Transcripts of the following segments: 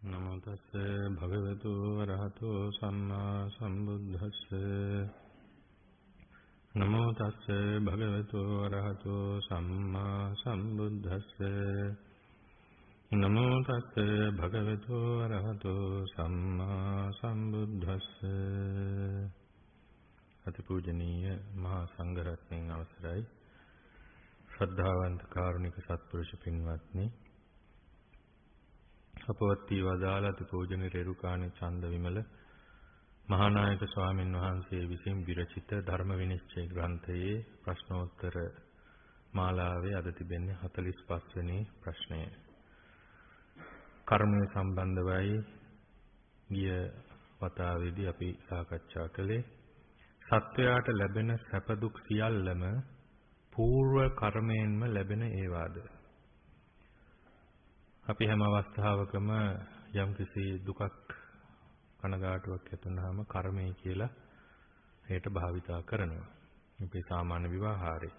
නමෝ තස්ස භගවතු වරහතෝ සම්මා සම්බුද්දස්ස නමෝ තස්ස භගවතු වරහතෝ සම්මා සම්බුද්දස්ස නමෝ තස්ස භගවතු වරහතෝ සම්මා සම්බුද්දස්ස අතිපූජනීය මහා සංඝරත්නයන් අවසරයි ශ්‍රද්ධාවන්ත කාරුණික සත්පුරුෂ පින්වත්නි අපවත්ී වදාළ අතිපූජනීය රේරුකාණේ චන්ද විමල මහානායක ස්වාමින් වහන්සේ විසින් විරචිත ධර්ම විනිශ්චය ග්‍රන්ථයේ ප්‍රශ්නෝත්තර මාලාවේ අද තිබෙන්නේ 45 වෙනි ප්‍රශ්නය. කර්මය සම්බන්ධවයි ගිය වතාවේදී අපි සාකච්ඡා කළේ සත්වයාට ලැබෙන සැප දුක් සියල්ලම పూర్ව කර්මයෙන්ම ලැබෙන ඒවාද. අපි හැම අවස්ථාවකම යම්කිසි දුකක් කනගාටුවක් ඇතිවෙනාම කර්මය කියලා ඒකට භාවිතා කරනවා. අපේ සාමාන්‍ය විවහාරේ.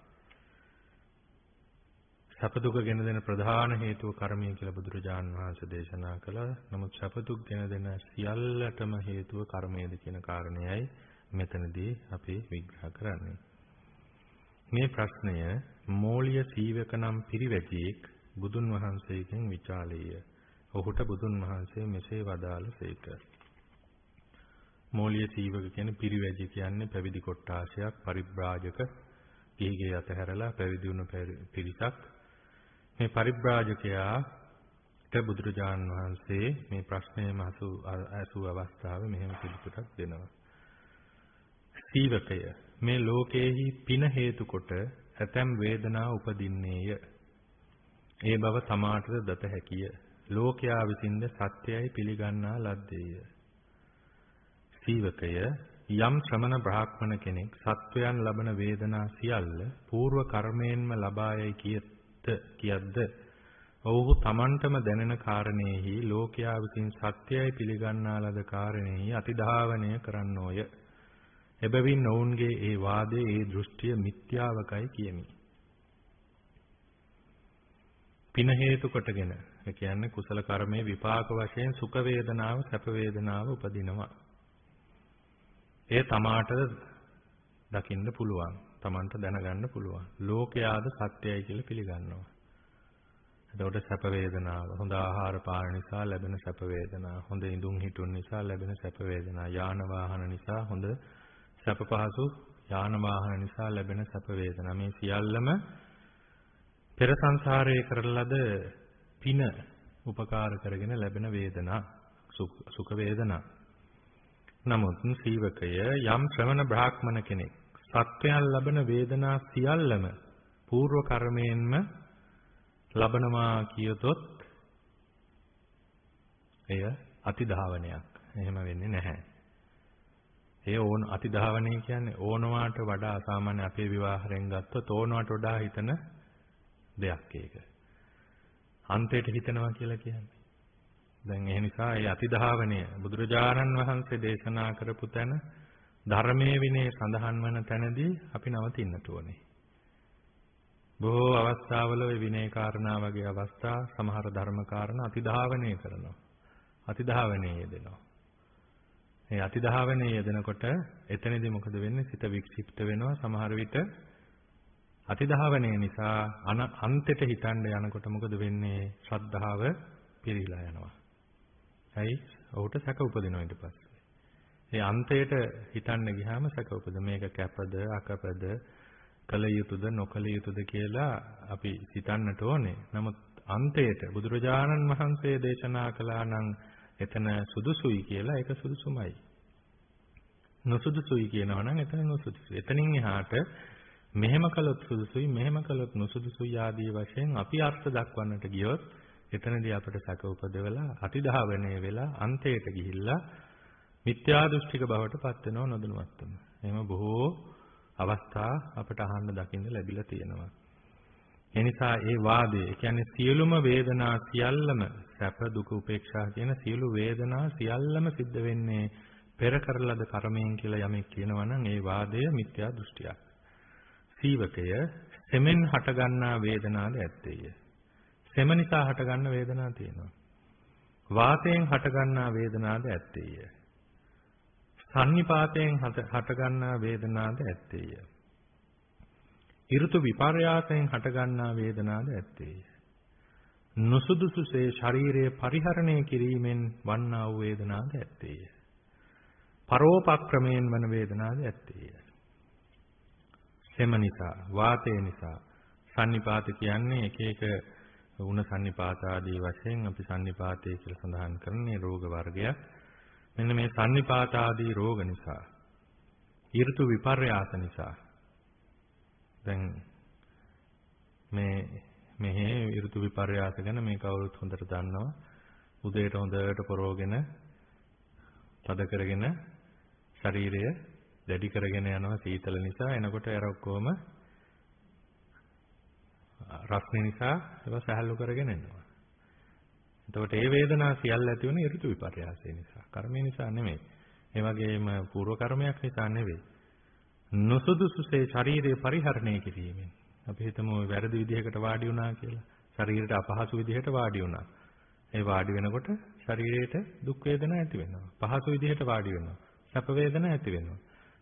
සැප දුක ගෙන දෙන ප්‍රධාන හේතුව කර්මය කියලා බුදුරජාන් වහන්සේ දේශනා කළා. නමුත් සැප දුක් ගෙන දෙන සියල්ලටම හේතුව කර්මයද කියන කාරණයයි මෙතනදී අපි විග්‍රහ කරන්නේ. මේ ප්‍රශ්නය මෝලිය සීවක නම් පිරිවැජියෙක් බුදුන් වහන්සේගෙන් විචාලීය. ඔහුට බුදුන් වහන්සේ මෙසේ වදාළසේක. මෝලිය සීවක කියන්නේ පිරිවැජි කියන්නේ පැවිදි කොට්ටාශයක් පරිබ්‍රාජක ගිහිගේ අතහැරලා පැවිදි වුණ පිරිසක්. මේ පරිබ්‍රාජකයාට බුදුරජාන් වහන්සේ මේ ප්‍රශ්නයම අසු අවස්ථාවේ මෙහෙම පිළිතුරක් දෙනවා. සීවකය මේ ලෝකයේහි පින හේතු කොට ඇතැම් වේදනා උපදින්නේය. ඒ බව තමාටද දත හැකිය. ලෝකයා විසින්ද සත්‍යයයි පිළිගන්නා ලද්දේය. සීවකය යම් ශ්‍රමණ බ්‍රාහ්මණ කෙනෙක් සත්වයන් ලබන වේදනා සියල්ල పూర్ව කර්මයෙන්ම ලබායයි කියද්ද ඔහු තමන්ටම දැනෙන කාරණේහි ලෝකයා විසින් සත්‍යයයි පිළිගන්නා ලද කාරණේහි අතිධාවනය කරන්නෝය. එබැවින් ඔවුන්ගේ ඒ වාදයේ ඒ දෘෂ්ටිය මිත්‍යාවකයි කියමි. පින හේතු කොටගෙන ඒ කියන්නේ කුසල කර්මයේ විපාක වශයෙන් සුඛ වේදනාව සැප වේදනාව උපදිනවා. ඒ තමාට දකින්න පුළුවන්. තමාට දැනගන්න පුළුවන්. ලෝකයාද සත්‍යයි කියලා පිළිගන්නවා. එතකොට සැප වේදනාව හොඳ ආහාර පාන නිසා ලැබෙන සැප වේදනාව, හොඳ ඉඳුන් හිටුන් නිසා ලැබෙන සැප වේදනාව, යාන වාහන නිසා හොඳ සැප පහසු යාන වාහන නිසා ලැබෙන සැප වේදනාව මේ සියල්ලම පෙර සංසාරයේ කරලද පින උපකාර කරගෙන ලැබෙන වේදනා සුඛ වේදනා. නමුත් සීවකය යම් ශ්‍රමණ බ්‍රාහ්මණ කෙනෙක් සත්වයන් ලබන වේදනා සියල්ලම పూర్ව කර්මයෙන්ම ලබනවා කියතොත් එය අතිධාවනයක්. එහෙම වෙන්නේ නැහැ. ඒ ඕන අතිධාවනය කියන්නේ ඕනවාට වඩා සාමාන්‍ය අපේ විවාහයෙන් ගත්තොත් ඕනවාට වඩා හිතන දෙයක් ඒක. අන්තයට හිතනවා කියලා කියන්නේ. දැන් ඒ නිසා ඒ අතිධාවනය බුදුරජාණන් වහන්සේ දේශනා කරපු තැන ධර්මයේ විනය සඳහන් වන තැනදී අපි නවතින්නට ඕනේ. බොහෝ අවස්ථාවල ওই විනය කාරණා වගේ අවස්ථා සමහර ධර්ම කාරණා අතිධාවනය කරනවා. අතිධාවනයේ යෙදෙනවා. මේ අතිධාවනයේ යෙදෙනකොට එතනදී මොකද වෙන්නේ? සිත වික්ෂිප්ත වෙනවා. සමහර විට අතිධාවනය නිසා අන්තයට හිතන්න යනකොට මොකද වෙන්නේ? ශ්‍රද්ධාව පිරීලා යනවා. හයි ඔහුට සැක උපදිනවා ඊට පස්සේ. ඒ අන්තයට හිතන්න ගියාම සැක උපද මේක කැපද අකපද කල යුතුද නොකල යුතුද කියලා අපි සිතන්නට ඕනේ. නමුත් අන්තයට බුදුරජාණන් වහන්සේ දේශනා කළා නම් එතන සුදුසුයි කියලා ඒක සුදුසුමයි. නොසුදුසුයි කියනවා නම් එතන නොසුදුසුයි. එතනින් එහාට මෙහෙම කළොත් සුදුසුයි මෙහෙම කළොත් නොසුදුසුයි ආදී වශයෙන් අපි අර්ථ දක්වන්නට ගියොත් එතනදී අපට සැක උපදවලා අතිධාවනය වෙලා අන්තයට ගිහිල්ලා මිත්‍යා දෘෂ්ටික බවට පත් වෙනව නොදැනුවත්වම. එහෙම බොහෝ අවස්ථා අපට අහන්න දකින්න ලැබිලා තියෙනවා. ඒ නිසා ඒ වාදයේ කියන්නේ සියලුම වේදනා සියල්ලම සැප දුක උපේක්ෂා කියන සියලු වේදනා සියල්ලම සිද්ධ වෙන්නේ පෙර කරලද කර්මයෙන් කියලා යමෙක් කියනවා නම් ඒ වාදය මිත්‍යා දෘෂ්ටියක්. සීවකය සෙමෙන් හටගන්නා වේදනාද ඇත්තේය. සෙම නිසා හටගන්න වේදනා තියෙනවා. වාතයෙන් හටගන්නා වේදනාද ඇත්තේය. සන්නිපාතයෙන් හටගන්නා වේදනාද ඇත්තේය. ඍතු විපර්යාසයෙන් හටගන්නා වේදනාද ඇත්තේය. නුසුදුසුසේ ශරීරය පරිහරණය කිරීමෙන් වන්නා වූ වේදනාද ඇත්තේය. පරෝපක්‍රමයෙන් වන වේදනාද ඇත්තේය. සෙම නිසා, වාතය නිසා සන්නිපාත කියන්නේ එක එක උණ සන්නිපාත ආදී වශයෙන් අපි සන්නිපාතය කියලා සඳහන් කරන්නේ රෝග වර්ගයක්. මෙන්න මේ සන්නිපාත ආදී රෝග නිසා, ඍතු විපර්යාස නිසා දැන් මේ ඍතු විපර්යාස ගැන මේ කවුරුත් හොඳට දන්නවා. උදේට හොඳට පොරෝගෙන තද කරගෙන ශරීරය දැඩි කරගෙන යනවා සීතල නිසා. එනකොට අර ඔක්කොම රස්නේ නිසා ඒවා සහැල්ලු කරගෙන එනවා. එතකොට මේ වේදනා සියල්ල ඇති වෙන ඍතු විපර්යාසය නිසා. කර්මය නිසා නෙමෙයි. ඒ වගේම පූර්ව කර්මයක් නිසා නෙවෙයි. නුසුදුසුසේ ශරීරය පරිහරණය කිරීමෙන්. අපි හිතමු වැරදි විදිහකට වාඩි වුණා කියලා. ශරීරයට අපහසු විදිහට වාඩි වුණා. ඒ වාඩි වෙනකොට ශරීරයට දුක් වේදනා ඇති වෙනවා. පහසු විදිහට වාඩි වෙනවා. සැප වේදනා ඇති වෙනවා.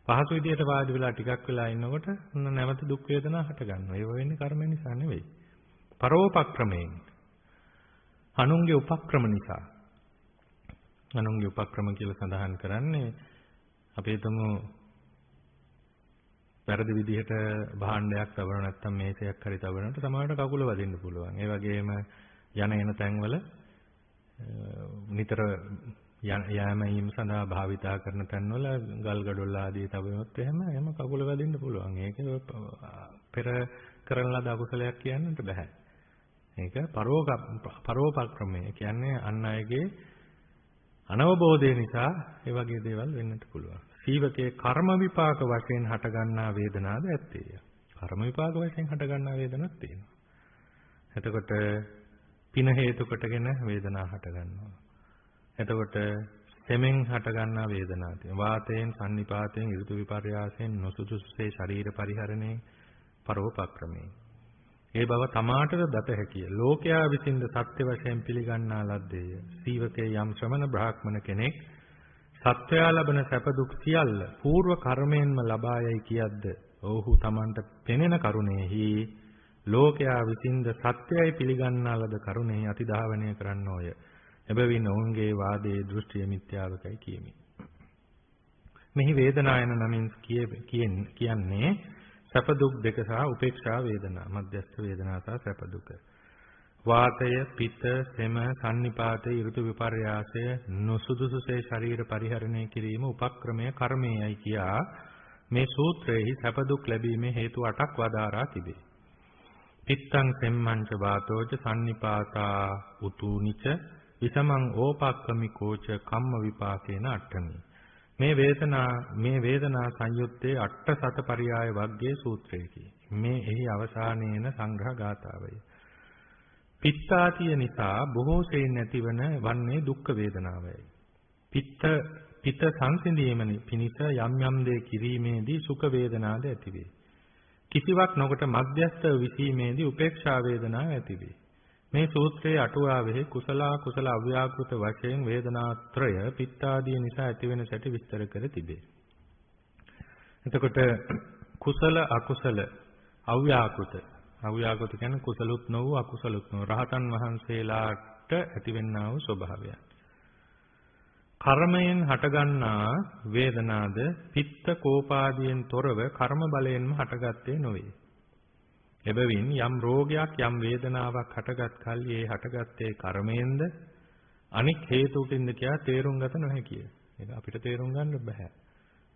පහසු විදිහට වාඩි වෙලා ටිකක් වෙලා ඉන්නකොට නැවත දුක් වේදනා හට ගන්නවා. ඒව වෙන්නේ කර්මය නිසා නෙවෙයි. පරෝපක්‍රමයෙන්. අනුන්ගේ උපක්‍රම නිසා. අනුන්ගේ උපක්‍රම කියලා සඳහන් කරන්නේ අපි හිතමු වැරදි විදිහට භාණ්ඩයක් තබන නැත්නම් මේසයක් හරි තබනකොට සමහරවිට කකුල වදින්න පුළුවන්. ඒ වගේම යන එන තැන්වල නිතර යෑමීම සඳහා භාවිතා කරන තැන්වල ගල් ගඩොල් ආදී තබනොත් එහෙම කකුල වැදින්න පුළුවන්. ඒක පෙර කරන ලද අකුසලයක් කියන්නට බෑ. ඒක පරෝපක්‍රමය කියන්නේ අන් අයගේ අනවබෝධය නිසා ඒ වගේ දේවල් වෙන්නට පුළුවන්. සීවකේ කර්ම විපාක වශයෙන් හටගන්නා වේදනාද ඇත්තේය. කර්ම විපාක වශයෙන් හටගන්නා වේදනාවක් තියෙනවා. එතකොට පින හේතු කොටගෙන වේදනාව හටගන්නවා. එතකොට සෙමෙන් හටගන්නා වේදනාවක් තියෙනවා. වාතයෙන්, සන්නිපාතයෙන්, ඍතු විපර්යාසයෙන්, නොසුදුසුසේ ශරීර පරිහරණයෙන්, පරෝපක්‍රමයෙන්. ඒ බව තමාටද දත හැකිය. ලෝකයා විසින්ද සත්‍ය වශයෙන් පිළිගන්නා ලද්දේය. සීවකේ යම් ශ්‍රමණ බ්‍රාහ්මණ කෙනෙක් සත්වයා ලබන සැප දුක් සියල්ල పూర్ව කර්මයෙන්ම ලබා යයි කියද්ද ඔහු තමන්ට පෙනෙන කරුණෙහි ලෝකයා විසින්ද සත්‍යයයි පිළිගන්නා ලද කරුණෙහි අතිධාවනය කරන්නෝය. එබැවින් ඔවුන්ගේ වාදයේ දෘෂ්ටිය මිත්‍යාවකයි කියමි. මෙහි වේදනායන නමින් කියන්නේ සැප දුක් දෙක සහ උපේක්ෂා වේදනා, මධ්‍යස්ථ වේදනා සහ සැප දුක. වාතය, පිත, සෙම, සන්නිපාතය, ඍතු විපර්යාසය, නොසුදුසුසේ ශරීර පරිහරණය කිරීම උපක්‍රමය කර්මයයි කියා මේ සූත්‍රයේහි සැප දුක් ලැබීමේ හේතු 8ක් වදාරා තිබේ. පිත්තං සෙම්මංච වාතෝච සන්නිපාතා උතුනිච විසමං ඕපක්කමිකෝච කම්ම විපාකේන අට්ඨමි. මේ වේදනා සංයුත්තේ අට සත පරියාය වග්ගයේ සූත්‍රයකි. මේ එහි අවසානයේන සංග්‍රහ ගාථාවයි. පිත්තාතිය නිසා බොහෝ සෙයින් නැතිවන වන්නේ දුක්ඛ වේදනාවයි. පිත සංසිඳීම පිණිස යම් යම් දේ කිරීමේදී සුඛ වේදනාද ඇතිවේ. කිසිවක් නොකොට මධ්‍යස්ථ විසීමේදී උපේක්ෂා වේදනාව ඇතිවේ. මේ සූත්‍රයේ අටුවාවෙහි කුසල අව්‍යාකෘත වශයෙන් වේදනාත්‍රය පිත්තාදී නිසා ඇතිවෙන සැටි විස්තර කර තිබේ. එතකොට කුසල අකුසල අව්‍යාකෘත කියන්නේ කුසලුත් නොවූ අකුසලුත් නොවූ රහතන් වහන්සේලාට ඇතිවෙනා වූ ස්වභාවය. කර්මයෙන් හටගන්නා වේදනාද පිත්ත කෝපාදියෙන් තොරව කර්ම බලයෙන්ම හටගත්තේ නොවේ. එබැවින් යම් රෝගයක් යම් වේදනාවක් හටගත් කල්හි ඒ හටගත්තේ කර්මයෙන්ද අනික් හේතුකින්ද කියා තේරුම් ගත නොහැකිය. ඒක අපිට තේරුම් ගන්න බෑ.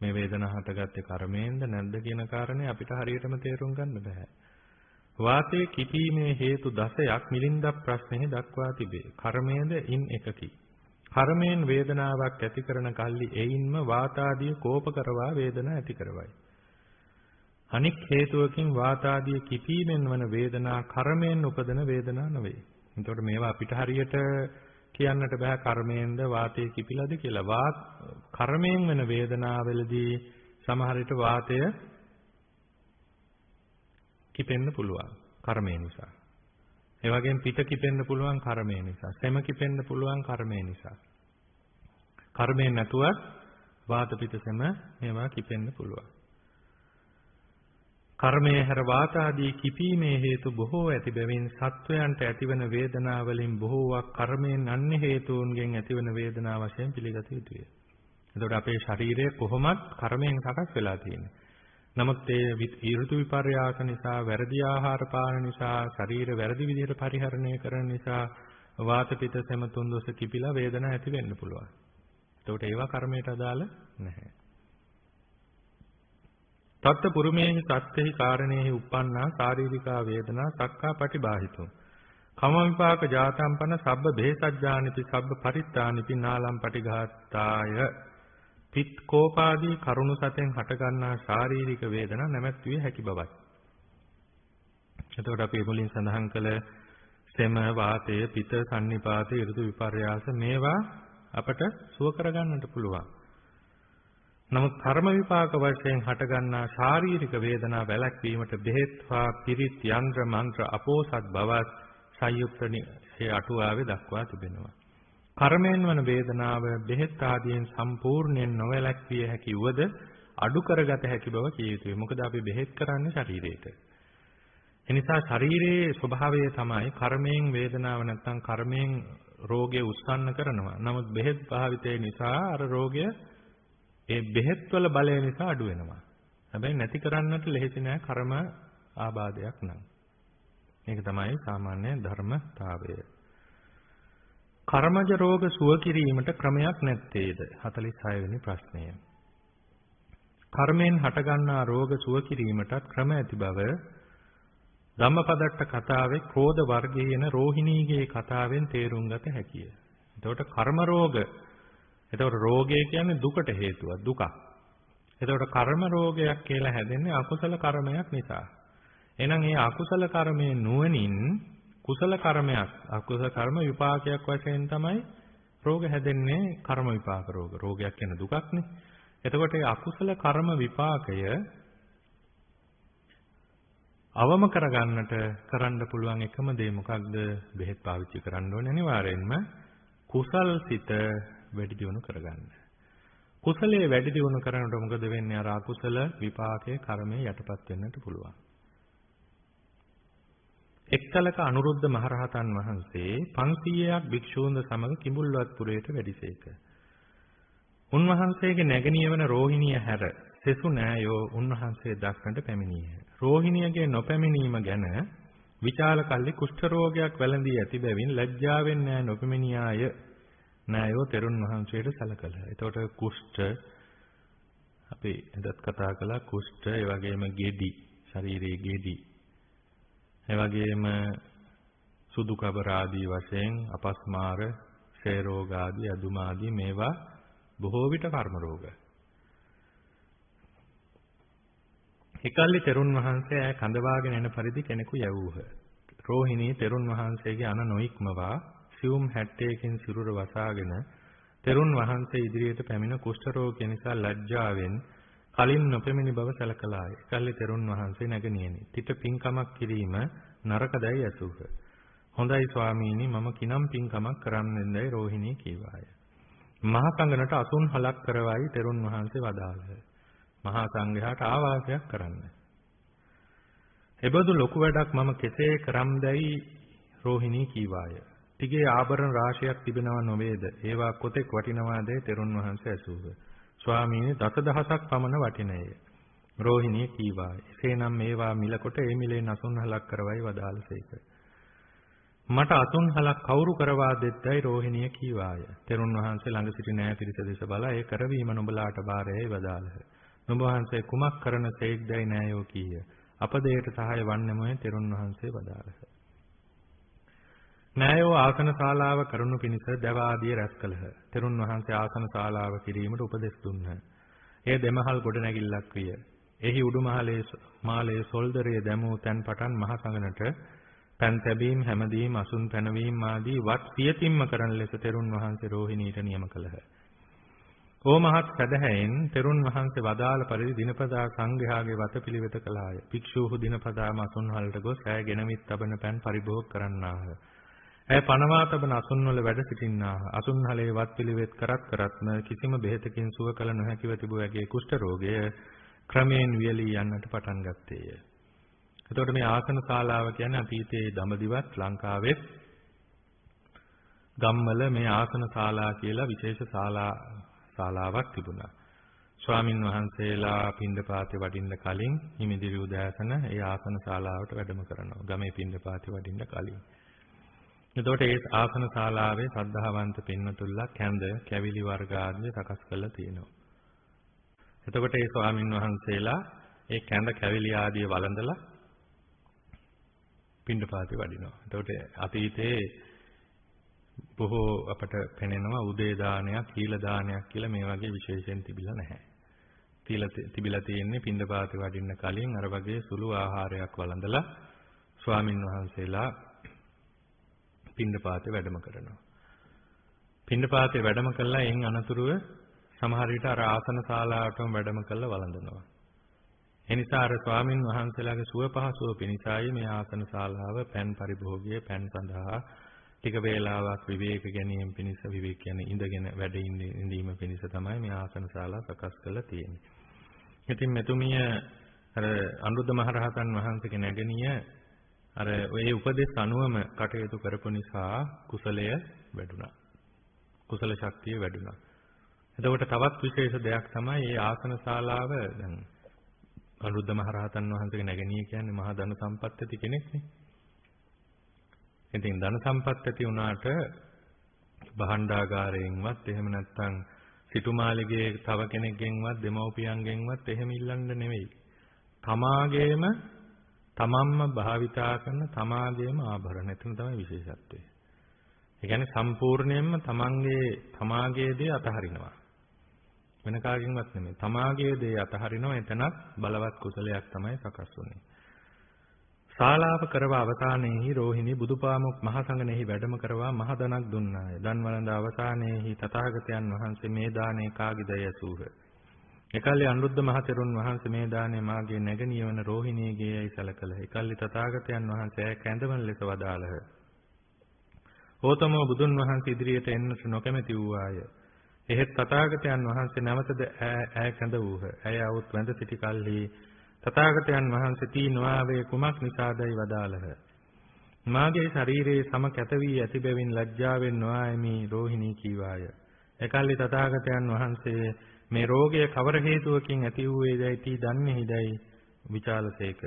මේ වේදනාව හටගත්තේ කර්මයෙන්ද නැද්ද කියන කාරණේ අපිට හරියටම තේරුම් ගන්න බෑ. වාතයේ කිපීමේ හේතු 10ක් මිලින්ද ප්‍රශ්නෙහි දක්වා තිබේ. කර්මයේද ඉන් එකකි. කර්මයෙන් වේදනාවක් ඇති කරන කල්හි එයින්ම වාතාදී කෝප කරවා වේදනා ඇති කරවයි. අනික් හේතුවකින් වාතාදී කිපීමෙන් වන වේදනා කර්මයෙන් උපදින වේදනා නෙවෙයි. එතකොට මේවා අපිට හරියට කියන්නට බෑ කර්මයෙන්ද වාතයේ කිපිලාද කියලා. කර්මයෙන් වෙන වේදනාවලදී සමහර විට වාතය කිපෙන්න පුළුවන් කර්මය නිසා. ඒ වගේම පිට කිපෙන්න පුළුවන් කර්මය නිසා. සෙම කිපෙන්න පුළුවන් කර්මය නිසා. කර්මයෙන් නැතුවත් වාත පිත සෙම මේවා කිපෙන්න පුළුවන්. කර්මයේ හැර වාත ආදී කිපීමේ හේතු බොහෝ ඇති බැවින් සත්වයන්ට ඇතිවන වේදනා වලින් බොහෝවක් කර්මයෙන් අන්‍ය හේතුන්ගෙන් ඇතිවන වේදනා වශයෙන් පිළිගත යුතුය. එතකොට අපේ ශරීරය කොහොමත් කර්මයෙන් සකස් වෙලා තියෙන්නේ. නමුත් ඒ ඍතු විපර්යාස නිසා, වැරදි ආහාර පාන නිසා, ශරීර වැරදි විදිහට පරිහරණය කරන නිසා වාත පිත සෙම තුන්දොස කිපිලා වේදනා ඇති වෙන්න පුළුවන්. එතකොට ඒවා කර්මයට අදාළ නැහැ. තත්ත පුරුමේහි සත්‍යෙහි කාරණේහි uppannā sāririkā වේදනා සක්කා පටිබාහිතුම්. කම විපාක ජාතම්පන සබ්බ බේසජ්ජානිපි සබ්බ පරිත්තානිපි නාලම් පටිඝාතාය පිත් කෝපාදී කරුණු සතෙන් හටගන්නා ශාරීරික වේදනා නැමැත්විය හැකි බවයි. එතකොට අපි මුලින් සඳහන් කළ සෙම වාතය පිත සන්නිපාත ඍතු විපර්යාස මේවා අපට සුව කරගන්නට පුළුවන්. නමුත් කර්ම විපාක වශයෙන් හටගන්නා ශාරීරික වේදනා වැළැක්වීමට බෙහෙත් වා පිරිත් යන්ත්‍ර මන්ත්‍ර අපෝසත් බවත් සංයුක්තයේ අටුවාවේ දක්වා තිබෙනවා. කර්මයෙන් වන වේදනාව බෙහෙත් ආදියෙන් සම්පූර්ණයෙන් නොවැළැක්විය හැකි වුවද අඩු කරගත හැකි බව කිය යුතුයි. මොකද අපි බෙහෙත් කරන්නේ ශරීරයට. එනිසා ශරීරයේ ස්වභාවය තමයි කර්මයෙන් වේදනාව නැත්නම් කර්මයෙන් රෝගය උස්සන්න කරනවා. නමුත් බෙහෙත් භාවිතය නිසා අර රෝගය ඒ බෙහෙත් වල බලය නිසා අඩු වෙනවා. හැබැයි නැති කරන්නට ලෙහෙසි නෑ කර්ම ආබාධයක් නම්. මේක තමයි සාමාන්‍ය ධර්මතාවය. කර්මජ රෝග සුව කිරීමට ක්‍රමයක් නැත්තේද? 46 වෙනි ප්‍රශ්නය. කර්මෙන් හටගන්නා රෝග සුව කිරීමට ක්‍රම ඇති බව ධම්මපදට්ට කතාවේ ක්‍රෝධ වර්ගයේන රෝහිණීගේ කතාවෙන් තේරුම් ගත හැකිය. එතකොට කර්ම රෝග. එතකොට රෝගය කියන්නේ දුකට හේතුවක්, දුකක්. එතකොට කර්ම රෝගයක් කියලා හැදෙන්නේ අකුසල කර්මයක් නිසා. එහෙනම් මේ අකුසල කර්මයේ නුවණින් කුසල කර්මයක්, අකුසල කර්ම විපාකයක් වශයෙන් තමයි රෝග හැදෙන්නේ. කර්ම විපාක රෝග. රෝගයක් කියන්නේ දුකක්නේ. එතකොට මේ අකුසල කර්ම විපාකය අවම කරගන්නට කරන්න පුළුවන් එකම දේ මොකක්ද? බෙහෙත් පාවිච්චි කරන්න ඕනේ අනිවාර්යෙන්ම. කුසල් සිත වැඩි දියුණු කරගන්න. කුසලයේ වැඩි දියුණු කරනකොට මොකද වෙන්නේ? අර අකුසල විපාකයේ කර්මයේ යටපත් වෙන්නට පුළුවන්. එක්කලක අනුරුද්ධ මහරහතන් වහන්සේ 500ක් භික්ෂූන්ද සමග කිඹුල්වත් පුරයට වැඩිසේක. උන්වහන්සේගේ නැගණිය වන රෝහිණිය හැර සෙසු නෑයෝ උන්වහන්සේ දක්නට පැමිණියහ. රෝහිණියගේ නොපැමිණීම ගැන විචාල කල්ලි කුෂ්ඨ රෝගයක් වැළඳී ඇති බැවින් ලැජ්ජාවෙන් නෑ නොපැමිණියාය. නෑයෝ තෙරුන් වහන්සේට සැලකලා. එතකොට කුෂ්ඨ අපි එදත් කතා කළා කුෂ්ඨ ඒ වගේම ගෙඩි ශරීරයේ ගෙඩි ඒ වගේම සුදු කබර ආදී වශයෙන් අපස්මාර ක්ෂය රෝග ආදී අදුම ආදී මේවා බොහෝ විට කර්ම රෝග. එකල්ලි තෙරුන් වහන්සේ ඇය කඳවාගෙන එන පරිදි කෙනෙකු යැවූහ. රෝහිණී තෙරුන් වහන්සේගේ අන නොඉක්මවා සියුම් 70කින් සිරුර වසාගෙන තෙරුන් වහන්සේ ඉදිරියට පැමිණ කුෂ්ඨ රෝගය නිසා ලැජ්ජාවෙන් කලින් නොපෙමිණි බව සැලකලාය. එකල්ලි තෙරුන් වහන්සේ නැගණියනි. තිත පින්කමක් කිරීම නරකදයි ඇසූහ. හොඳයි ස්වාමීනි මම කිනම් පින්කමක් කරන්නෙන්දයි රෝහිණී කීවාය. මහා සංඝනට අසුන් හලක් කරවයි තෙරුන් වහන්සේ වදාළහ. මහා සංඝයාට ආවාසයක් කරන්න. එබඳු ලොකු වැඩක් මම කෙසේ කරම්දයි රෝහිණී කීවාය. තිගේ ආභරණ රාශියක් තිබෙනව නොවේද? ඒවා කොතෙක් වටිනවාදයි තෙරුන් වහන්සේ ඇසූහ. ස්වාමීනි දසදහසක් පමණ වටිනේය. රෝහිණී කීවාය. එසේනම් මේවා මිල කොට ඒ මිලෙන් අසුන් හලක් කරවයි වදාළසේක. මට අසුන් හලක් කවුරු කරවා දෙද්දයි රෝහිණිය කීවාය. තෙරුන් වහන්සේ ළඟ සිටි නෑ පිරිස දෙස බලා ඒ කරවීම නුඹලාට බාරයයි වදාළහ. නුඹ වහන්සේ කුමක් කරන සේක්දයි නෑයෝ කීය. අප දෙයට සහාය වන්නෙමුයි තෙරුන් වහන්සේ වදාළහ. නෑයෝ ආසන ශාලාව කරුණු පිණිස දැව ආදිය රැස් කළහ. තෙරුන් වහන්සේ ආසන ශාලාව කිරීමට උපදෙස් දුන්හ. එය දෙමහල් ගොඩනැගිල්ලක් විය. එහි උඩුමහලේ මාලයේ සොල්දරයේ දැමූ තැන් පටන් මහ සංඝනට පෑන් තැබීම් හැමදීම් අසුන් පැනවීම ආදී වත් සියතින්ම කරන ලෙස තෙරුන් වහන්සේ රෝහිණීට නියම කළහ. ඕමහත් සදහැයෙන් තෙරුන් වහන්සේ වදාළ පරිදි දිනපතා සංඝයාගේ වතපිළිවෙත කළාය. භික්ෂූහු දිනපතාම අසුන්වලට ගොස් ඇය ගෙනවිත් තබන පෑන් පරිභෝග කරන්නාහ. ඇය පනවා තබන අසුන්වල වැඩ සිටින්නාහ. අසුන්හලේ වත්පිළිවෙත් කරත්ම කිසිම බෙහෙතකින් සුව කළ නොහැකිව තිබූ ඇගේ කුෂ්ඨ රෝගය ක්‍රමයෙන් වියලී යන්නට පටන් ගත්තේය. එතකොට මේ ආසන ශාලාව කියන්නේ අතීතයේ දඹදිවත් ලංකාවේ ගම්වල මේ ආසන ශාලා කියලා විශේෂ ශාලාවක් තිබුණා. ස්වාමින් වහන්සේලා පින්ඩපාතේ වඩින්න කලින් හිමිදිරි උදෑසන ඒ ආසන ශාලාවට වැඩම කරනවා. ගමේ පින්ඩපාතේ වඩින්න කලින්. එතකොට ඒ ආසන ශාලාවේ සද්ධාවන්ත පින්නතුල්ලා කැඳ, කැවිලි වර්ග ආදී සකස් කරලා තියෙනවා. එතකොට ඒ ස්වාමින් වහන්සේලා ඒ කැඳ, කැවිලි ආදී වළඳලා පින්ඩපාතේ වඩිනවා. එතකොට අතීතයේ බොහෝ අපට පෙනෙනවා උදේ දානයක්, කීල දානයක් කියලා මේ වගේ විශේෂයෙන් තිබිලා නැහැ. තිබිලා තියෙන්නේ පින්ඩපාතේ වඩින්න කලින් අර වගේ සුළු ආහාරයක් වළඳලා ස්වාමින් වහන්සේලා පින්ඩපාතේ වැඩම කරනවා. පින්ඩපාතේ වැඩම කළා එයින් අනතුරුව සමහර විට අර ආසන ශාලාවටම වැඩම කළා වළඳනවා. එනිසා අර ස්වාමින් වහන්සේලාගේ සුව පහසුව පිණිසයි මේ ආසන ශාලාව පෑන් පරිභෝගයේ පෑන් සඳහා ටික වේලාවක් විවේක ගැනීම පිණිස විවේක කියන්නේ ඉඳගෙන වැඩ ඉඳීම පිණිස තමයි මේ ආසන ශාලා සකස් කරලා තියෙන්නේ. ඉතින් මෙතුමිය අර අනුරුද්ධ මහරහතන් වහන්සේගේ නැගණිය අර ඔය උපදේශ අනුවම කටයුතු කරපු නිසා කුසලය වැඩුණා. කුසල ශක්තිය වැඩුණා. එතකොට තවත් විශේෂ දෙයක් තමයි මේ ආසන ශාලාව දැන් අනුරුද්ධ මහරහතන් වහන්සේගේ නැගණිය කියන්නේ මහා ධන සම්පත් ඇති කෙනෙක්නේ. ඉතින් ධන සම්පත් ඇති වුණාට භාණ්ඩාගාරයෙන්වත් එහෙම නැත්නම් සිටුමාලිගේ තව කෙනෙක්ගෙන්වත් දෙමව්පියන්ගෙන්වත් එහෙම ඉල්ලන්න නෙවෙයි. තමාගේම තමන්ම භාවිතා කරන තමාගේම ආභරණ. එතන තමයි විශේෂත්වය. ඒ කියන්නේ සම්පූර්ණයෙන්ම තමාගේ දේ අතහරිනවා. වෙන කාගෙන්වත් නෙමෙයි. තමාගේ දේ අතහරිනවා. එතනත් බලවත් කුසලයක් තමයි සකස් වුනේ. ශාලාව කරවා අවසානයේහි රෝහිණී බුදුපාමොක් මහසඟනෙහි වැඩම කරවා මහ දනක් දුන්නාය. දන් වළඳ අවසානයේහි තථාගතයන් වහන්සේ මේ දානේ කාගේදය ඇසූහ. එකල්ලි අනුරුද්ධ මහ තෙරුන් වහන්සේ මේ දානේ මාගේ නැගණිය වන රෝහිණීගේයයි සැලකලහ. එකල්ලි තථාගතයන් වහන්සේ කැඳවන ලෙස වදාළහ. ඕතමෝ බුදුන් වහන්සේ ඉදිරියට එන්නට නොකැමැති වූාය. එහෙත් තථාගතයන් වහන්සේ නැවතද ඈ කැඳ වූහ. ඇය අවුත් වැඳ සිටි කල්හි තථාගතයන් වහන්සේ තී නොආවේ කුමක් නිසාදයි වදාළහ. මාගේ ශරීරයේ සම කැත වී ඇති බැවින් ලැජ්ජාවෙන් නොආයමි රෝහිණී කීවාය. එකල්ලි තථාගතයන් වහන්සේ මේ රෝගය කවර හේතුවකින් ඇති වූවේදයි තී දන්නේහිදයි විචාලසේක.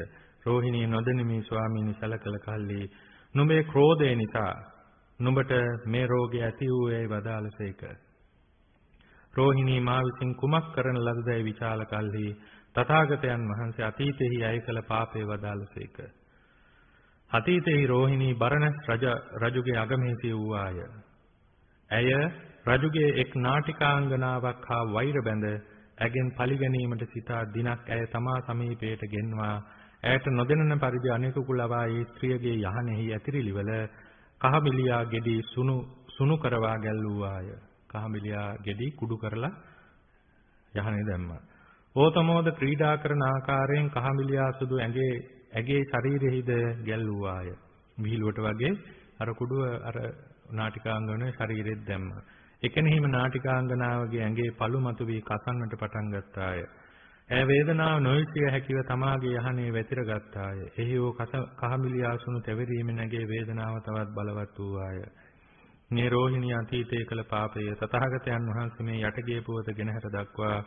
රෝහිණී නොදෙනිමි ස්වාමීනි සලකල කල්ලි නුඹේ ක්‍රෝධය නිසා නුඹට මේ රෝගය ඇති වූයේ වදාළසේක. රෝහිණී මා විසින් කුමක් කරන ලදදයි විචාල කල්හි තථාගතයන් වහන්සේ අතීතෙහි අය කළ පාපේ වදාළසේක. අතීතෙහි රෝහිණී බරණැස් රජුගේ අගමේසිය වූාය. ඇය රජුගේ එක් නාටිකාංගනාවක් හා වෛර බැඳ ඇගෙන් පරිගැනීමට සිතා දිනක් ඇය තමා සමීපයට ගෙන්වා ඇයට නොදෙනන පරිදි අනෙකුකු ලවා ඒ ස්ත්‍රියගේ යහනෙහි ඇතිරිලිවල කහමිලියා ගෙඩි සුණු කරවා ගැල්ලුවාය. කහමිලියා ගෙඩි කුඩු කරලා යහනේ දැම්මා. ඕතමෝද ක්‍රීඩා කරන ආකාරයෙන් කහමිලියා සුදු ඇගේ ශරීරෙහිද ගැල්ලුවාය. විහිළුවට වගේ අර කුඩුව අර නාටිකාංගනාවේ ශරීරෙත් දැම්මා. එකෙනෙහිම නාටිකාංගනාවගේ ඇඟේ පළු මතු වී කසන්නට පටන් ගත්තාය. ඇය වේදනාව නොවිසිය හැකිව තමාගේ යහනේ වැතිර ගත්තාය. එහි වූ කහමිලියා සුණු තැවරීමෙන් ඇගේ වේදනාව තවත් බලවත් වූාය. මේ රෝහිණී අතීතයේ කළ පාපය තථාගතයන් වහන්සේ මේ යටගේ පුවත ගෙනහැර දක්වා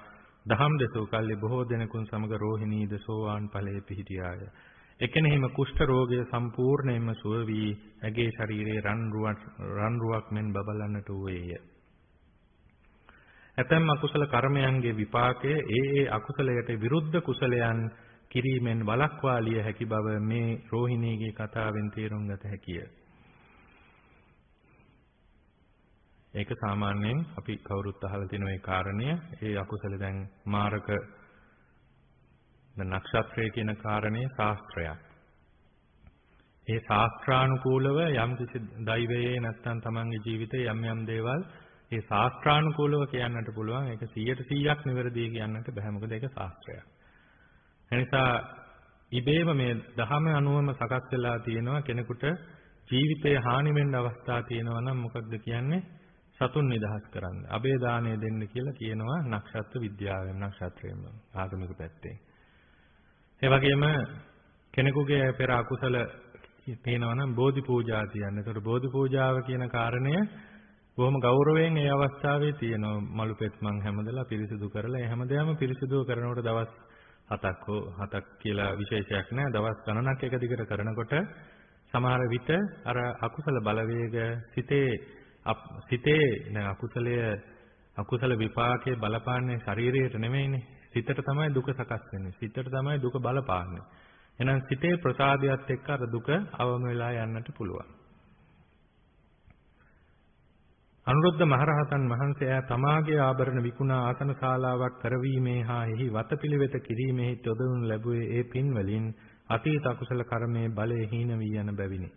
දහම් දෙසූ කල්ලි බොහෝ දෙනෙකුන් සමග රෝහිණීද සෝවාන් ඵලයේ පිහිටියාය. එකෙනෙහිම කුෂ්ඨ රෝගය සම්පූර්ණයෙන්ම සුව වී ඇගේ ශරීරයේ රන් රුවක් මෙන් බබලන්නට වූයේය. ඇතැම් අකුසල කර්මයන්ගේ විපාකය ඒ අකුසලයට විරුද්ධ කුසලයන් කිරීමෙන් වළක්වා ලිය හැකි බව මේ රෝහිණීගේ කතාවෙන් තේරුම් ගත හැකිය. ඒක සාමාන්‍යයෙන් අපි කවුරුත් අහලා තියෙන ඒ කාරණය. ඒ අකුසල දැන් මාරක නක්ෂත්‍රය කියන කාරණේ ශාස්ත්‍රයක්. ඒ ශාස්ත්‍රානුකූලව යම් කිසි දෛවයේ නැත්නම් තමන්ගේ ජීවිතයේ යම් යම් දේවල් ඒ ශාස්ත්‍රානුකූලව කියන්නට පුළුවන්. ඒක 100% නිවැරදි කියන්නට බෑ. මොකද ඒක ශාස්ත්‍රයක්. එනිසා ඉබේම මේ දහම අනුවම සකස් වෙලා තියෙනවා කෙනෙකුට ජීවිතේ හානි වෙන්න අවස්ථා තියෙනවා නම් මොකක්ද කියන්නේ? සතුන් නිදහස් කරන්න. අබේ දාණය දෙන්න කියලා කියනවා නක්ෂත්‍ර විද්‍යාවෙන් නක්ෂත්‍රයෙන් ආගමික පැත්තෙන්. ඒ වගේම කෙනෙකුගේ පෙර අකුසල තියෙනවා නම් බෝධි පූජා තියන්න. ඒතකොට බෝධි පූජාව කියන කාරණය බොහොම ගෞරවයෙන් ඒ අවස්ථාවේ තියෙනවා. මලු පෙත්මන් හැමදලා පිරිසිදු කරලා ඒ හැමදේම පිරිසිදු කරනකොට දවස් 7ක් කියලා විශේෂයක් නැහැ. දවස් ගණනක් එක දිගට කරනකොට සමහර විට අර අකුසල බලවේග සිතේ අකුසල විපාකයේ බලපාන්නේ ශරීරයට නෙමෙයිනේ. සිතට තමයි දුක සකස් වෙන්නේ. සිතට තමයි දුක බලපාන්නේ. එහෙනම් සිතේ ප්‍රසාදයට එක්ක අර දුක අවම වෙලා යන්නට පුළුවන්. අනුරුද්ධ මහරහතන් වහන්සේ තමාගේ ආභරණ විකුණා ආසන ශාලාවක් කරවීමේ හා එහි වතපිළිවෙත කිරීමෙහි යොදවනු ලැබුවේ ඒ පින් වලින් අතීත අකුසල කර්මයේ බලය හීන වී යන බැවිනි.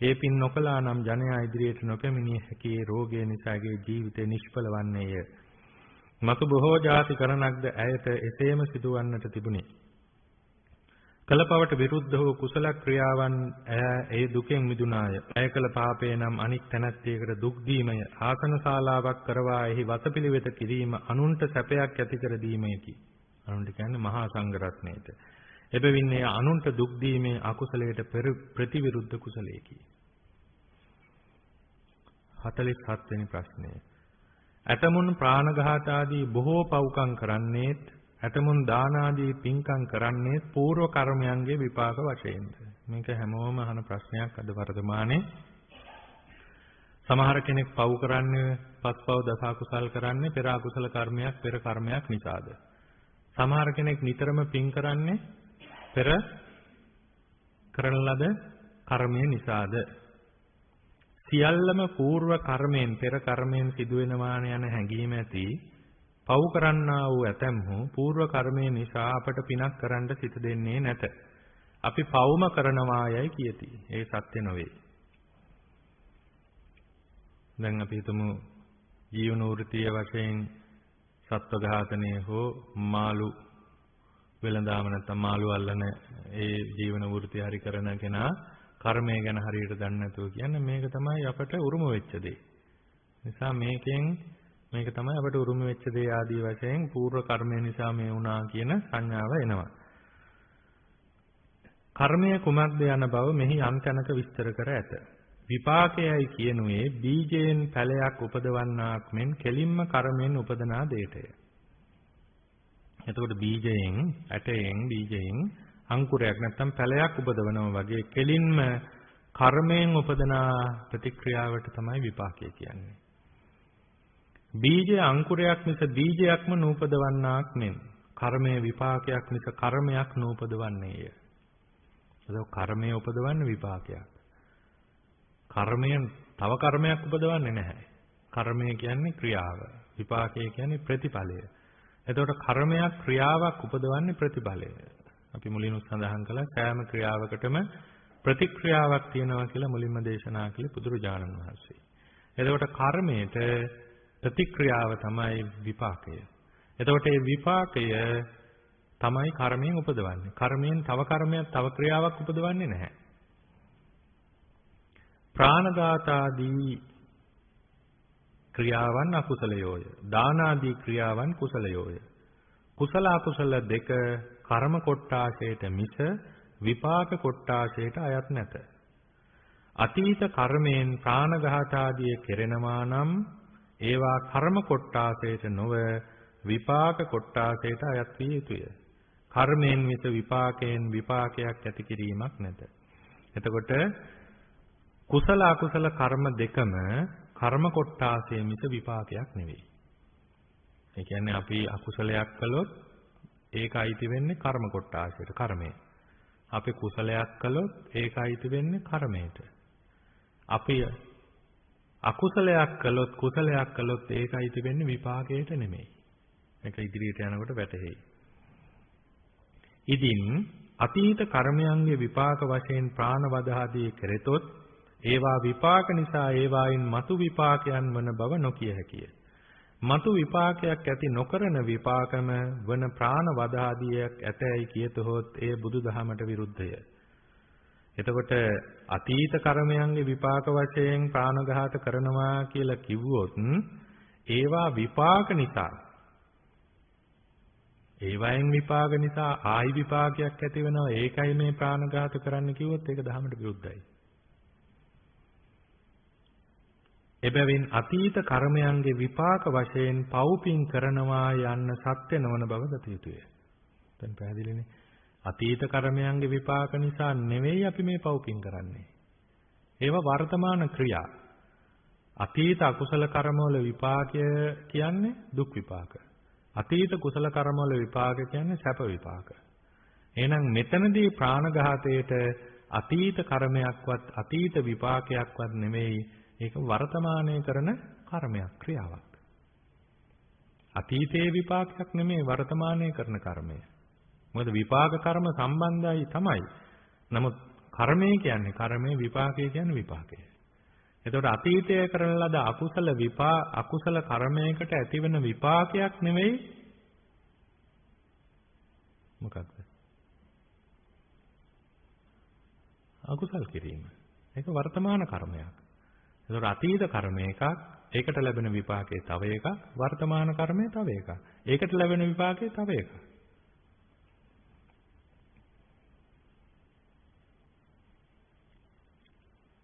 ඒ පින් නොකළා නම් ජනයා ඉදිරියට නොපැමිණිය හැකි රෝගය නිසාගේ ජීවිතේ නිෂ්ඵල වන්නේය. මතු බොහෝ ಜಾති කරනක්ද ඇයට එසේම සිදුවන්නට තිබුණි. කලපවට විරුද්ධ වූ කුසල ක්‍රියාවන් ඒ දුකෙන් මිදුණාය. ඇය කළ පාපේ නම් අනික් තැනැත්තියකට දුක් දීමය. ආසන ශාලාවක් කරවා එහි වතපිළිවෙත කිරීම අනුන්ට සැපයක් ඇති කර දීමේකි. අනුන්ට කියන්නේ මහා සංඝරත්නයට. එබැවින් එය අනුන්ට දුක් දීමේ අකුසලයට ප්‍රතිවිරුද්ධ කුසලයකි. 47 වෙනි ප්‍රශ්නය. ඇතමුන් ප්‍රාණඝාත ආදී බොහෝ පව්කම් කරන්නේත් ඇතමුන් දාන ආදී පින්කම් කරන්නේ పూర్ව කර්මයන්ගේ විපාක වශයෙන්ද? මේක හැමෝම අහන ප්‍රශ්නයක් අද වර්තමානයේ. සමහර කෙනෙක් පව් කරන්නේ පස්පව් දස අකුසල් කරන්නේ පෙර අකුසල කර්මයක් පෙර කර්මයක් නිසාද? සමහර කෙනෙක් නිතරම පින් කරන්නේ පෙර කරන ලද කර්මය නිසාද? සියල්ලම పూర్ව කර්මයෙන් පෙර කර්මයෙන් සිදුවෙනවා යන හැඟීම ඇති පව් කරන්නා වූ ඇතැම්හු పూర్ව කර්මය නිසා අපට පිනක් කරන්න සිත දෙන්නේ නැත. අපි පව්ම කරනවා යයි කියති. ඒ සත්‍ය නොවේ. දැන් අපි හිතමු ජීවන වෘත්තිය වශයෙන් සත්ව ඝාතනය හෝ මාළු වෙළඳාම නැත්නම් මාළු අල්ලන ඒ ජීවන වෘත්තිය හරි කරන කෙනා කර්මය ගැන හරියට දන්නේ නැතුව කියන්නේ මේක තමයි අපට උරුම වෙච්ච දේ. නිසා මේක තමයි අපට උරුම වෙච්ච දේ ආදී වශයෙන් పూర్ව කර්මය නිසා මේ වුණා කියන සංඥාව එනවා. කර්මය කුමක්ද යන බව මෙහි යම් තැනක විස්තර කර ඇත. විපාකයයි කියනුවේ බීජයෙන් පැලයක් උපදවන්නාක් මෙන් කෙලින්ම කර්මයෙන් උපදනා දෙයටය. එතකොට බීජයෙන් අංකුරයක් නැත්නම් පැලයක් උපදවනවා වගේ කෙලින්ම කර්මයෙන් උපදනා ප්‍රතික්‍රියාවට තමයි විපාකය කියන්නේ. බීජය අංකුරයක් මිස බීජයක්ම නූපදවන්නාක් මෙන් කර්මයේ විපාකයක් මිස කර්මයක් නූපදවන්නේය. ඒක කර්මය උපදවන්නේ විපාකයක්. කර්මයෙන් තව කර්මයක් උපදවන්නේ නැහැ. කර්මය කියන්නේ ක්‍රියාව. විපාකය කියන්නේ ප්‍රතිඵලය. එතකොට කර්මයක් ක්‍රියාවක් උපදවන්නේ ප්‍රතිඵලය. අපි මුලින්ම සඳහන් කළා සෑම ක්‍රියාවකටම ප්‍රතික්‍රියාවක් තියෙනවා කියලා මුලින්ම දේශනා කළේ බුදුරජාණන් වහන්සේ. එතකොට කර්මයට ප්‍රතික්‍රියාව තමයි විපාකය. එතකොට මේ විපාකය තමයි කර්මයෙන් උපදවන්නේ. කර්මයෙන් තව කර්මයක් තව ක්‍රියාවක් උපදවන්නේ නැහැ. ප්‍රාණඝාත ආදී ක්‍රියාවන් අකුසලයෝය. දාන ආදී ක්‍රියාවන් කුසලයෝය. කුසල අකුසල දෙක කර්ම කොට්ටාශයට මිස විපාක කොට්ටාශයට අයත් නැත. අතීත කර්මයෙන් ප්‍රාණඝාත ආදී කෙරෙනවා නම් ඒවා කර්ම කොට්ටාශයට නොව විපාක කොට්ටාශයට අයත් විය යුතුය. කර්මයෙන් මිස විපාකයෙන් විපාකයක් ඇති කිරීමක් නැත. එතකොට කුසල අකුසල කර්ම දෙකම කර්ම කොට්ටාශයේ මිස විපාකයක් නෙවෙයි. ඒ කියන්නේ අපි අකුසලයක් කළොත් ඒක අයිති වෙන්නේ කර්ම කොට්ටාශයට කර්මය. අපි කුසලයක් කළොත් ඒක අයිති වෙන්නේ කර්මයට. අපි අකුසලයක් කළොත් කුසලයක් කළොත් ඒක අයිති වෙන්නේ විපාකයට නෙමෙයි. මේක ඉදිරියට යනකොට වැටහෙයි. ඉදින් අතීත කර්මයන්ගේ විපාක වශයෙන් ප්‍රාණවධ ආදී කෙරෙතොත් ඒවා විපාක නිසා ඒවායින් මතු විපාකයන් වන බව නොකිය හැකිය. මතු විපාකයක් ඇති නොකරන විපාකම වන ප්‍රාණ වදාදියක් ඇතැයි කියතොත් එය බුදුදහමට විරුද්ධය. එතකොට අතීත කර්මයන්ගේ විපාක වශයෙන් ප්‍රාණඝාත කරනවා කියලා කිව්වොත් ඒවා විපාක නිසා ඒවයින් විපාක නිසා ආයි විපාකයක් ඇති වෙනවා. ඒකයි මේ ප්‍රාණඝාත කරන්න කිව්වොත් ඒක ධහමට විරුද්ධයි. එබැවින් අතීත කර්මයන්ගේ විපාක වශයෙන් පව්පින් කරනවා යන්න සත්‍ය නොවන බව දත යුතුය. දැන් පැහැදිලිනේ. අතීත කර්මයන්ගේ විපාක නිසා නෙවෙයි අපි මේ පව්පින් කරන්නේ. ඒවා වර්තමාන ක්‍රියා. අතීත අකුසල කර්මවල විපාකය කියන්නේ දුක් විපාක. අතීත කුසල කර්මවල විපාක කියන්නේ සැප විපාක. එහෙනම් මෙතනදී ප්‍රාණඝාතයේට අතීත කර්මයක්වත් අතීත විපාකයක්වත් නෙවෙයි, ඒක වර්තමානයේ කරන කර්මයක්, ක්‍රියාවක්. අතීතයේ විපාකයක් නෙමෙයි, වර්තමානයේ කරන කර්මය. මොකද විපාක කර්ම සම්බන්ධයි තමයි. නමුත් කර්මය කියන්නේ කර්මය, විපාකය කියන්නේ විපාකය. එතකොට අතීතයේ කරන ලද අකුසල කර්මයකට ඇතිවෙන විපාකයක් නෙවෙයි මොකක්ද? අකුසල් කිරීම. ඒක වර්තමාන කර්මයක්. එතකොට අතීත කර්මය එකක්, ඒකට ලැබෙන විපාකේ තව එකක්, වර්තමාන කර්මය තව එකක්. ඒකට ලැබෙන විපාකේ තව එකක්.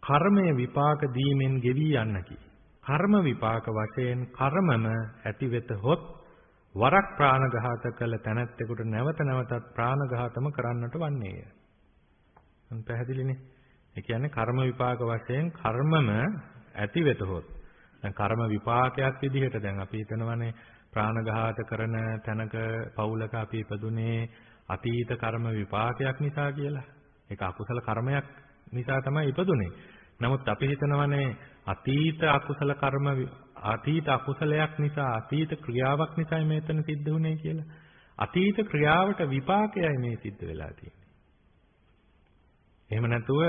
කර්මයේ විපාක දීමෙන් ගෙවි යන්නකි. කර්ම විපාක වශයෙන් කර්මම ඇතිවෙත හොත් වරක් ප්‍රාණඝාත කළ තැනැත්තෙකුට නැවත නැවතත් ප්‍රාණඝාතම කරන්නට වන්නේය. මම පැහැදිලිනේ. ඒ කියන්නේ කර්ම විපාක වශයෙන් කර්මම ඇතිවෙත හොත්. දැන් කර්ම විපාකයක් විදිහට දැන් අපි හිතනවානේ ප්‍රාණඝාත කරන තැනක පවුලක අපි ඉපදුනේ අතීත කර්ම විපාකයක් නිසා කියලා. ඒක අකුසල කර්මයක් නිසා තමයි ඉපදුනේ. නමුත් අපි හිතනවානේ අතීත අකුසලයක් නිසා, අතීත ක්‍රියාවක් නිසා මේතන සිද්ධ වුනේ කියලා. අතීත ක්‍රියාවට විපාකයයි මේ සිද්ධ වෙලා තියෙන්නේ. එහෙම නැතුව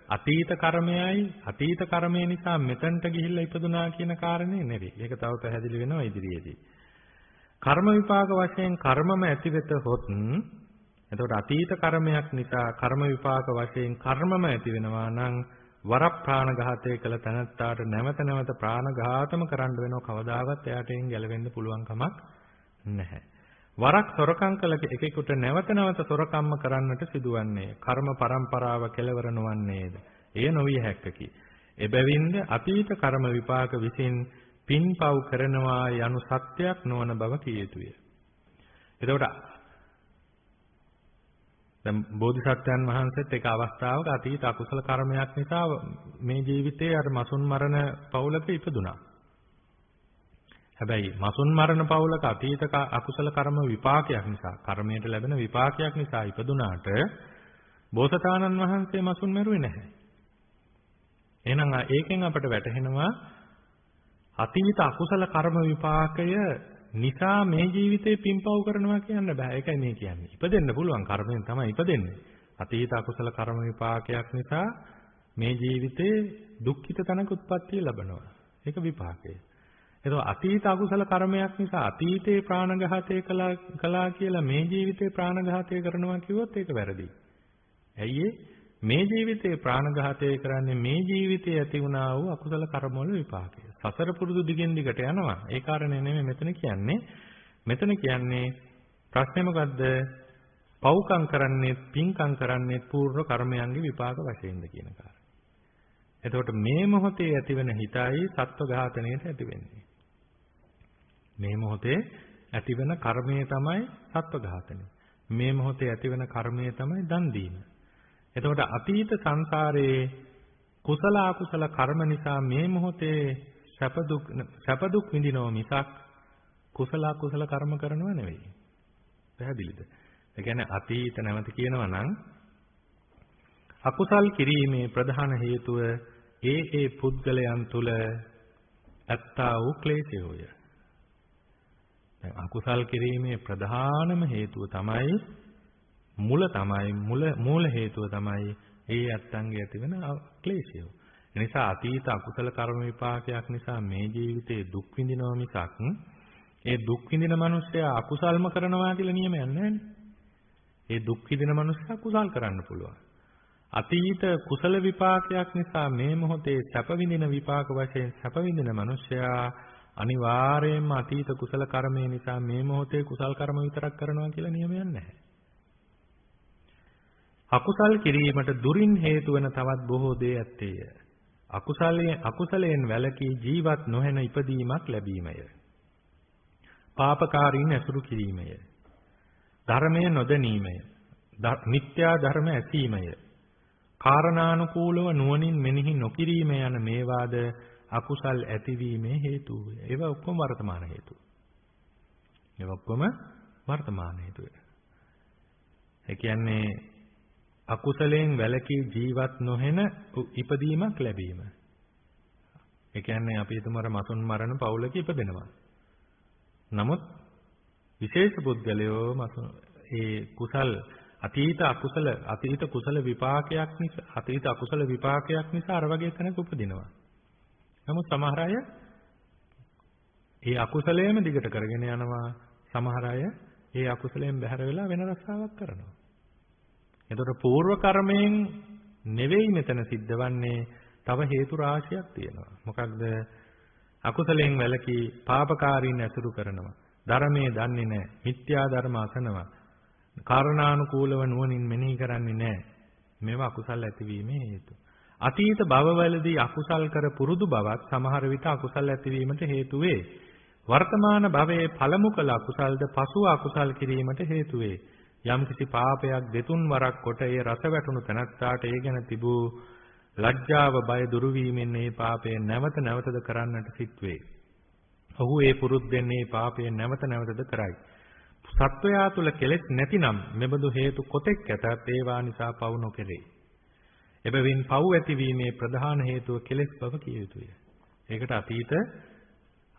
අතීත කර්මය නිසා මෙතනට ගිහිල්ලා ඉපදුනා කියන කාරණේ නෙවෙයි. ඒක තව පැහැදිලි වෙනවා ඉදිරියේදී. කර්ම විපාක වශයෙන් කර්මම ඇතිවෙත හොත්, එතකොට අතීත කර්මයක් නිසා කර්ම විපාක වශයෙන් කර්මම ඇති වෙනවා නම් වර ප්‍රාණඝාතය කළ තැනැත්තාට නැවත නැවත ප්‍රාණඝාතම කරන්න වෙනව. කවදාවත් එයාට එයින් ගැලවෙන්න පුළුවන් කමක් නැහැ. වරක් සොරකම් කළ එකෙකුට නැවත නැවත සොරකම්ම කරන්නට සිදුවන්නේ කර්ම පරම්පරාව කෙලවර නොවන්නේද? එය නොවිය හැක්කකි. එබැවින්ද අතීත කර්ම විපාක විසින් පින්පව් කරනවා යනු සත්‍යයක් නොවන බව කිය යුතුය. එතකොට දැන් බෝධිසත්වයන් වහන්සේත් එක අවස්ථාවක අතීත අකුසල කර්මයක් නිසා මේ ජීවිතයේ අර මසුන් මරණ පවුලක ඉපදුනා. හැබැයි මසුන් මරණ පවුලක අතීත අකුසල කර්ම විපාකයක් නිසා, කර්මයට ලැබෙන විපාකයක් නිසා ඉපදුනාට බෝසතාණන් වහන්සේ මසුන් මරුවේ නැහැ. එහෙනම් ඒකෙන් අපට වැටහෙනවා අතීත අකුසල කර්ම විපාකය නිසා මේ ජීවිතේ පින්පව් කරනවා කියන්න බෑ. ඒකයි මේ කියන්නේ. ඉපදෙන්න පුළුවන්, කර්මයෙන් තමයි ඉපදෙන්නේ. අතීත අකුසල කර්ම විපාකයක් නිසා මේ ජීවිතේ දුක්ඛිත තනක උත්පත්තිය ලැබනවා. ඒක විපාකය. ඒක අතීත අකුසල කර්මයක් නිසා අතීතේ ප්‍රාණඝාතය කළා කියලා මේ ජීවිතේ ප්‍රාණඝාතය කරනවා කිව්වොත් ඒක වැරදි. ඇයි මේ ජීවිතේ ප්‍රාණඝාතය කරන්නේ මේ ජීවිතයේ ඇති වුණා වූ අකුසල කර්මවල විපාකය. සසර පුරුදු දිගින් දිගට යනවා. ඒ කාරණේ නෙමෙයි මෙතන කියන්නේ. මෙතන කියන්නේ ප්‍රශ්නේ මොකද්ද? පව්කම් කරන්නේ, පින්කම් කරන්නේ පූර්ව කර්මයන්ගේ විපාක වශයෙන්ද කියන කාරණේ. එතකොට මේ මොහොතේ ඇතිවෙන හිතයි සත්ව ඝාතනයට ඇති වෙන්නේ. මේ මොහොතේ ඇතිවෙන කර්මය තමයි සත්ව ඝාතනය. මේ මොහොතේ ඇතිවෙන කර්මය තමයි දන් දීම. එතකොට අතීත සංසාරයේ කුසල අකුසල කර්ම නිසා මේ මොහොතේ සැප දුක් විඳිනව මිසක් කුසල අකුසල කර්ම කරනව නෙවෙයි. පැහැදිලිද? ඒ කියන්නේ අතීත නැවත කියනවා නම් අකුසල් කිරීමේ ප්‍රධාන හේතුව ඒ පුද්ගලයන් තුල ඇත්තා වූ ක්ලේශයෝය. දැන් අකුසල් කිරීමේ ප්‍රධානම හේතුව තමයි මූල හේතුව තමයි ඒ ඇත්තන්ගේ ඇතිවන ක්ලේශය. එනිසා අතීත අකුසල කර්ම විපාකයක් නිසා මේ ජීවිතේ දුක් විඳිනවා මිසක් ඒ දුක් විඳින මිනිස්සයා අකුසල්ම කරනවා කියලා නියමයක් නැහැ. ඒ දුක් විඳින මිනිස්සයා කුසල් කරන්න පුළුවන්. අතීත කුසල විපාකයක් නිසා මේ මොහොතේ සැප විඳින විපාක වශයෙන් සැප විඳින මිනිස්සයා අනිවාර්යයෙන්ම අතීත කුසල කර්මය නිසා මේ මොහොතේ කුසල් කර්ම විතරක් කරනවා කියලා නියමයක් නැහැ. අකුසල් කිරීමට දුරින් හේතු වන තවත් බොහෝ දේ ඇත්තේය. අකුසලයෙන් වැළකී ජීවත් නොවන ඉපදීමක් ලැබීමය. පාපකාරීන් ඇසුරු කිරීමය. ධර්මය නොදැනීමය. මිත්‍යා ධර්ම ඇසීමය. කාරණානුකූලව නුවණින් මෙනෙහි නොකිරීම යන මේවාද අකුසල් ඇතිවීමේ හේතු වේ. ඒවා ඔක්කොම වර්තමාන හේතු. ඒ කියන්නේ අකුසලයෙන් වැළකී ජීවත් නොවන ඉපදීමක් ලැබීම. ඒ කියන්නේ අපි හිතමු අර මසුන් මරණ පවුලක ඉපදෙනවා. නමුත් විශේෂ පුද්ගලයෝ ඒ කුසල් අතීත කුසල විපාකයක් නිසා අර වගේ කෙනෙක් උපදිනවා. නමුත් සමහර අය ඒ අකුසලයේම දිගට කරගෙන යනවා. සමහර අය ඒ අකුසලයෙන් බැහැර වෙලා වෙන රස්සාවක් කරනවා. එතකොට పూర్ව කර්මයෙන් නෙවෙයි මෙතන සිද්ධවන්නේ, තව හේතු රාශියක් තියෙනවා. මොකක්ද? අකුසලයෙන් වැළකී පාපකාරීන් ඇසුරු කරනවා. ධර්මයේ දන්නේ නැහැ. මිත්‍යා ධර්ම අසනවා. කාරණානුකූලව නුවණින් මෙනෙහි කරන්නේ නැහැ. මේවා අකුසල් ඇතිවීමේ හේතු. අතීත භවවලදී අකුසල් කර පුරුදු බවත් සමහර විට අකුසල් ඇතිවීමට හේතු වේ. වර්තමාන භවයේ පළමු කළ අකුසල්ද පසුව අකුසල් කිරීමට හේතු වේ. යම්කිසි පාපයක් දෙතුන් වරක් කොට ඒ රස වැටුණු තැනැත්තාට ඒ ගැන තිබූ ලැජ්ජාව බය දුරු වීමෙන් මේ පාපය නැවත නැවතද කරන්නට සිත් වේ. ඔහු ඒ පුරුද්දෙන් මේ පාපය නැවත නැවතද කරයි. සත්වයා තුල කෙලෙස් නැතිනම් මෙබඳු හේතු කොතෙක් ඇතත් ඒවා නිසා පව් නොකෙරේ. එබැවින් පව් ඇතිවීමේ ප්‍රධාන හේතුව කෙලෙස් බව කිය යුතුය. ඒකට අතීත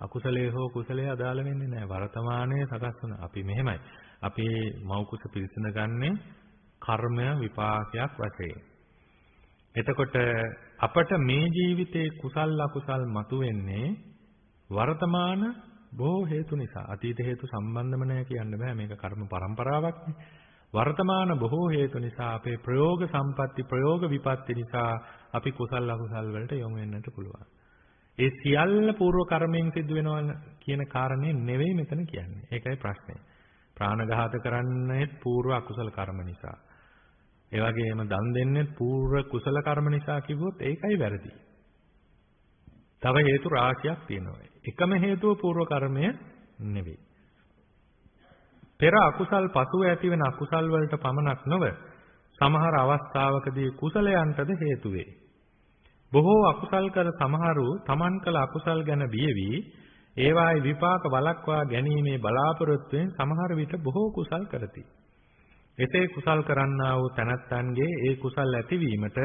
අකුසලයේ හෝ කුසලයේ අදාළ වෙන්නේ නැහැ. වර්තමානයේ සකස් වන අපි මෙහෙමයි. අපේ මෞකුස පිරිසිඳ ගන්නේ කර්ම විපාකයක් වශයෙන්. එතකොට අපට මේ ජීවිතේ කුසල් අකුසල් මතුවෙන්නේ වර්තමාන බොහෝ හේතු නිසා. අතීත හේතු සම්බන්ධම නැහැ කියන්න බෑ. මේක කර්ම පරම්පරාවක්නේ. වර්තමාන බොහෝ හේතු නිසා අපේ ප්‍රයෝග සම්පatti ප්‍රයෝග විපatti නිසා අපි කුසල් අකුසල් වලට යොමු වෙන්නට පුළුවන්. ඒ සියල්ල పూర్ව කර්මයෙන් සිද්ධ වෙනවා කියන කාරණේ නෙවෙයි මෙතන කියන්නේ. ඒකයි ප්‍රශ්නේ. ප්‍රාණඝාත කරන්නේ పూర్ව අකුසල කර්ම නිසා. ඒ වගේම දන් දෙන්නේ పూర్ව කුසල කර්ම නිසා කිව්වොත් ඒකයි වැරදි. තව හේතු රාශියක් තියෙනවා. එකම හේතුව పూర్ව කර්මය නෙවෙයි. පෙර අකුසල් පසුව ඇතිවන අකුසල් වලට පමණක් නොව සමහර අවස්ථාවකදී කුසලයන්ටද හේතු වේ. බොහෝ අකුසල් කර සමහරු තමන් කළ අකුසල් ගැන බිය වී ඒවායි විපාක වළක්වා ගැනීමේ බලාපොරොත්තුවෙන් සමහර විට බොහෝ කුසල් කරති. එසේ කුසල් කරන්නා වූ තැනැත්තන්ගේ ඒ කුසල් ඇතිවීමට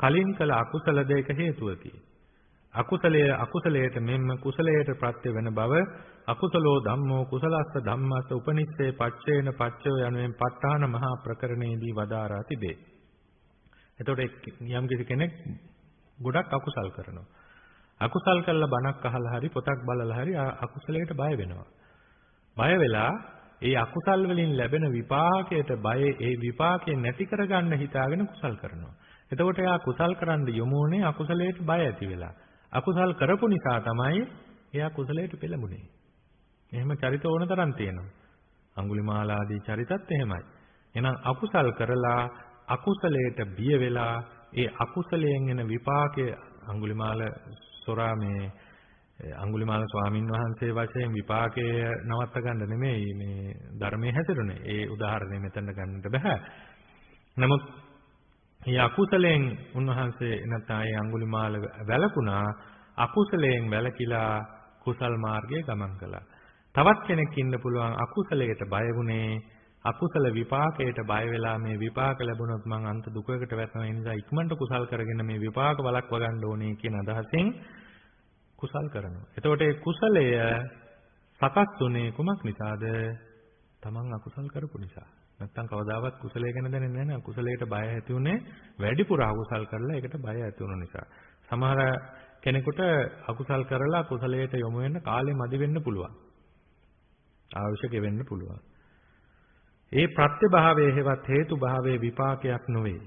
කලින් කළ අකුසල දෙක හේතුවකි. අකුසලයට මෙන්ම කුසලයට ප්‍රත්‍ය වෙන බව අකුසලෝ ධම්මෝ කුසලස්ස ධම්මස්ස උපනිස්සේ පච්චේන පච්චය යනුවෙන් ප ဋ ාණ මහා ප්‍රකරණයේදී වදාරා තිබේ. එතකොට යම් කෙනෙක් ගොඩක් අකුසල් කරනවා. අකුසල් කළා බණක් අහලා හරි පොතක් බලලා හරි අකුසලයට බය වෙනවා. බය වෙලා ඒ අකුසල් වලින් ලැබෙන විපාකයට ඒ විපාකේ නැති කරගන්න හිතාගෙන කුසල් කරනවා. එතකොට එයා කුසල් කරන්න යොමුනේ අකුසලයට බය ඇති වෙලා. අකුසල් කරපු නිසා තමයි එයා කුසලයට පෙළඹුණේ. එහෙම චරිත ඕන තරම් තියෙනවා. අඟුලිමාල ආදී චරිතත් එහෙමයි. එහෙනම් අකුසල් කරලා අකුසලයට බිය වෙලා ඒ අකුසලයෙන් එන විපාකයේ අඟුලිමාල ස්වාමින් වහන්සේ වශයෙන් විපාකයේ නවත්ත ගන්න නෙමෙයි මේ ධර්මයේ හැසිරුනේ. ඒ උදාහරණය මෙතන ගන්නට බෑ. නමුත් මේ අකුසලයෙන් උන්වහන්සේ නැත්නම් ඒ අඟුලිමාල වැළකුණා. අකුසලයෙන් වැළකීලා කුසල් මාර්ගයේ ගමන් කළා. තවත් කෙනෙක් ඉන්න පුළුවන් අකුසලයට බය වුණේ අකුසල විපාකයට බය වෙලා මේ විපාක ලැබුණොත් මං අන්ත දුකකට වැටෙනවා. ඒ නිසා ඉක්මනට කුසල් කරගෙන මේ විපාක වළක්වා ගන්න ඕනේ කියන අදහසෙන් කුසල් කරනවා. එතකොට ඒ කුසලය සකස් වුණේ කුමක් නිසාද? තමන් අකුසල් කරපු නිසා. නැත්තම් කවදාවත් කුසලයේ ගැන දැනෙන්නේ නැහැ. කුසලයට බය ඇති උනේ වැඩිපුර අකුසල් කරලා ඒකට බය ඇති වුණ නිසා. සමහර කෙනෙකුට අකුසල් කරලා කුසලයට යොමු වෙන්න කාලෙ මදි වෙන්න පුළුවන්. අවශ්‍ය කෙවෙන්න පුළුවන්. ඒ ප්‍රත්‍ය භාවයේ හේවත් හේතු භාවයේ විපාකයක් නොවේ.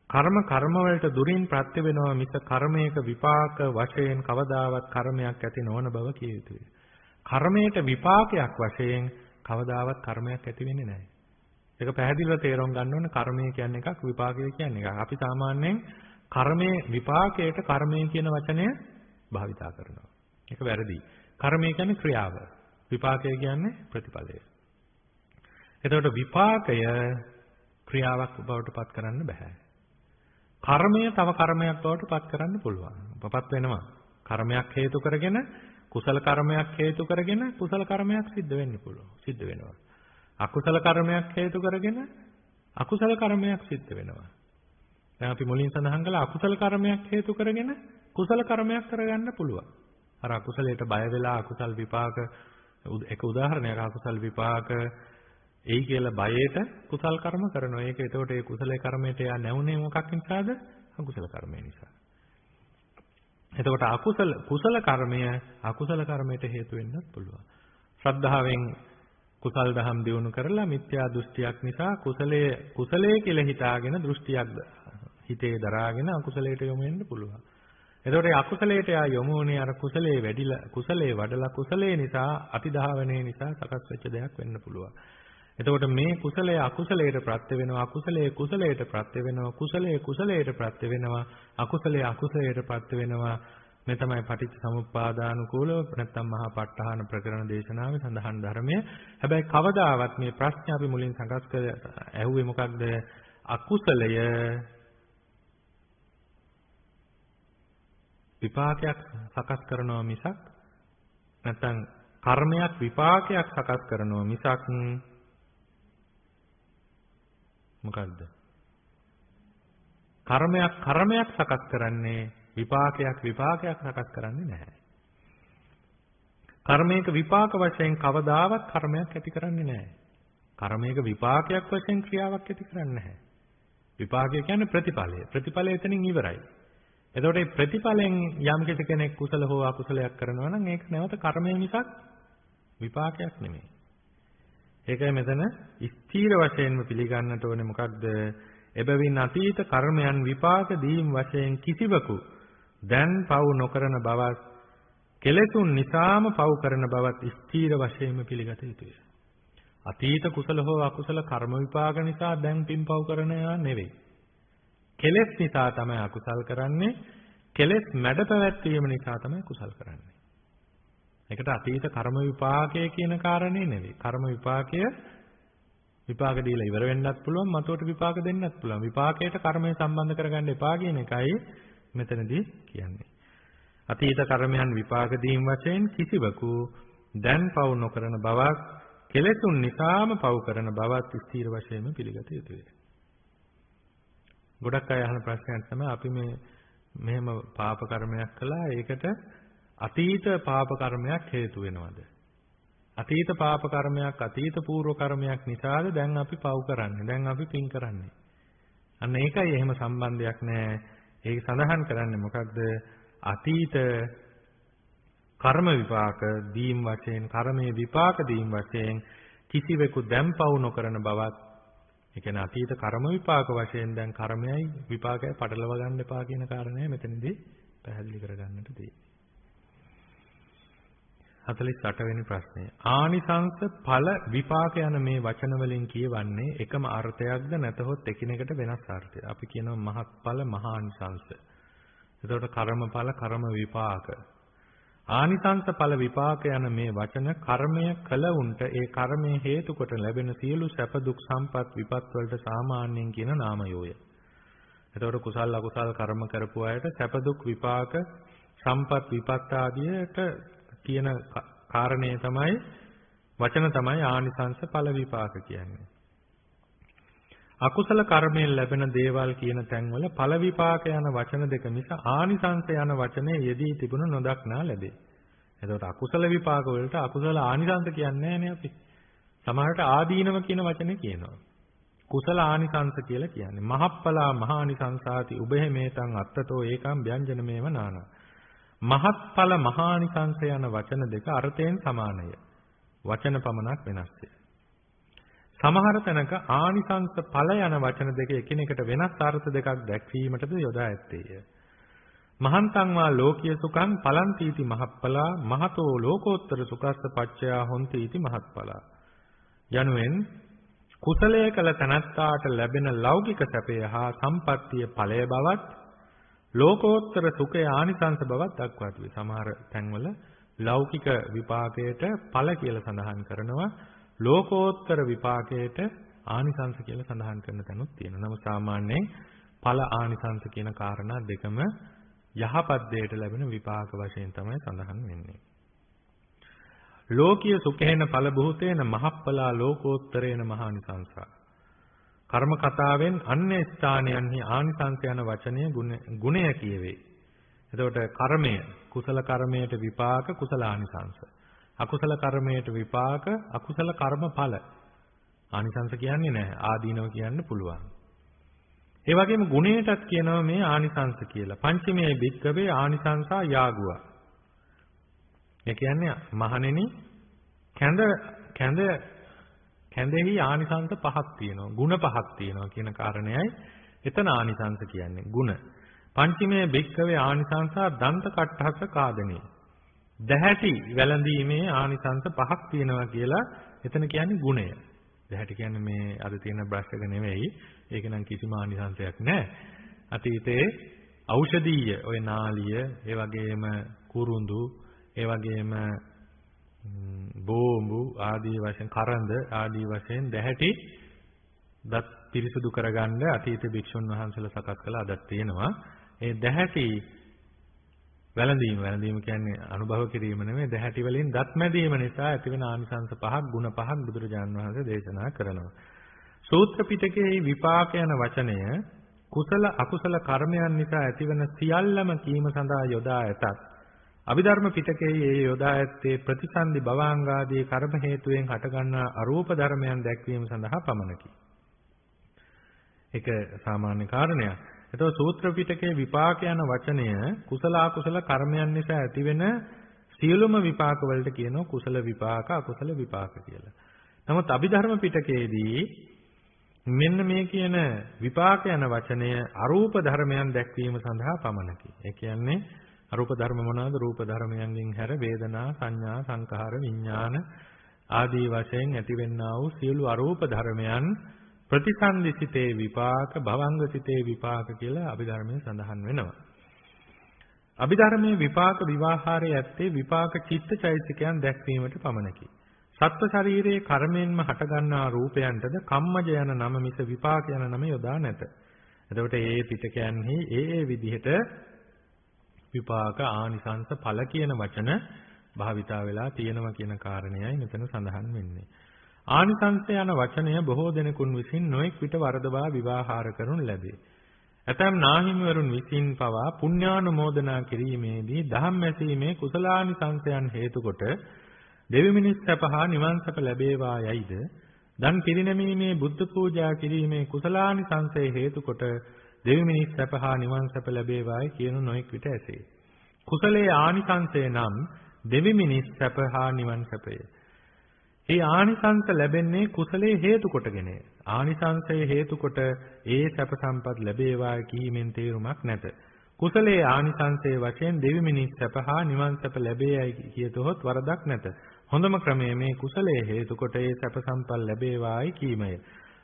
කර්ම වලට දුරින් ප්‍රත්‍ය වෙනවා මිස කර්මයක විපාක වශයෙන් කවදාවත් කර්මයක් ඇති නොවන බව කිය යුතුය. කර්මයට විපාකයක් වශයෙන් කවදාවත් කර්මයක් ඇති වෙන්නේ නැහැ. ඒක පැහැදිලිව තේරුම් ගන්න ඕනේ. කර්මය කියන්නේ එකක්, විපාකය කියන්නේ එකක්. අපි සාමාන්‍යයෙන් කර්මයේ විපාකයට කර්මය කියන වචනය භාවිතා කරනවා. ඒක වැරදි. කර්මය කියන්නේ ක්‍රියාව. විපාකය කියන්නේ ප්‍රතිඵලය. එතකොට විපාකය ක්‍රියාවක් බවට පත් කරන්න බෑ. කර්මය තව කර්මයක් බවට පත් කරන්න පුළුවන්. පපත් වෙනවා. කර්මයක් හේතු කරගෙන කුසල කර්මයක් හේතු කරගෙන කුසල කර්මයක් සිද්ධ වෙන්න පුළුවන්. සිද්ධ වෙනවා. අකුසල කර්මයක් හේතු කරගෙන අකුසල කර්මයක් සිද්ධ වෙනවා. දැන් අපි මුලින් සඳහන් කළා අකුසල කර්මයක් හේතු කරගෙන කුසල කර්මයක් කරගන්න පුළුවන්. අර අකුසලයට බය වෙලා අකුසල් විපාක එක උදාහරණයක් අකුසල් විපාක එයි කියලා බයයට කුසල් කර්ම කරනවා. ඒක එතකොට ඒ කුසලයේ කර්මයට යා නැවුනේ මොකක් නිසාද? අකුසල කර්මය නිසා. එතකොට කුසල කර්මය අකුසල කර්මයට හේතු වෙන්නත් පුළුවන්. ශ්‍රද්ධාවෙන් කුසල් දහම් දියුණු කරලා මිත්‍යා දෘෂ්ටියක් නිසා කුසලයේ කියලා හිතාගෙන දෘෂ්ටියක් හිතේ දරාගෙන අකුසලයට යොමු වෙන්න පුළුවන්. එතකොට ඒ අකුසලයට යා යොමු වුණේ අර කුසලයේ වැඩිලා කුසලයේ වඩලා කුසලයේ නිසා අතිධාවනයේ නිසා සකස් වෙච්ච දෙයක් වෙන්න පුළුවන්. එතකොට මේ කුසලයේ අකුසලයට ප්‍රත්‍ය වෙනවා, අකුසලයේ කුසලයට ප්‍රත්‍ය වෙනවා, කුසලයේ කුසලයට ප්‍රත්‍ය වෙනවා, අකුසලයේ අකුසලයට ප්‍රත්‍ය වෙනවා. මේ තමයි පටිච්ච සමුප්පාදානුකූලව නැත්නම් මහා ප ဋ ාහන ප්‍රකරණ දේශනාවේ සඳහන් ධර්මය. හැබැයි කවදාවත් මේ ප්‍රශ්නේ අපි මුලින් සකස් කර ඇහුවේ මොකක්ද? අකුසලය විපාකයක් සකස් කරනවා මිසක් නැත්නම් කර්මයක් විපාකයක් සකස් කරනවා මිසක් මොකද්ද? කර්මයක් සකස් කරන්නේ විපාකයක් සකස් කරන්නේ නැහැ. කර්මයක විපාක වශයෙන් කවදාවත් කර්මයක් ඇති කරන්නේ නැහැ. කර්මයක විපාකයක් වශයෙන් ක්‍රියාවක් ඇති කරන්නේ නැහැ. විපාකය කියන්නේ ප්‍රතිඵලය. ප්‍රතිඵලය එතනින් ඉවරයි. එතකොට මේ ප්‍රතිඵලෙන් යම් කෙනෙක් කුසල හෝ අකුසලයක් කරනවා නම් ඒක නැවත කර්මය මිසක් විපාකයක් නෙමෙයි. ඒකයි මෙතන ස්ථීර වශයෙන්ම පිළිගන්නට ඕනේ මොකක්ද? එබැවින් අතීත කර්මයන් විපාක දීම් වශයෙන් කිසිවකු දැන් පව් නොකරන බවත් කෙලෙසුන් නිසාම පව් කරන බවත් ස්ථීර වශයෙන්ම පිළිගත යුතුය. අතීත කුසල හෝ අකුසල කර්ම විපාක නිසා දැන් පින් පව් කරන ඒවා නෙවෙයි. කෙලෙස් නිසා තමයි අකුසල් කරන්නේ. කෙලෙස් මැඩ පැවැත්වීම නිසා තමයි කුසල් කරන්නේ. ඒකට අතීත කර්ම විපාකය කියන කාරණේ නෙවෙයි. කර්ම විපාකය විපාක දීලා ඉවර වෙන්නත් පුළුවන්, මතුවට විපාක දෙන්නත් පුළුවන්. විපාකයට කර්මය සම්බන්ධ කරගන්න එපා කියන එකයි මෙතනදී කියන්නේ. අතීත කර්මයන් විපාක දීම් වශයෙන් කිසිවකු දැන් පව් නොකරන බවක්, කෙලෙසුන් නිසාම පව් කරන බවත් ස්ථීර වශයෙන්ම පිළිගත යුතුය. ගොඩක් අය අහන ප්‍රශ්නයක් තමයි අපි මෙහෙම පාප කර්මයක් කළා ඒකට අතීත පාප කර්මයක් හේතු වෙනවද? අතීත පාප කර්මයක් අතීත පූර්ව කර්මයක් නිසාද දැන් අපි පව් කරන්නේ? දැන් අපි පින් කරන්නේ? අන්න ඒකයි එහෙම සම්බන්ධයක් නැහැ. ඒක සඳහන් කරන්නේ මොකක්ද? අතීත කර්ම විපාක දීම් වශයෙන් කර්මයේ විපාක දීම් වශයෙන් කිසිවෙකු දැන් පව් නොකරන බවත් ඒ කියන්නේ අතීත කර්ම විපාක වශයෙන් දැන් කර්මයයි විපාකයයි පටලව ගන්න එපා කියන කාරණය මෙතනදී පැහැදිලි කරගන්නට තියෙනවා. 48 වෙනි ප්‍රශ්නය. ආනිසංස ඵල විපාක යන මේ වචන වලින් කියවන්නේ එකම අර්ථයක්ද නැතහොත් එකිනෙකට වෙනස් අර්ථයක්. අපි කියනවා මහත්ඵල මහානිසංස. එතකොට කර්මඵල කර්ම විපාක. ආනිසංස ඵල විපාක යන මේ වචන කර්මය කළ උන්ට ඒ කර්මයේ හේතු කොට ලැබෙන සියලු සැප දුක් සම්පත් විපත් වලට සාමාන්‍යයෙන් කියන නාමයෝය. එතකොට කුසල් අකුසල් කර්ම කරපු අයට සැප දුක් විපාක සම්පත් විපත් ආදියට කියන කාරණේ තමයි වචන තමයි ආනිසංස ඵල විපාක කියන්නේ. අකුසල කර්මයෙන් ලැබෙන දේවල් කියන තැන්වල ඵල විපාක යන වචන දෙක මිස ආනිසංස යන වචනේ යෙදී තිබුණ නොදක්නා ලැබේ. එතකොට අකුසල විපාක වලට අකුසල ආනිසංස කියන්නේ නැහැ නේ අපි. සමහරට ආදීනව කියන වචනේ කියනවා. කුසල ආනිසංස කියලා කියන්නේ. මහප්පලා මහානිසංසාති උභය මේතං අත්තතෝ ඒකම් ව්‍යංජනමේව නාන. මහත්ඵල මහානිසංස යන වචන දෙක අර්ථයෙන් සමානය. වචන පමණක් වෙනස්ය. සමහර තැනක ආනිසංස ඵල යන වචන දෙක එකිනෙකට වෙනස් අර්ථ දෙකක් දැක්වීමටද යොදා ඇත්තේය. මහන්තං වා ලෝකීය සුඛං පලන්තිති මහප්පලා මහතෝ ලෝකෝත්තර සුඛස්ස පච්චයා හොන්ති इति මහත්ඵලා. යනුවෙන් කුසලයේ කළ තනත්තාට ලැබෙන ලෞකික සැපය හා සම්පත්තිය ඵලය බවත් ලෝකෝත්තර සුඛේ ආනිසංස බවත් දක්වා තිබේ. සමහර තැන්වල ලෞකික විපාකයට ඵල කියලා සඳහන් කරනවා. ලෝකෝත්තර විපාකයට ආනිසංස කියලා සඳහන් කරන තැනුත් තියෙනවා. නමුත් සාමාන්‍යයෙන් ඵල ආනිසංස කියන කාරණා දෙකම යහපත් දෙයට ලැබෙන විපාක වශයෙන් තමයි සඳහන් වෙන්නේ. ලෝකීය සුඛේන ඵල බුතේන මහප්පලා ලෝකෝත්තරේන මහානිසංසා. කර්ම කතාවෙන් අන්‍ය ස්ථානයන්හි ආනිසංස යන වචනය ගුණය කියවේ. එතකොට කර්මය, කුසල කර්මයට විපාක කුසල ආනිසංස. අකුසල කර්මයට විපාක අකුසල කර්ම ඵල. ආනිසංස කියන්නේ නැහැ. ආදීනව කියන්න පුළුවන්. ඒ වගේම ගුණයටත් කියනවා මේ ආනිසංස කියලා. පංචමේ භික්ඛවේ ආනිසංසා යාගුවා. ඒ කියන්නේ මහණෙනි කැඳෙහි ආනිසංස පහක් තියෙනවා. ගුණ පහක් තියෙනවා කියන කාරණයයි එතන ආනිසංස කියන්නේ. ගුණ. පංචමේ භික්ඛවේ ආනිසංසා දන්ත කට්ඨස්ස කාදනේ. දැහැටි වැළඳීමේ ආනිසංස පහක් තියෙනවා කියලා එතන කියන්නේ ගුණය. දැහැටි කියන්නේ මේ අද තියෙන බ්‍රෂ් එක නෙවෙයි. ඒක නම් කිසිම ආනිසංසයක් නැහැ. අතීතයේ ඖෂධීය ඔය නාලිය, ඒ වගේම කුරුඳු, ඒ වගේම බෝඹු ආදී වශයෙන් කරඬ ආදී වශයෙන් දැහැටි දත් පිරිසුදු කරගන්න අතීත භික්ෂුන් වහන්සේලා සකස් කළ අදත් තියෙනවා. ඒ දැහැටි වැළඳීම කියන්නේ අනුභව කිරීම නෙමෙයි, දැහැටි වලින් දත් මැදීම නිසා ඇතිවෙන ආනිසංස පහක්, ගුණ පහක් බුදුරජාණන් වහන්සේ දේශනා කරනවා. සූත්‍ර පිටකයේ විපාක යන වචනය කුසල අකුසල කර්මයන් නිසා ඇතිවන සියල්ලම කීම සඳහා යොදා ඇතත් අභිධර්ම පිටකයේ ඒ යොදා ඇත්තේ ප්‍රතිසන්දි භවාංගාදී කර්ම හේතුයෙන් හටගන්නා අරූප ධර්මයන් දැක්වීම සඳහා පමණකි. ඒක සාමාන්‍ය කාරණයක්. එතකොට සූත්‍ර පිටකයේ විපාක යන වචනය කුසල අකුසල කර්මයන් නිසා ඇතිවෙන සියලුම විපාක වලට කියනවා කුසල විපාක අකුසල විපාක කියලා. නමුත් අභිධර්ම පිටකයේදී මෙන්න මේ කියන විපාක යන වචනය අරූප ධර්මයන් දැක්වීම සඳහා පමණකි. ඒ කියන්නේ අරූප ධර්ම මොනවාද? රූප ධර්මයන්ගෙන් හැර වේදනා, සංඥා, සංඛාර, විඥාන ආදී වශයෙන් ඇතිවෙනා වූ සියලු අරූප ධර්මයන් ප්‍රතිසන්දිසිතේ විපාක, භවංගසිතේ විපාක කියලා අභිධර්මයේ සඳහන් වෙනවා. අභිධර්මයේ විපාක විවාහාරයේ ඇත්තේ විපාක චිත්තචෛතසිකයන් දැක්වීමට පමණකි. සත්ව ශරීරයේ කර්මයෙන්ම හටගන්නා රූපයන්ටද කම්මජ යන නම මිස විපාක යන නම යොදා නැත. එතකොට මේ පිටකයන්හි ඒ විදිහට විපාක ආනිසංස ඵල කියන වචන භාවිතා වෙලා තියෙනවා කියන කාරණයයි මෙතන සඳහන් වෙන්නේ. ආනිසංස යන වචනය බොහෝ දෙනෙකුන් විසින් නොඑක් විට වරදවා විවාහාර කරනු ලැබේ. ඇතැම් නාහිමිවරුන් විසින් පවා පුණ්‍යානුමෝදනා කිරීමේදී දහම් ඇසීමේ කුසලානිසංසයන් හේතු කොට දෙවි මිනිස් සැප හා නිවන් සැප ලැබේවා යයිද, දන් පිරිනැමීමේ බුද්ධ පූජා කිරීමේ කුසලානිසංසය හේතු කොට දෙවි මිනිස් සැප හා නිවන් සැප ලැබේවායි කියනු නොඑක් විට ඇසේ. කුසලයේ ආනිසංසය නම් දෙවි මිනිස් සැප හා නිවන් සැපය. මේ ආනිසංස ලැබෙන්නේ කුසලයේ හේතු කොටගෙන. ආනිසංසයේ හේතු කොට ඒ සැප සම්පත් ලැබේවා කීමෙන් තේරුමක් නැත. කුසලයේ ආනිසංසයේ වශයෙන් දෙවි මිනිස් සැප හා නිවන් සැප ලැබේයි කියතොත් වරදක් නැත. හොඳම ක්‍රමය මේ කුසලයේ හේතු කොට ඒ සැප සම්පත් ලැබේවායි කීමය.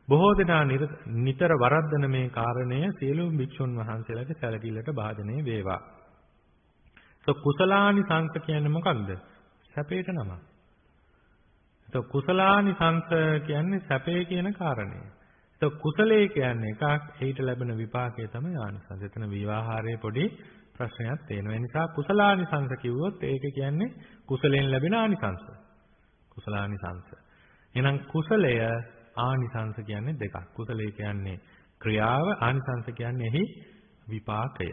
බොහෝ දෙනා නිතර වරද්දන මේ කාරණය සියලුම භික්ෂුන් වහන්සේලාගේ සැලකිල්ලට භාජනය වේවා. කුසලානිසංස කියන්නේ මොකක්ද? සැපේට නම. කුසලානිසංස කියන්නේ සැපේ කියන කාරණය. කුසලයේ කියන්නේ එකක්, ඊට ලැබෙන විපාකය තමයි ආනිසංස. එතන විවාහාරයේ පොඩි ප්‍රශ්නයක් තියෙනවා. ඒ නිසා කුසලානිසංස කිව්වොත් ඒක කියන්නේ කුසලයෙන් ලැබෙන ආනිසංස. කුසලානිසංස. එහෙනම් කුසලය ආනිසංස කියන්නේ දෙකක්. කුසලයේ කියන්නේ ක්‍රියාව, ආනිසංස කියන්නේ එහි විපාකය.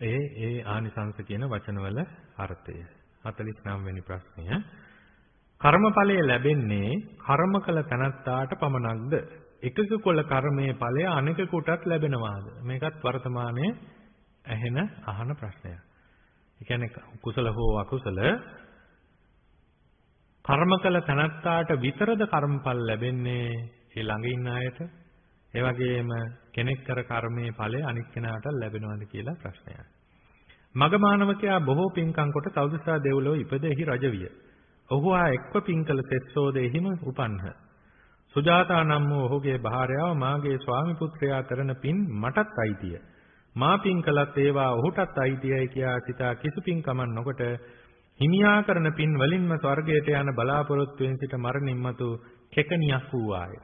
ඒ ආනිසංස කියන වචනවල අර්ථය. 49 වෙනි ප්‍රශ්නය. කර්මඵලය ලැබෙන්නේ කර්ම කළ තැනැත්තාට පමණක්ද? එකක කොළ කර්මයේ ඵලය අනෙකකටත් ලැබෙනවාද? මේකත් වර්තමානයේ අහන ප්‍රශ්නයක්. ඒ කියන්නේ කුසල හෝ අකුසල කර්ම කළ තැනැත්තාට විතරද කර්මඵල ලැබෙන්නේ ඒ ළඟ ඉන්න අයට? ඒ වගේම කෙනෙක් කර කර්මයේ ඵලය අනික් කෙනාට ලැබෙනවද කියලා ප්‍රශ්නයක්. මගමානවකයා බොහෝ පින්කම් කොට තවුසා දෙව්ලොව ඉපදෙහි රජ විය. ඔහු ආ එක්ව පින්කල සෙස්සෝද එහිම උපන්හ. සුජාතා නම් වූ ඔහුගේ භාර්යාව මාගේ ස්වාමි පුත්‍රයා කරන පින් මටත් අයිතිය. මා පින් කළත් ඒවා ඔහුටත් අයිතියයි කියා සිතා කිසි පින්කමක් නොකොට හිමියා කරන පින් වලින්ම ස්වර්ගයට යන බලාපොරොත්තුවෙන් සිට මරණින් මතු කෙකණියක් වූවාය.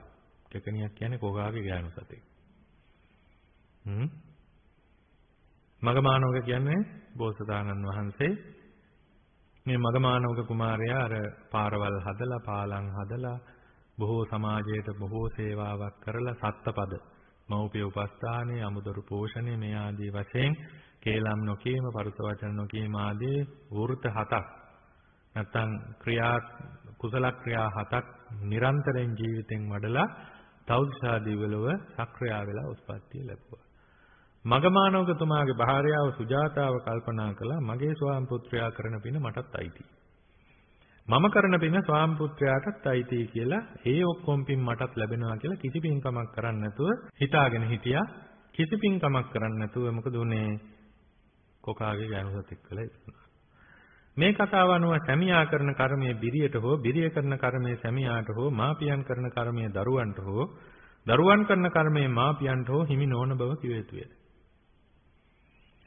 කෙකණියක් කියන්නේ කොගාගේ ගෑනු සතෙක්. මගමානවක කියන්නේ බෝසතාණන් වහන්සේ. මේ මගමානවක කුමාරයා අර පාරවල් හදලා පාලම් හදලා බොහෝ සමාජයට බොහෝ සේවාවක් කරලා සත්පද මෞපිය උපස්ථානයේ අමුදොරු පෝෂණය මේ ආදී වශයෙන් කේලම් නොකීම පරුස වචන නොකීම ආදී වෘත 7ක් නැත්නම් කුසල ක්‍රියා 7ක් නිරන්තරයෙන් ජීවිතෙන් වඩලා තවුසා දිවලව සක්‍රියා වෙලා උත්පත්තිය ලැබුවා. මගමානවකතුමාගේ භාර්යාව සුජාතාව කල්පනා කළා මගේ ස්වාම පුත්‍රයා කරන පින මටත් අයිතියි. මම කරන පින ස්වාම පුත්‍රයාටත් අයිතියි කියලා ඒ ඔක්කොම පින් මටත් ලැබෙනවා කියලා කිසි පින්කමක් කරන්නේ නැතුව හිතාගෙන හිටියා. කිසි පින්කමක් කරන්නේ නැතුව මොකද උනේ? කොකාගේ ගෑනුසත් එක්කලා ඉන්නවා. මේ කතාව අනුව සැමියා කරන කර්මයේ බිරියට හෝ බිරිය කරන කර්මයේ සැමියාට හෝ මාපියන් කරන කර්මයේ දරුවන්ට හෝ දරුවන් කරන කර්මයේ මාපියන්ට හෝ හිමි නොවන බව කිව යුතුය.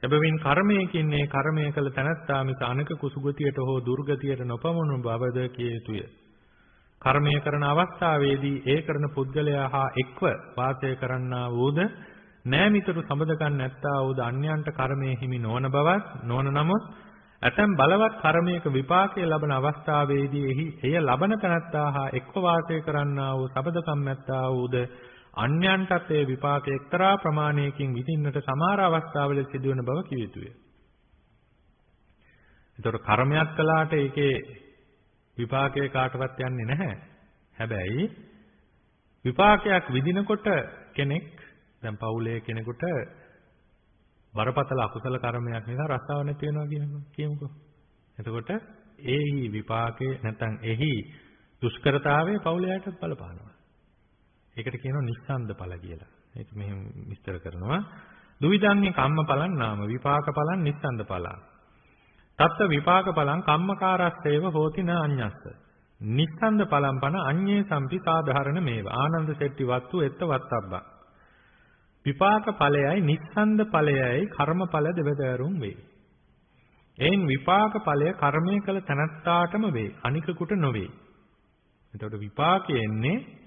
එබැවින් කර්මයකින් මේ කර්මය කළ තැනැත්තා මිස අනක කුසුගතියට හෝ දුර්ගතියට නොපමුණු බවද කිය යුතුය. කර්මය කරන අවස්ථාවේදී ඒ කරන පුද්ගලයා හා එක්ව වාසය කරන්නා වූද නෑමිතුරු සම්බදකන් නැත්තා වූද අන්‍යයන්ට කර්මයේ හිමි නොවන බවත් නොවන නමුත් ඇතැම් බලවත් කර්මයක විපාකයේ ලබන අවස්ථාවේදී එය ලබන තැනැත්තා හා එක්ව වාසය කරන්නා වූ සම්බදකම් නැත්තා වූද අන්‍යයන්ටත් ඒ විපාක එක්තරා ප්‍රමාණයකින් විඳින්නට සමහර අවස්ථාවල සිදුවන බව කිය යුතුය. ඒතර කර්මයක් කළාට ඒකේ විපාකය කාටවත් යන්නේ නැහැ. හැබැයි විපාකයක් විඳිනකොට කෙනෙක් දැන් පවුලේ කෙනෙකුට බරපතල අකුසල කර්මයක් නිසා රස්සාව නැති වෙනවා කියමුකෝ. එතකොට ඒහි විපාකේ නැත්නම් එහි දුෂ්කරතාවයේ පවුලයටත් බලපානවා. ඒකට කියනවා නිස්සන්ද ඵල කියලා. ඒක මෙහෙම විස්තර කරනවා. දුවිදන්නේ කම්මඵලං නාම විපාක ඵලං නිස්සන්ද ඵලං. තත්ත විපාක ඵලං කම්මකාරස්සේව හෝති න අඤ්ඤස්ස. නිස්සන්ද ඵලං පන අඤ්ඤේ සම්පි සාධාරණ මේව. ආනන්ද සෙට්ටි වත්තු එත්ත වත්තබ්බා. විපාක ඵලයයි නිස්සන්ද ඵලයයි කර්ම ඵල දෙවදෑරුම් වේ. එයින් විපාක ඵලය කර්මය කළ තැනැත්තාටම වේ. අනිකකුට නොවේ. එතකොට විපාකයේ එන්නේ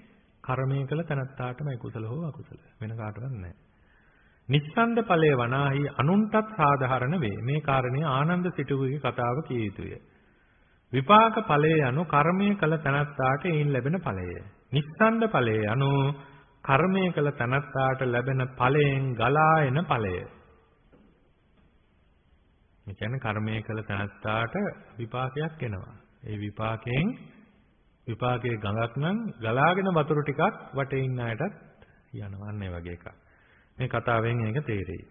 කර්මය කළ තැනැත්තාටමයි කුසල හෝ අකුසල. වෙන කාටවත් නැහැ. නිස්සන්ද ඵලය වනාහි අනුන්ටත් සාධාරණ වේ. මේ කාරණේ ආනන්ද සිටුගේ කතාව කිය යුතුය. විපාක ඵලය යනු කර්මය කළ තැනැත්තාට එයින් ලැබෙන ඵලය. නිස්සන්ද ඵලය යනු කර්මය කළ තැනැත්තාට ලැබෙන ඵලයෙන් ගලා එන ඵලය. මේ කියන්නේ කර්මය කළ තැනැත්තාට විපාකයක් එනවා. ඒ විපාකයෙන් විපාකයේ ගඟක් නම් ගලාගෙන වතුර ටිකක් වටේ ඉන්න අයටත් යනවා අන්න ඒ වගේ එකක්. මේ කතාවෙන් ඒක තේරෙයි.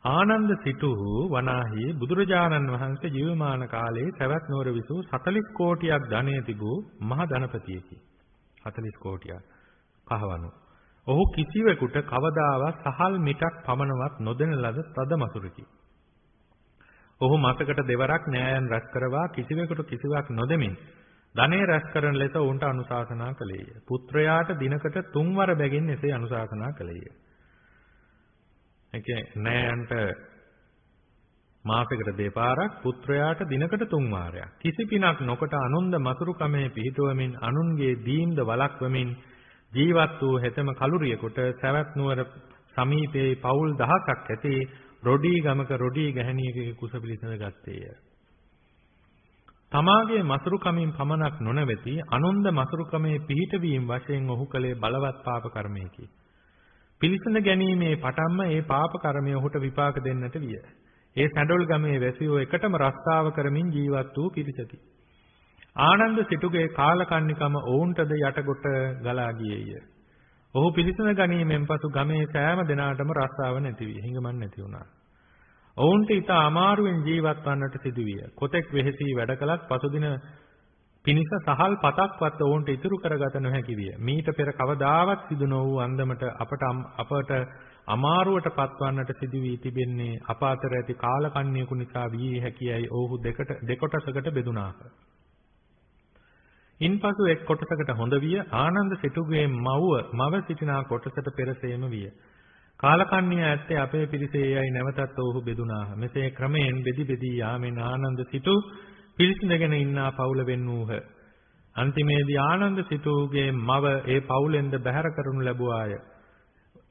ආනන්ද සිටුහු වනාහි බුදුරජාණන් වහන්සේ ජීවමාන කාලයේ සවැත් නුවර විසූ 40 කෝටියක් ධනෙ තිබූ මහ ධනපතියෙකි. 40 කෝටියක් කහවණු. ඔහු කිසිවෙකුට කවදාවත් සහල් මිටක් පමණවත් නොදෙන ලද තද මසුරකි. ඔහු මාසකට දෙවරක් න්‍යායන් රැස් කරවා කිසිවෙකුට කිසිවක් නොදෙමින් ධනෙ රැස් කරන ලෙස ඔවුන්ට අනුශාසනා කළේය. පුත්‍රයාට දිනකට 3 වර බැගින් එසේ අනුශාසනා කළේය. ඒ කියන්නේ න්‍යායන්ට මාසයකට දෙපාරක් පුත්‍රයාට දිනකට 3 වාරයක්. කිසි පිනක් නොකොට අනුන්ද මසුරුකමේ පිහිටුවමින් අනුන්ගේ දීම්ද වළක්වමින් ජීවත් වූ හෙතම කලුරියෙකුට සවැත් නුවර සමීපයේ පවුල් 1000ක් ඇති රොඩී ගමක රොඩී ගැහණියකගේ කුස පිළිසඳ ගත්තේය. තමාගේ මසුරුකමින් පමණක් නොනැවති අනුන්ද මසුරුකමේ පිහිටවීම වශයෙන් ඔහු කළේ බලවත් පාප කර්මයකි. පිළිසඳ ගැනීමේ පටන්ම ඒ පාප කර්මය ඔහුට විපාක දෙන්නට විය. ඒ සැඬොල් ගමේ වැසියෝ එකටම රස්සාව කරමින් ජීවත් වූ පිරිසකි. ආනන්ද සිටුගේ කාලකන්නිකම ඔවුන්ටද යටකොට ගලා ගියේය. ඔහු පිළිසඳ ගැනීමෙන් පසු ගමේ සෑම දෙනාටම රස්සාව නැති වී හිඟමන් නැති වුණා. ඔවුන්ට ඊට අමාරුවෙන් ජීවත් වන්නට සිදුවිය. කොතෙක් වෙහෙසී වැඩ කළත් පසුදින පිනිස සහල් පතක්වත් ඔවුන්ට ඉතුරු කරගත නොහැකි විය. මීට පෙර කවදාවත් සිදු නො වූ අන්දමට අපට අමාරුවට පත්වන්නට සිදු වී තිබෙන්නේ අප අතර ඇති කාලකන්ණියෙකු නිසා විය හැකියයි ඔවුහු දෙකොටසකට බෙදුණාහ. ඉන්පසු එක් කොටසකට හොඳ විය. ආනන්ද සිටුගේ මව සිටිනා කොටසට පෙරසේම විය. කාලකන්ණිය ඇත්තේ අපේ පිරිසේයයි නැවතත් ඔවුහු බෙදුණාහ. මෙසේ ක්‍රමයෙන් බෙදි යාමෙන් ආනන්ද සිටු පිරිසිඳගෙන ඉන්නා පවුල වෙන් වූහ. අන්තිමේදී ආනන්ද සිටුගේ මව ඒ පවුලෙන්ද බැහැර කරනු ලැබුවාය.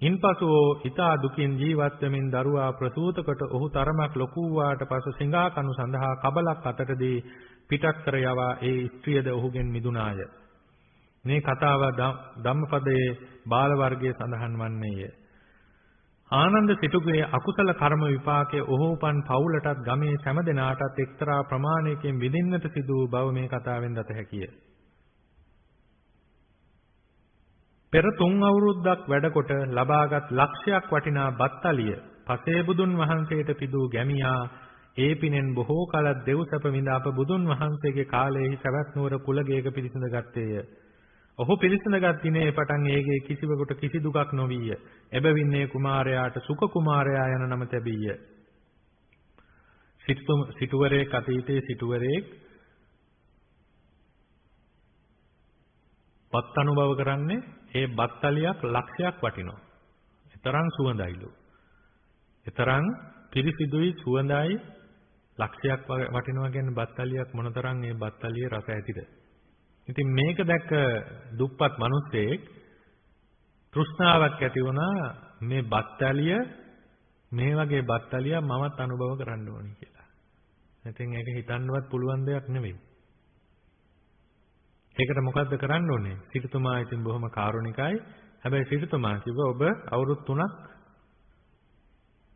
ඉන්පසු ඊතා දුකින් ජීවත් වෙමින් දරුවා ප්‍රසූත කොට ඔහු තරමක් ලොකු වූාට පසු සිඟා කනු සඳහා කබලක් අතටදී පිටත් කර යවා ඒ ස්ත්‍රියද ඔහුගෙන් මිදුණාය. මේ කතාව ධම්මපදයේ බාල වර්ගයේ සඳහන් වන්නේය. ආනන්ද සිටුගේ අකුසල කර්ම විපාකයේ ඔහු උපන් පවුලටත් ගමේ සෑම දෙනාටත් එක්තරා ප්‍රමාණයකින් විඳින්නට සිදු වූ බව මේ කතාවෙන් දත හැකිය. පෙර 3 අවුරුද්දක් වැඩකොට ලබාගත් ලක්ෂයක් වටිනා බත්තලිය පසේ බුදුන් වහන්සේට පිදූ ගැමියා ඒ පිනෙන් බොහෝ කල දෙව් සැප විඳ අප බුදුන් වහන්සේගේ කාලයේ සවැත් නුවර කුලගේක පිළිසඳ ගත්තේය. ඔහු පිළිසඳගත් දිනේ පටන් ඒගේ කිසිවෙකුට කිසි දුකක් නොවිය. එබැවින් මේ කුමාරයාට සුඛ කුමාරයා යන නම ලැබීය. සිටුවරේක අතීතයේ සිටුවරේක් බත් අනුභව කරන්නේ ඒ බත්තලියක් ලක්ෂයක් වටිනවා. ඊතරම් සුවඳයිලු. ඊතරම් පිරිසිදුයි සුවඳයි ලක්ෂයක් වටිනවා කියන්නේ බත්තලියක් මොනතරම් මේ බත්තලියේ රස ඇතිද? ඉතින් මේක දැක්ක දුප්පත් මිනිස්සෙක් තෘෂ්ණාවක් ඇති වුණා මේ බත්තලිය මේ වගේ බත්තලිය මමත් අනුභව කරන්න ඕනේ කියලා. ඉතින් ඒක හිතන්නවත් පුළුවන් දෙයක් නෙවෙයි. ඒකට මොකද්ද කරන්න ඕනේ? සිටුතුමා ඉතින් බොහොම කාරුණිකයි. හැබැයි සිටුතුමා කිව්වා ඔබ අවුරුදු 3ක්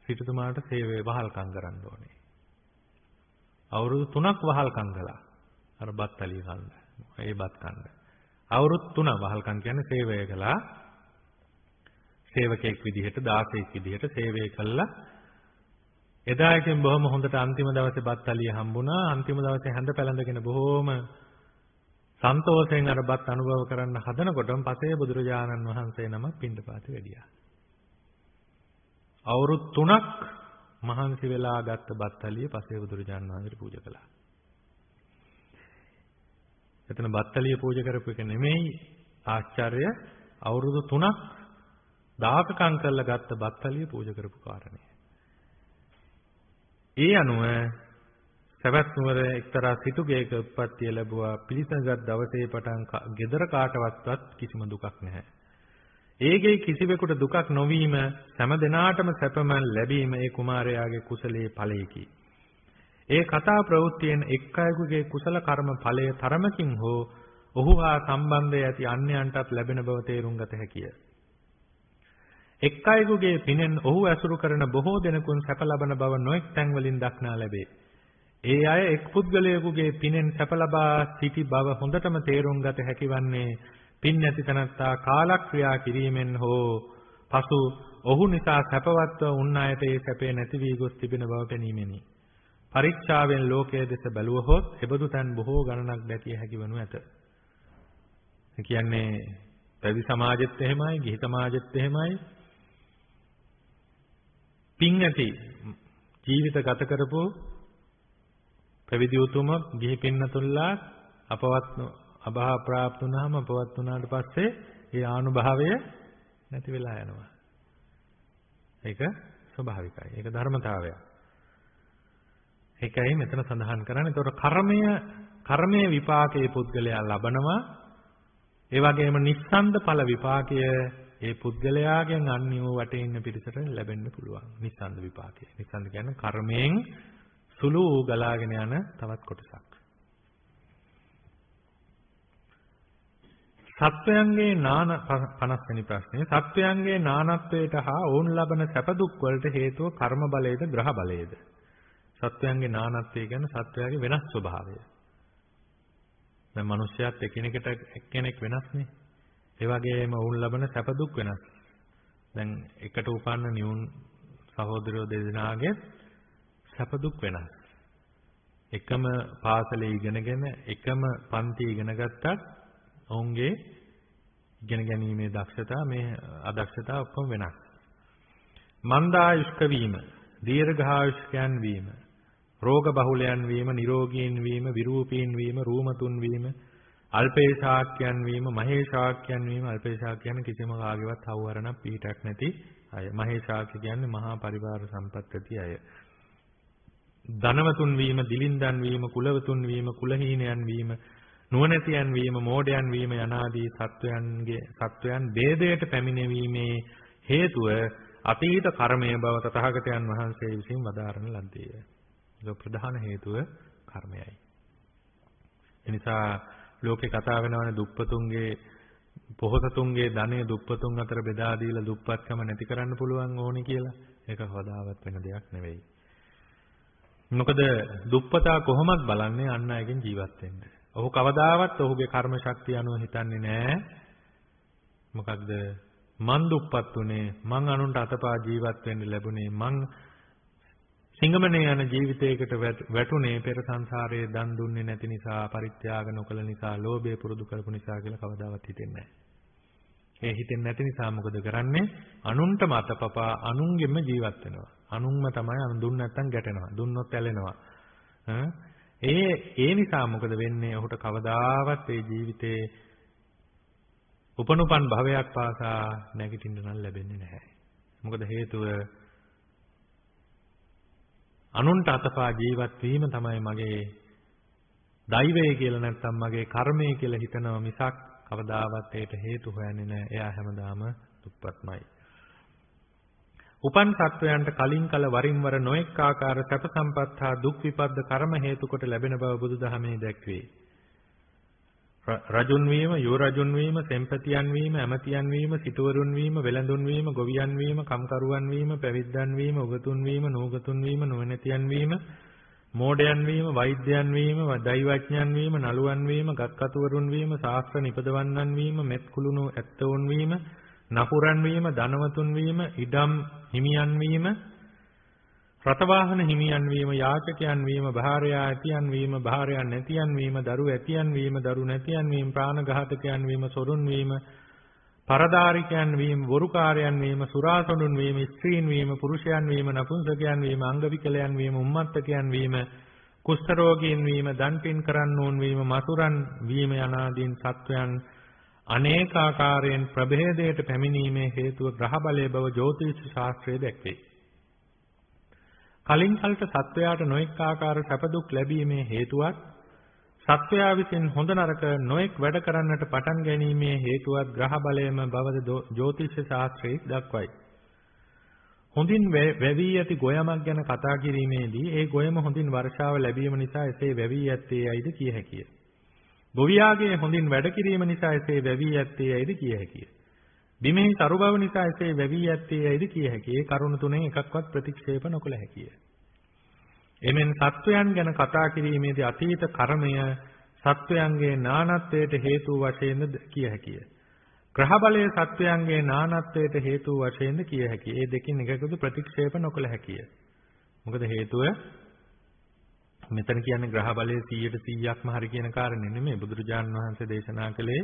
සිටුතුමාට සේවය වහල්කම් කරන්න ඕනේ. අවුරුදු 3ක් වහල්කම් කළා. අර බත්තලිය කන්න. ඒ බත් කන්න. අවුරුදු 3 වහල්කම් කියන්නේ සේවය කළා. සේවකෙක් විදිහට 16ක් විදිහට සේවය කළා. එදා ඉතින් බොහොම හොඳට අන්තිම දවසේ බත්තලිය හම්බුණා. අන්තිම දවසේ හැඳ පැලඳගෙන බොහොම සන්තෝෂයෙන් අර බත් අනුභව කරන්න හදනකොටම පසේ බුදුරජාණන් වහන්සේ නමක් පිණ්ඩපාතේ වැඩියා. අවුරුදු 3ක් මහන්සි වෙලා ගත්ත බත්තලිය පසේ බුදුරජාණන් වහන්සේට පූජා කළා. එතන බත්තලිය පූජා කරපු එක නෙමෙයි ආශ්චර්ය අවුරුදු 3ක් දායකකම් කරලා ගත්ත බත්තලිය පූජා කරපු කාරණේ. ඒ අනුව සවැත් නුවර එක්තරා සිටුගේක උත්පත්තිය ලැබුවා. පිළිසඳගත් දවසේ පටන් ගෙදර කාටවත්වත් කිසිම දුකක් නැහැ. ඒගේ කිසිවෙකුට දුකක් නොවීම සෑම දිනාටම සැපම ලැබීම ඒ කුමාරයාගේ කුසලයේ ඵලයකි. ඒ කතා ප්‍රවෘත්තියෙන් එක් අයෙකුගේ කුසල කර්ම ඵලය තරමකින් හෝ ඔහු හා සම්බන්ධය ඇති අන්‍යයන්ටත් ලැබෙන බව තේරුම් ගත හැකිය. එක් අයෙකුගේ පිනෙන් ඔහු ඇසුරු කරන බොහෝ දෙනෙකුන් සැප ලබන බව නොඑක් තැන්වලින් දක්නා ලැබේ. ඒ අය එක් පුද්ගලයෙකුගේ පිනෙන් සැප ලබා සිටි බව හොඳටම තේරුම් ගත හැකිවන්නේ පින් නැති තනත්තා කාලක්‍රියා කිරීමෙන් හෝ පසු ඔහු නිසා සැපවත්ව උන් අයට ඒ සැපේ නැති වී ගොස් තිබෙන බව පෙනීමෙනි. පරීක්ෂාවෙන් ලෝකයේ දෙස බැලුවහොත් එබඳු තැන් බොහෝ ගණනක් දැකිය හැකි වනු ඇත. ඒ කියන්නේ පැවිදි සමාජෙත් එහෙමයි, ගිහි සමාජෙත් එහෙමයි. පින් නැති ජීවිත ගත කරපු පැවිදි උතුම ගිහි පින්නතුල්ලා අභා ප්‍රාප්ත වුණාම අපවත් වුණාට පස්සේ ඒ ආනුභාවය නැති වෙලා යනවා. ඒක ස්වභාවිකයි. ඒක ධර්මතාවයක්. ඒකයි මෙතන සඳහන් කරන්නේ. ඒතකොට කර්මයේ විපාකයේ පුද්ගලයා ලබනවා. ඒ වගේම නිස්සන්ද ඵල විපාකය ඒ පුද්ගලයාගෙන් අන්‍යව වටේ ඉන්න පිරිසට ලැබෙන්න පුළුවන්. නිස්සන්ද විපාකය. නිස්සන්ද කියන්නේ කර්මයෙන් සුළු ගලාගෙන යන තවත් කොටසක්. සත්වයන්ගේ 50 වෙනි ප්‍රශ්නේ සත්වයන්ගේ නානත්වයට හා ඔවුන් ලබන සැප දුක් වලට හේතුව කර්ම බලයේද ග්‍රහ බලයේද? සත්වයන්ගේ නානත්වය කියන්නේ සත්වයාගේ වෙනස් ස්වභාවය. දැන් මිනිස්යාත් එකිනෙකට එක්කෙනෙක් වෙනස්නේ. ඒ වගේම වුන් ලබන සැප දුක් වෙනස්. දැන් එකට උපන්න නියුන් සහෝදරයෝ දෙදෙනාගේ සැප දුක් වෙනස්. එකම පාසලේ ඉගෙනගෙන එකම පන්ති ඉගෙන ගත්තත් ඔවුන්ගේ ඉගෙන ගැනීමේ දක්ෂතා මේ අදක්ෂතා ඔක්කොම වෙනස්. මන්දායුෂ්ක වීම, දීර්ඝායුෂ්කයන් වීම, රෝග බහුලයන් වීම, නිරෝගීන් වීම, විරූපීන් වීම, රූමතුන් වීම, අල්පේශාක්‍යයන් වීම, මහේශාක්‍යයන් වීම. අල්පේශාක්‍ය කියන්නේ කිසිම කාගේවත් අවවරණ පිටක් නැති අය. මහේශාක්‍ය කියන්නේ මහා පරිවාර සම්පත් ඇති අය. ධනවතුන් වීම, දිලින්දන් වීම, කුලවතුන් වීම, කුලහීනයන් වීම, නුවණැතියන් වීම, මෝඩයන් වීම යනාදී සත්වයන් ભેදයට පැමිණීමේ හේතුව අතීත කර්මය බව තථාගතයන් වහන්සේ විසින් වදාරන ලද්දේය. ඒක ප්‍රධාන හේතුව කර්මයයි. එනිසා ලෝකේ කතා වෙනවනේ දුප්පතුන්ගේ පොහොසතුන්ගේ ධනය දුප්පතුන් අතර බෙදා දීලා දුප්පත්කම නැති කරන්න පුළුවන් ඕනි කියලා. ඒක කවදාවත් වෙන දෙයක් නෙවෙයි. මොකද දුප්පතා කොහොමද බලන්නේ අන් අයගෙන් ජීවත් වෙන්න. ඔහු කවදාවත් ඔහුගේ කර්ම ශක්තිය අනුව හිතන්නේ නැහැ. මොකක්ද මං දුප්පත් උනේ, මං අනුන්ට අතපා ජීවත් වෙන්න ලැබුණේ, මං සිංගමනේ යන ජීවිතයකට වැටුනේ පෙර සංසාරයේ දන් දුන්නේ නැති නිසා, පරිත්‍යාග නොකළ නිසා, ලෝභය පුරුදු කරපු නිසා කියලා කවදාවත් හිතෙන්නේ නැහැ. ඒ හිතෙන්නේ නැති නිසා මොකද කරන්නේ? අනුන්ටම අතපපා අනුන්ගෙම ජීවත් වෙනවා. අනුන්ම තමයි අනුන් දුන්න නැත්තම් ගැටෙනවා. දුන්නොත් ඇලෙනවා. ඒ නිසා මොකද වෙන්නේ? ඔහුට කවදාවත් ඒ ජීවිතේ උපනුපන් භවයක් පාසා නැගිටින්න නම් ලැබෙන්නේ නැහැ. මොකද හේතුව අනුන්ට අතපා ජීවත් වීම තමයි මගේ දෛවය කියලා නැත්නම් මගේ කර්මය කියලා හිතනවා මිසක් කවදාවත් ඒට හේතු හොයන්නේ නැහැ. එයා හැමදාම දුප්පත්මයි. උපන් සත්වයන්ට කලින් කල වරින් වර නොඑක් ආකාර සැප සම්පත් හා දුක් විපද්ද කර්ම හේතු කොට ලැබෙන බව බුදුදහමේ දැක්වේ. රජුන් වීම, යෝ රජුන් වීම, සෙම්පතියන් වීම, ඇමතියන් වීම, සිටුවරුන් වීම, වෙළඳුන් වීම, ගොවියන් වීම, කම්කරුවන් වීම, පැවිද්දන් වීම, උගතුන් වීම, නූගතුන් වීම, නුවණැතියන් වීම, මෝඩයන් වීම, වෛද්‍යයන් වීම, දෛවඥයන් වීම, නළුවන් වීම, ගත්කතුවරුන් වීම, ශාස්ත්‍ර නිපදවන්නන් වීම, මෙත් කුළුණු ඇත්තවුන් වීම, නපුරන් වීම, ධනවතුන් වීම, ඉඩම් හිමියන් වීම, රතවාහන හිමියන් වීම, යාචකයන් වීම, භාර්යා ඇතියන් වීම, භාර්යා නැතියන් වීම, දරු ඇතියන් වීම, දරු නැතියන් වීම, ප්‍රාණඝාතකයන් වීම, සොරුන් වීම, පරදාරිකයන් වීම, වරුකාරයන් වීම, සුරාසොඬුන් වීම, ස්ත්‍රීන් වීම, පුරුෂයන් වීම, නපුංසකයන් වීම, අංගවිකලයන් වීම, උම්මත්තකයන් වීම, කුෂ්ඨ රෝගීන් වීම, දන්පින් කරන්නෝන් වීම, මසුරන් වීම යනාදීන් සත්වයන් අනේකාකාරයෙන් ප්‍රභේදයට පැමිණීමේ හේතුව ග්‍රහ බලය බව ජ්‍යොතිෂ ශාස්ත්‍රයේ දැක්වේ. කලින් කලට සත්වයාට නොඑක් ආකාර සැප දුක් ලැබීමේ හේතුවත් සත්වයා විසින් හොඳ නරක නොඑක් වැඩ කරන්නට පටන් ගැනීමේ හේතුවත් ග්‍රහ බලයම බවද ජ්‍යොතිෂ ශාස්ත්‍රයේ දක්වයි. හොඳින් වැවී ඇති ගොයමක් ගැන කතා කිරීමේදී ඒ ගොයම හොඳින් වර්ෂාව ලැබීම නිසා එසේ වැවී ඇත්තේ යයිද කිය හැකිය. ගොවියාගේ හොඳින් වැඩ කිරීම නිසා එසේ වැවී ඇත්තේ යයිද කිය හැකිය. බිමෙහි සරු බව නිසා එසේ වැවී ඇත්තේ යයිද කිය හැකිය. ඒ කරුණු තුනෙන් එකක්වත් ප්‍රතික්ෂේප නොකළ හැකිය. එමෙන් සත්වයන් ගැන කතා කිරීමේදී අතීත කර්මය සත්වයන්ගේ නානත්වයට හේතු වශයෙන්ද කිය හැකිය. ග්‍රහ බලය සත්වයන්ගේ නානත්වයට හේතු වශයෙන්ද කිය හැකිය. මේ දෙකින් එකකද ප්‍රතික්ෂේප නොකළ හැකිය. මොකද හේතුව මෙතන කියන්නේ ග්‍රහ බලයේ 100%ක්ම හරි කියන කාරණේ නෙමෙයි. බුදුරජාණන් වහන්සේ දේශනා කළේ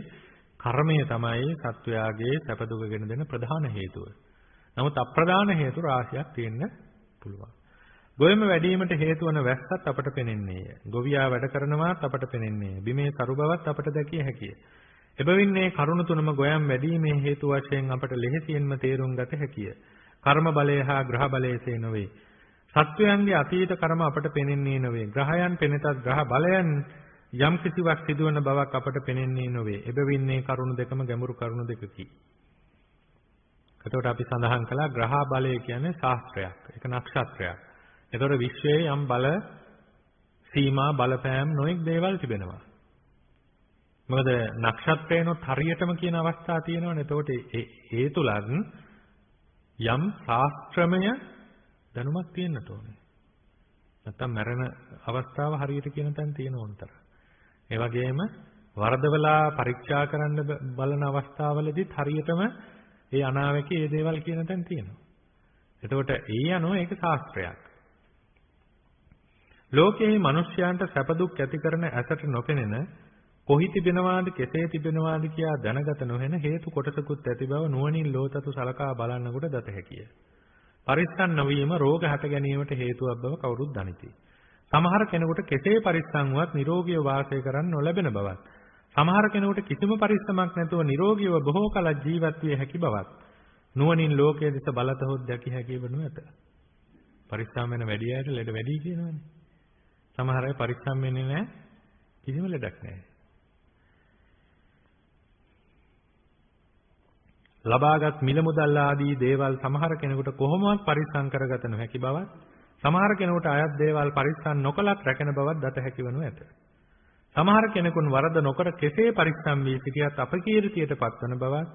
කර්මය තමයි සත්වයාගේ සැප දුක ගෙන දෙන ප්‍රධාන හේතුව. නමුත් අප්‍රධාන හේතු රාශියක් තියෙන්න පුළුවන්. ගොයම වැඩිවීමට හේතු වන වැස්සත් අපට පෙනෙන්නේය. ගොවියා වැඩ කරනවාත් අපට පෙනෙන්නේය. බිමේ සරු බවත් අපට දැකිය හැකිය. එබැවින් මේ කරුණ තුනම ගොයම් වැඩිීමේ හේතු වශයෙන් අපට ලෙහෙසියෙන්ම තේරුම් ගත හැකිය. කර්ම බලය හා ග්‍රහ බලයසේ නොවේ. සත්වයන්ගේ අතීත කර්ම අපට පෙනෙන්නේ නොවේ. ග්‍රහයන් පෙනෙතත් ග්‍රහ බලයන් යම් කිසිවක් සිදුවන බවක් අපට පෙනෙන්නේ නොවේ. එබැවින් මේ කරුණු දෙකම ගැඹුරු කරුණු දෙකකි. එතකොට අපි සඳහන් කළා ග්‍රහ බලය කියන්නේ ශාස්ත්‍රයක්. ඒක නක්ෂත්‍රයක්. එතකොට විශ්වයේ යම් බල සීමා බලපෑම් නොඑක් දේවල් තිබෙනවා. මොකද නක්ෂත්‍රේනොත් හරියටම කියන අවස්ථා තියෙනවනේ. එතකොට ඒ තුලත් යම් ශාස්ත්‍රමය දැනුමක් තියෙන්න ඕනේ. නැත්තම් මරණ අවස්ථාව හරියට කියන තැන තියෙන ඕනතර. ඒ වගේම වරදවලා පරීක්ෂා කරන්න බලන අවස්ථාවලදීත් හරියටම ඒ අනාවැකී මේ දේවල් කියන තැන් තියෙනවා. එතකොට ඒ අනුව ඒක ශාස්ත්‍රයක්. ලෝකයේ මිනිස්යන්ට සැප දුක් ඇති කරන ඇසට නොපෙනෙන කොහි තිබෙනවාද කෙසේ තිබෙනවාද කියා දැනගත නොහෙන හේතු කොටසකුත් ඇති බව නුවණින් ලෝතතු සලකා බලන්නකොට දත හැකිය. පරිස්සම් නොවීම රෝග හට ගැනීමට හේතුවක් බව කවුරුත් දනිති. සමහර කෙනෙකුට කෙසේ පරිස්සම් වුවත් නිරෝගීව වාසය කරන්න නොලැබෙන බවත්, සමහර කෙනෙකුට කිසිම පරිස්සමක් නැතුව නිරෝගීව බොහෝ කල ජීවත් විය හැකි බවත් නුවණින් ලෝකයේ දෙස බලතහොත් දැකිය හැකි වනු ඇත. පරිස්සම් වෙන වැඩි අයට ලෙඩ වැඩි කියනවනේ. සමහර අය පරිස්සම් වෙන්නේ නැහැ, කිසිම ලෙඩක් නැහැ. ලබාගත් මිල මුදල් ආදී දේවල් සමහර කෙනෙකුට කොහොමවත් පරිස්සම් කරගත නොහැකි බවත්, සමහර කෙනෙකුට අයත් දේවල් පරිස්සම් නොකලත් රැකෙන බවත් දත හැකි වනු ඇත. සමහර කෙනෙකුන් වරද නොකර කෙසේ පරිස්සම් වී සිටියත් අපකීර්තියට පත්වන බවත්,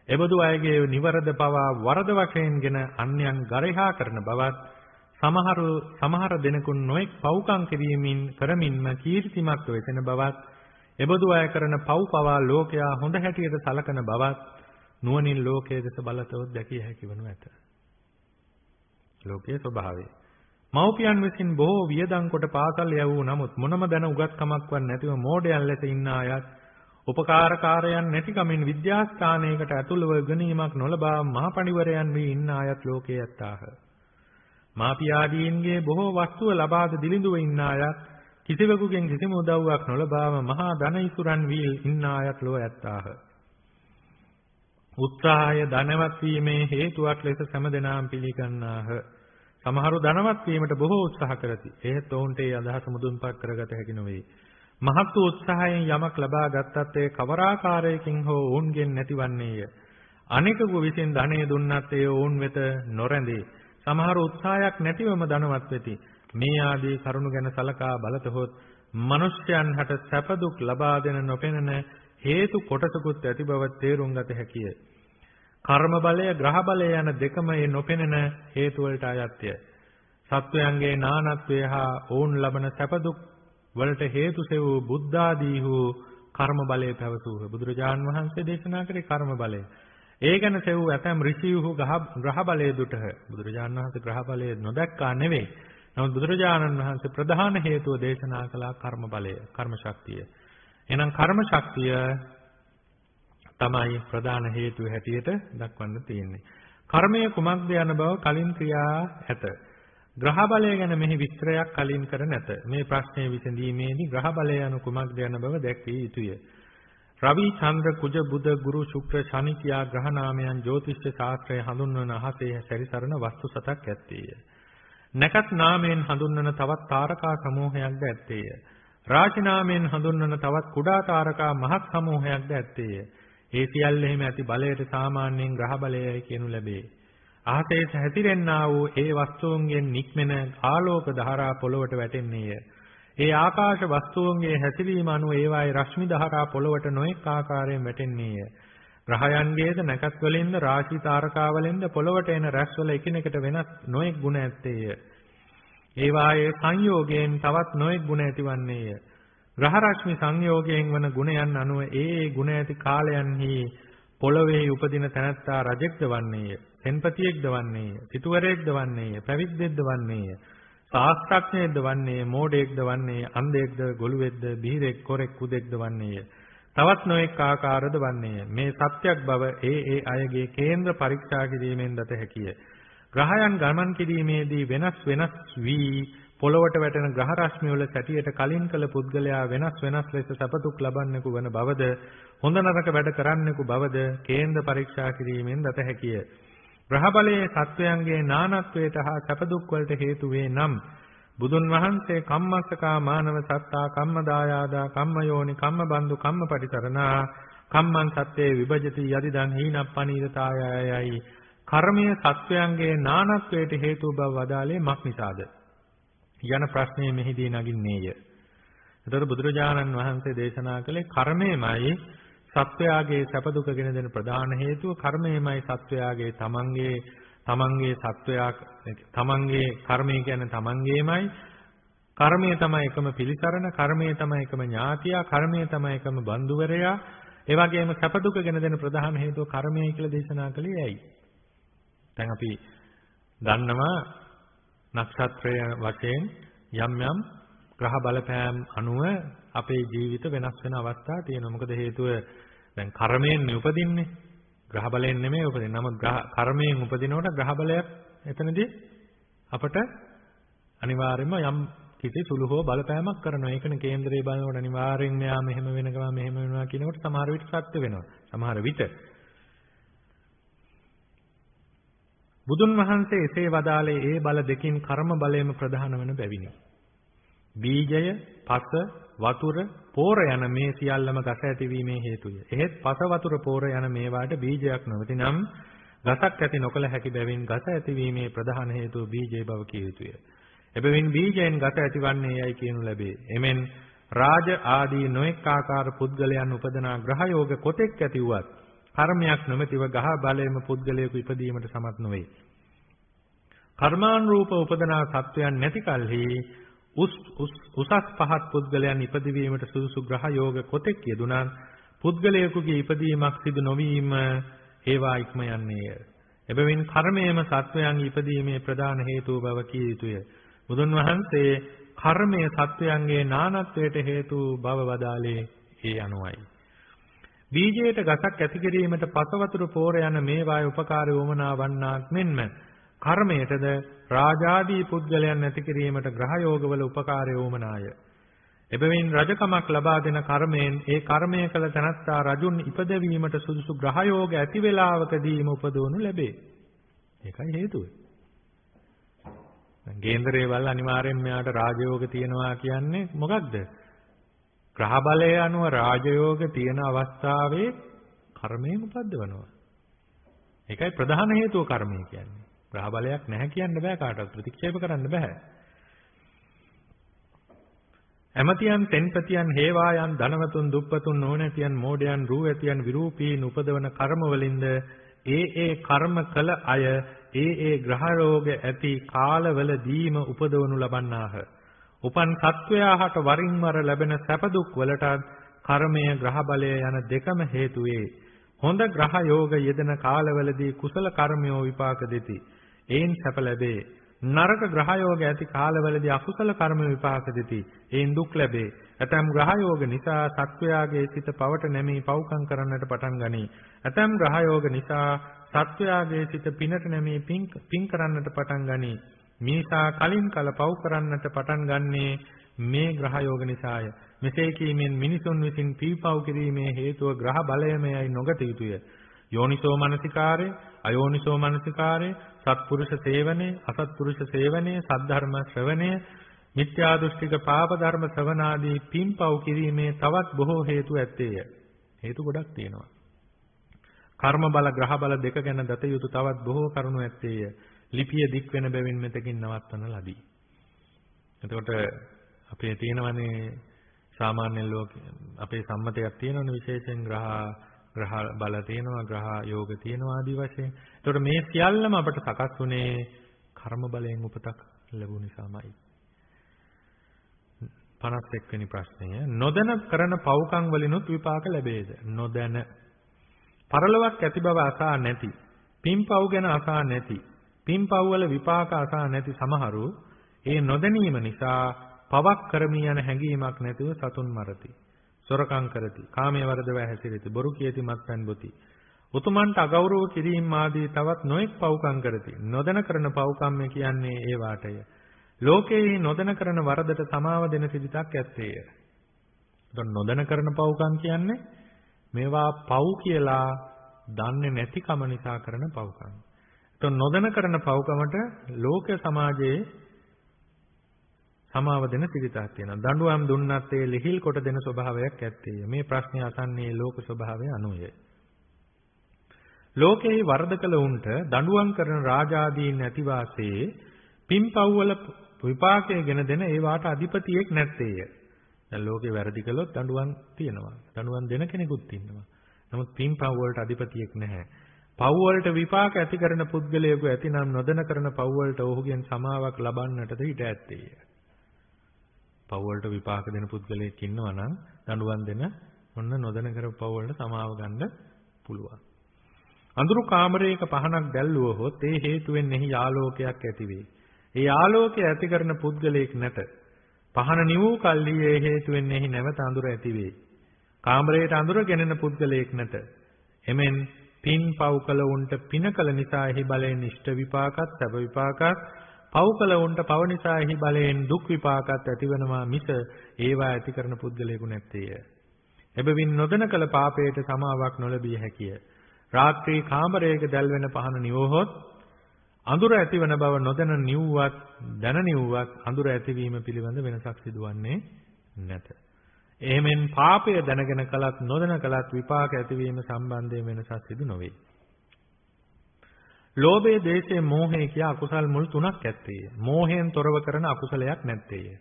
එබඳු අයගේ නිවරද පවා වරද වශයෙන්ගෙන අන්‍යයන් ගරහා කරන බවත්, සමහර දෙනෙකුන් නොඑක් පව්කම් කරමින්ම කීර්තිමත් වෙසෙන බවත්, එබඳු අය කරන පව් පවා ලෝකයා හොඳ හැටියට සලකන බවත් නුවණින් ලෝකයේ දෙස බලතොත් දැකිය හැකි වනු ඇත. ලෝකයේ ස්වභාවය. මව්පියන් විසින් බොහෝ වියදම් කොට පාසල් යවූ නමුත් මොනම දැන උගත්කමක්වත් නැතිව මෝඩයන් ලෙස ඉන්න අයත්, උපකාරකාරයන් නැති කමින් විද්‍යාස්ථානයකට ඇතුළව ගැනීමක් නොලබා මහපණිවරයන් වී ඉන්න අයත් ලෝකයේ ඇත්තාහ. මාපියාදීන්ගේ බොහෝ වස්තුව ලබාද දිලිඳුව ඉන්න අයත්, කිසිවෙකුගෙන් කිසිම උදව්වක් නොලබාම මහා ධන ඉසුරන් වී ඉන්න අයත් ලෝ ඇත්තාහ. උත්සාහය ධනවත් වීමේ හේතුවක් ලෙස සෑමදෙනාම පිළිගන්නාහ. සමහරු ධනවත් වීමට බොහෝ උත්සාහ කරති. එහෙත් ඔවුන්ට ඒ අදහස මුදුන්පත් කරගත හැකි නොවේ. මහත් වූ උත්සාහයෙන් යමක් ලබා ගත්තත් ඒ කවරාකාරයකින් හෝ ඔවුන්ගෙන් නැතිවන්නේය. අනෙකෙකු විසින් ධනෙ දුන්නත් ඒ ඔවුන් වෙත නොරැඳේ. සමහර උත්සාහයක් නැතිවම ධනවත් වෙති. මේ ආදී කරුණු ගැන සලකා බලතහොත් මිනිස්යන් හට සැප දුක් ලබා දෙන නොපෙනෙන හේතු කොටසකුත් ඇති බව තේරුම් ගත හැකිය. කර්ම බලය, ග්‍රහ බලය යන දෙකම මේ නොපෙනෙන හේතු වලට අයත්ය. සත්වයන්ගේ නානත්වය හා ඔවුන් ලබන සැප දුක් වලට හේතු සෙවූ බුද්ධාදී වූ කර්ම බලය පැවසූහ. බුදුරජාන් වහන්සේ දේශනා කරේ කර්ම බලය. ඒ ගැන සෙවූ ඇතම් ඍෂියහු ග්‍රහ බලය දුටහ. බුදුරජාන් වහන්සේ ග්‍රහ බලය නොදැක්කා නෙවෙයි. නමුත් බුදුරජාණන් වහන්සේ ප්‍රධාන හේතුව දේශනා කළා කර්ම බලය, කර්ම ශක්තිය. එහෙනම් කර්ම ශක්තිය තමයි ප්‍රධාන හේතුව හැටියට දක්වන්න තියෙන්නේ. කර්මය කුමක්ද යන බව කලින් ක්‍රියා ඇත. ග්‍රහ බලය ගැන මෙහි විස්තරයක් කලින් කර නැත. මේ ප්‍රශ්නය විසඳීමේදී ග්‍රහ බලය යන කුමක්ද යන බව දැක්විය යුතුය. රවි, චන්ද්‍ර, කුජ, බුධ, ගුරු, ශුක්‍ර, ශනි කියා ග්‍රහ නාමයන් ජ්‍යොතිෂ ශාස්ත්‍රයේ හඳුන්වන අහසේ සැරිසරන වස්තු සතක් ඇත්තේය. නැකත් නාමයෙන් හඳුන්වන තවත් තාරකා සමූහයක්ද ඇත්තේය. රාශි නාමයෙන් හඳුන්වන තවත් කුඩා තාරකා මහත් සමූහයක්ද ඇත්තේය. ඒ සියල්ලෙහිම ඇති බලයට සාමාන්‍යයෙන් ග්‍රහ බලයයි කියනු ලැබේ. අහසේ හැතිරෙන්නා වූ ඒ වස්තුන්ගෙන් නික්මෙන ආලෝක ධාරා පොළොවට වැටෙන්නේය. ඒ ආකාශ වස්තුන්ගේ හැසිරීම අනුව ඒවායේ රශ්මි ධාරා පොළොවට නොඑක ආකාරයෙන් වැටෙන්නේය. ග්‍රහයන්ගේද නැකත් වලින්ද රාශි තාරකා වලින්ද පොළොවට එන රැස්වල එකිනෙකට වෙනස් නොඑක් ගුණ ඇත්තේය. ඒවායේ සංයෝගයෙන් තවත් නොඑක් ගුණ ඇතිවන්නේය. ග්‍රහ රශ්මි සංයෝගයෙන් වන ගුණයන් අනුව ඒ ගුණ ඇති කාලයන්හි පොළොවේ උපදින තැනැත්තා රජෙක්ද වන්නේය, සෙන්පතියෙක්ද වන්නේය, සිටුවරයෙක්ද වන්නේය, පැවිද්දෙක්ද වන්නේය, ශාස්ත්‍රඥයෙක්ද වන්නේය, මෝඩයෙක්ද වන්නේය, අන්ධයෙක්ද, ගොළුෙක්ද, බිහිරෙක්, කොරෙක්, කුදෙක්ද වන්නේය. තවත් නොඑක ආකාරද වන්නේය. මේ සත්‍යක් බව ඒ අයගේ කේන්ද්‍ර පරීක්ෂා කිරීමෙන් දත හැකිය. ග්‍රහයන් ගමන් කිරීමේදී වෙනස් වී පොළොවට වැටෙන ග්‍රහ රශ්මි වල සැටියට කලින් කළ පුද්ගලයා වෙනස් ලෙස සපතුක් ලබන්නෙකු වන බවද, හොඳ නරක වැඩ කරන්නෙකු බවද කේන්ද්‍ර පරීක්ෂා කිරීමෙන් දත හැකිය. ග්‍රහ බලයේ සත්වයන්ගේ නානත්වයට හා සපදුක් වලට හේතු වේ නම් බුදුන් වහන්සේ කම්මස්සකා මානව සත්තා කම්මදායාදා කම්මයෝනි කම්මබන්දු කම්මපටිසරණා කම්මං සත්‍යේ විභජති යදිදන් හීනප්පනීරතායයි කර්මය සත්වයන්ගේ නානත්වයට හේතු බව වදාළේ මක් නිසාද යන ප්‍රශ්නය මෙහිදී නගින්නේය. එතකොට බුදුරජාණන් වහන්සේ දේශනා කළේ කර්මයමයි සත්වයාගේ සැප දුක ගෙන දෙන ප්‍රධාන හේතුව. කර්මයමයි සත්වයාගේ තමන්ගේ කර්මය කියන්නේ තමන්ගේමයි. කර්මය තමයි එකම පිළිසරණ, කර්මය තමයි එකම ඥාතියා, කර්මය තමයි එකම බන්දුවරයා. ඒ වගේම සැප දුක ගෙන දෙන ප්‍රධාන හේතුව කර්මයයි කියලා දේශනා කළේ ඇයි? දැන් අපි දන්නවා නක්ෂත්‍රය වශයෙන් යම් යම් ග්‍රහ බලපෑම් අනුව අපේ ජීවිත වෙනස් වෙන අවස්ථා තියෙනවා. මොකද හේතුව දැන් කර්මයෙන් උපදින්නේ. ග්‍රහ බලයෙන් නෙමෙයි උපදින්නේ. නමුත් කර්මයෙන් උපදිනකොට ග්‍රහ බලයක් එතනදී අපට අනිවාර්යයෙන්ම යම් කිසි සුළු හෝ බලපෑමක් කරනවා. ඒකනේ කේන්දරයේ බලනකොට අනිවාර්යෙන් මෙයා මෙහෙම වෙනවා මෙහෙම වෙනවා කියනකොට සමහර විට සත්‍ය වෙනවා. සමහර විට බුදුන් වහන්සේ එසේ වදාළේ ඒ බල දෙකින් කර්ම බලයම ප්‍රධාන වන බැවිනි. බීජය, පස, වතුර, පෝර යන මේ සියල්ලම ගස ඇතිවීමේ හේතුය. එහෙත් පස, වතුර, පෝර යන මේවාට බීජයක් නොවතිනම් ගසක් ඇති නොකළ හැකි බැවින් ගස ඇතිවීමේ ප්‍රධාන හේතුව බීජය බව කිය යුතුය. එබැවින් බීජයෙන් ගස ඇතිවන්නේ යයි කියනු ලැබේ. එමෙන් රාජ ආදී නොඑක ආකාර පුද්ගලයන් උපදනා ග්‍රහයෝග කොතෙක් ඇති වුවත් කර්මයක් නොමැතිව ගහ බලයෙන්ම පුද්ගලයෙකු ඉපදීමට සමත් නොවේ. කර්මානුරූප උපදනා සත්වයන් නැති කලෙහි උසස් පහත් පුද්ගලයන් ඉපදවීමට සුදුසු ග්‍රහයෝග කොතෙක් යෙදුණත් පුද්ගලයෙකුගේ ඉපදීමක් සිදු නොවීම ඒවා ඉක්ම යන්නේය. එබැවින් කර්මයේම සත්වයන් ඉපදීමේ ප්‍රධාන හේතුව බව කිය යුතුය. බුදුන් වහන්සේ කර්මයේ සත්වයන්ගේ නානත්වයට හේතු බව වදාළේ ඒ අනුවයි. බීජයට ගසක් ඇති කිරීමට පස වතුර පෝර යන මේවායේ උපකාරී වමනා වන්නාක් මෙන්ම කර්මයටද රාජාදී පුද්ගලයන් ඇති කිරීමට ග්‍රහයෝගවල උපකාරී වමනාය. එබැවින් රජකමක් ලබා දෙන කර්මයෙන් ඒ කර්මය කළ තැනැත්තා රජුන් ඉපදවීමට සුදුසු ග්‍රහයෝග ඇති වේලාවකදීම උපදවනු ලැබේ. ඒකයි හේතුව. දැන් කේන්දරේ වල අනිවාර්යෙන් මෙයාට රාජයෝග තියෙනවා කියන්නේ මොකක්ද? ග්‍රහ බලය අනුව රාජයෝග තියෙන අවස්ථාවේ කර්මයෙන් උපද්දවනවා. ඒකයි ප්‍රධාන හේතුව කර්මය කියන්නේ. ග්‍රහ බලයක් නැහැ කියන්න බෑ කාටවත් ප්‍රතික්ෂේප කරන්න බෑ. ඇමතියන්, තෙන්පතියන්, හේවායන්, ධනවතුන්, දුප්පතුන්, නොනැතියන්, මෝඩයන්, රූ ඇතියන්, විරූපීන් උපදවන කර්ම වලින්ද ඒ කර්ම කළ අය ඒ ග්‍රහරෝග ඇති කාලවලදීම උපදවනු ලබන්නාහ. උපන් සත්වයාට වරින් වර ලැබෙන සැප දුක් වලට කර්මය, ග්‍රහ බලය යන දෙකම හේතු වේ. හොඳ ග්‍රහ යෝග යෙදෙන කාලවලදී කුසල කර්මයෝ විපාක දෙති. ඒන් සැප ලැබේ. නරක ග්‍රහ යෝග ඇති කාලවලදී අකුසල කර්ම විපාක දෙති. ඒන් දුක් ලැබේ. ඇතම් ග්‍රහ යෝග නිසා සත්වයාගේ සිත පවට නැමී පව්කම් කරන්නට පටන් ගනී. ඇතම් ග්‍රහ යෝග නිසා සත්වයාගේ සිත පිනට නැමී පින් කරන්නට පටන් ගනී. මිනිසා කලින් කල පව් කරන්නට පටන් ගන්නේ මේ ග්‍රහ යෝග නිසාය. මෙසේ කීමෙන් මිනිසුන් විසින් පීපව් කිරීමේ හේතුව ග්‍රහ බලයමයි නොගත යුතුය. යෝනිසෝ මනසිකාරය, අයෝනිසෝ මනසිකාරය, සත්පුරුෂ සේවනය, අසත්පුරුෂ සේවනය, සද්ධර්ම ශ්‍රවණය, මිත්‍යා දෘෂ්ටික පාප ධර්ම ශ්‍රවණාදී පින්පව් කිරීමේ තවත් බොහෝ හේතු ඇත්තේය. හේතු ගොඩක් තියෙනවා. කර්ම බල, ග්‍රහ බල දෙක ගැන දත යුතු තවත් බොහෝ කරුණු ඇත්තේය. ලිපිය දික් වෙන බැවින් මෙතකින් නවත්වන ලදී. එතකොට අපේ තියෙනවනේ සාමාන්‍ය ලෝකේ අපේ සම්මතයක් තියෙනවනේ විශේෂයෙන් ග්‍රහ බල තියෙනවා, ග්‍රහ යෝග තියෙනවා ආදී වශයෙන්. එතකොට මේ සියල්ලම අපට සකස් වුණේ කර්ම බලයෙන් උපතක් ලැබුණ නිසාමයි. 51 වෙනි ප්‍රශ්නය. නොදැන කරන පව්කම් වලිනුත් විපාක ලැබේද? නොදැන. පරලොවක් ඇති බව අසා නැති, පින්පව් ගැන අසා නැති, පින්පව් වල විපාක අසා නැති සමහරු ඒ නොදැනීම නිසා පවක් කරමී යන හැඟීමක් නැතිව සතුන් මරති, සොරකම් කරති, කාමයේ වර්ධව හැසිරෙති, බොරු කියති, මත්පැන් බොති, උතුමන්ට අගෞරව කිරීම ආදී තවත් නොඑක් පව්කම් කරති. නොදැන කරන පව්කම් කියන්නේ ඒ වාටය. ලෝකයේ නොදැන කරන වරදට සමාව දෙන සිරිතක් ඇත්තේය. එතකොට නොදැන කරන පව්කම් කියන්නේ මේවා පව් කියලා දන්නේ නැතිකම නිසා කරන පව්කම්. එතකොට නොදැන කරන පව්කමට ලෝක සමාජයේ සමාව දෙන සිරිතක් තියෙනවා. දඬුවම් දුන්නත් ඒ ලිහිල් කොට දෙන ස්වභාවයක් ඇත්තේය. මේ ප්‍රශ්නේ අසන්නේ ලෝක ස්වභාවය අනුවය. ලෝකේ වරද කළ උන්ට දඬුවම් කරන රාජාදීන් නැති වාසේ පින්පව් වල විපාකය ගෙන දෙන ඒවාට අධිපතියෙක් නැත්තේය. දැන් ලෝකේ වැරදි කළොත් දඬුවම් තියෙනවා. දඬුවම් දෙන කෙනෙකුත් ඉන්නවා. නමුත් පින්පව් වලට අධිපතියෙක් නැහැ. පව් වලට විපාක ඇති කරන පුද්ගලයෙකු ඇතිනම් නොදැන කරන පව් වලට ඔහුගෙන් සමාවක් ලබන්නටද ඉඩ ඇත්තේය. පව් වලට විපාක දෙන පුද්ගලයෙක් ඉන්නවා නම් දඬුවම් දෙන ඔන්න නොදැන කරපු පව් වලට සමාව ගන්න පුළුවන්. අඳුරු කාමරයක පහනක් දැල්වුවහොත් ඒ හේතුවෙන් එහි ආලෝකයක් ඇති වේ. ඒ ආලෝකය ඇති කරන පුද්ගලයෙක් නැත. පහන නිවූ කල්හි ඒ හේතුවෙන් එහි නැවත අඳුර ඇති වේ. කාමරයට අඳුර ගෙනෙන පුද්ගලයෙක් නැත. එමෙන් පින් පව් කළ උන්ට පින කළ නිසා එහි බලයෙන් ඉෂ්ට විපාකත් සැප විපාකත් පව් කළ උන්ට පව නිසා එහි බලයෙන් දුක් විපාකත් ඇතිවනවා මිස ඒවා ඇති කරන පුද්ගලයෙකු නැත්තේය. එබැවින් නොදැන කළ පාපයට සමාවක් නොලැබිය හැකිය. රාත්‍රී කාමරයක දැල්වෙන පහන නිවහොත් අඳුර ඇතිවන බව නොදැන නිව්වත් දැන නිව්වත් අඳුර ඇතිවීම පිළිබඳ වෙනසක් සිදුවන්නේ නැත. එහෙමෙන් පාපය දැනගෙන කලත් නොදැන කලත් විපාක ඇතිවීම සම්බන්ධයෙන් වෙනසක් සිදු නොවේ. ලෝභය, දේශය, මෝහය කියා අකුසල් මුල් තුනක් ඇත්තේය. මෝහයෙන් තොරව කරන අකුසලයක් නැත්තේය.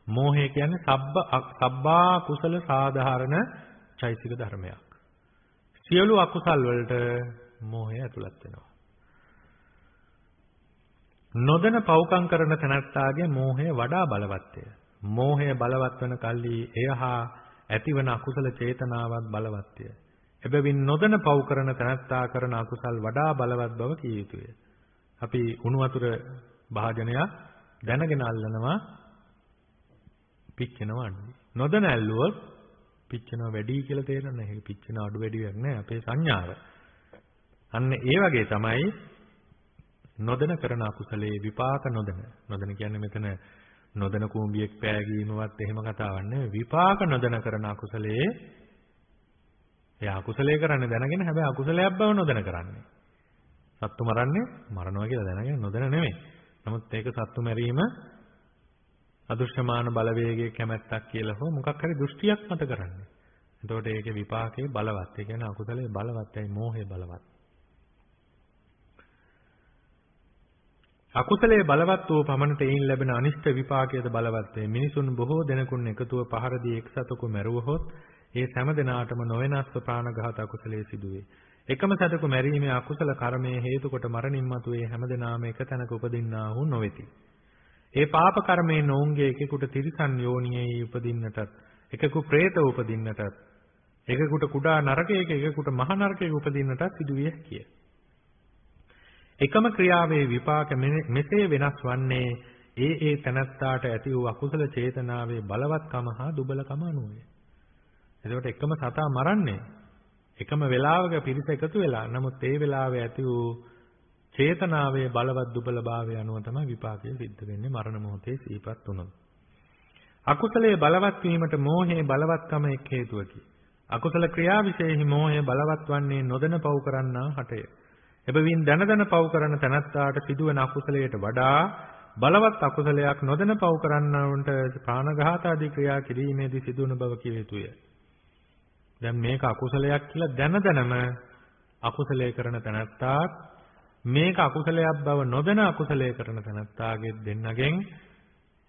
මෝහය කියන්නේ සබ්බා කුසල සාධාරණ චෛතසික ධර්මයක්. සියලු අකුසල් වලට මෝහය ඇතුළත් වෙනවා. නොදැන පව්කම් කරන තැනැත්තාගේ මෝහය වඩා බලවත්ය. මෝහය බලවත් වන කල්හි එය හා ඇතිවන අකුසල චේතනාවත් බලවත්ය. එබැවින් නොදැන පව් කරන තැනැත්තා කරන අකුසල් වඩා බලවත් බව කිය යුතුය. අපි උණු වතුර භාජනයක් දැනගෙන අල්ලනවා පිච්චෙනවා අඩුයි. නොදැන ඇල්ලුවොත් පිච්චෙනවා වැඩි කියලා තේරෙන්නේ නැහැ. ඒක පිච්චෙන අඩු වැඩියක් නෑ අපේ සංඥාව. අන්න ඒ වගේ තමයි නොදැන කරන අකුසලයේ විපාක නොදැන. නොදැන කියන්නේ මෙතන නොදැන කුඹියෙක් පෑගීමවත් එහෙම කතාවක් නෙවෙයි. විපාක නොදැන කරන අකුසලයේ එයා අකුසලයේ කරන්නේ දැනගෙන හැබැයි අකුසලයක් බව නොදැන කරන්නේ. සත්තු මරන්නේ මරනවා කියලා දැනගෙන නොදැන නෙවෙයි. නමුත් ඒක සත්තු මැරීම අදෘශ්‍යමාන බලවේගයේ කැමැත්තක් කියලා හෝ මොකක් හරි දෘෂ්ටියක් මත කරන්නේ. එතකොට ඒකේ විපාකේ බලවත්. ඒ කියන්නේ අකුසලයේ බලවත්යි මෝහය බලවත්. අකුසලයේ බලවත් වූ පමණට එයින් ලැබෙන අනිෂ්ට විපාකයේද බලවත් වේ. මිනිසුන් බොහෝ දෙනෙකුන් එකතුව පහර දී එක් සතෙකු මැරුවහොත් ඒ සෑම දිනාටම නොවෙනස්ව ප්‍රාණඝාත අකුසලයේ සිදුවේ. එකම සතෙකු මැරීමේ අකුසල කර්මයේ හේතු කොට මරණින් මතු ඒ හැම දිනාම එක තැනක උපදින්නා වූ නොවේති. ඒ පාප කර්මයේ නොඋන්ගේ එකෙකුට තිරිසන් යෝනියේ උපදින්නටත් එකෙකු പ്രേත උපදින්නටත් එකෙකුට කුඩා නරකයක එකෙකුට මහ නරකයක උපදින්නටත් සිදුවිය හැකිය. එකම ක්‍රියාවේ විපාක මෙසේ වෙනස් වන්නේ ඒ තැනැත්තාට ඇති වූ අකුසල චේතනාවේ බලවත්කම හා දුබලකම අනුවය. එතකොට එකම සතා මරන්නේ එකම වේලාවක පිරිස එකතු වෙලා. නමුත් ඒ වෙලාවේ ඇති වූ චේතනාවේ බලවත් දුබලභාවය අනුව තමයි විපාකය සිද්ධ වෙන්නේ මරණ මොහොතේ සිහිපත් වුණොත්. අකුසලයේ බලවත් වීමට මෝහයේ බලවත්කම එක් හේතුවකි. අකුසල ක්‍රියා විශේෂෙහි මෝහය බලවත් වන්නේ නොදැන පව් කරන්නා හටය. එබැවින් දැන පව් කරන තැනැත්තාට සිදුවන අකුසලයට වඩා බලවත් අකුසලයක් නොදැන පව් කරන්නවුන්ට ප්‍රාණඝාත ආදී ක්‍රියා කිරීමේදී සිදුවන බව කිය යුතුය. දැන් මේක අකුසලයක් කියලා දැනම අකුසලයේ කරන තැනැත්තා මේක අකුසලයක් බව නොදැන අකුසලයේ කරන තැනැත්තාගේ දෙන්නගෙන්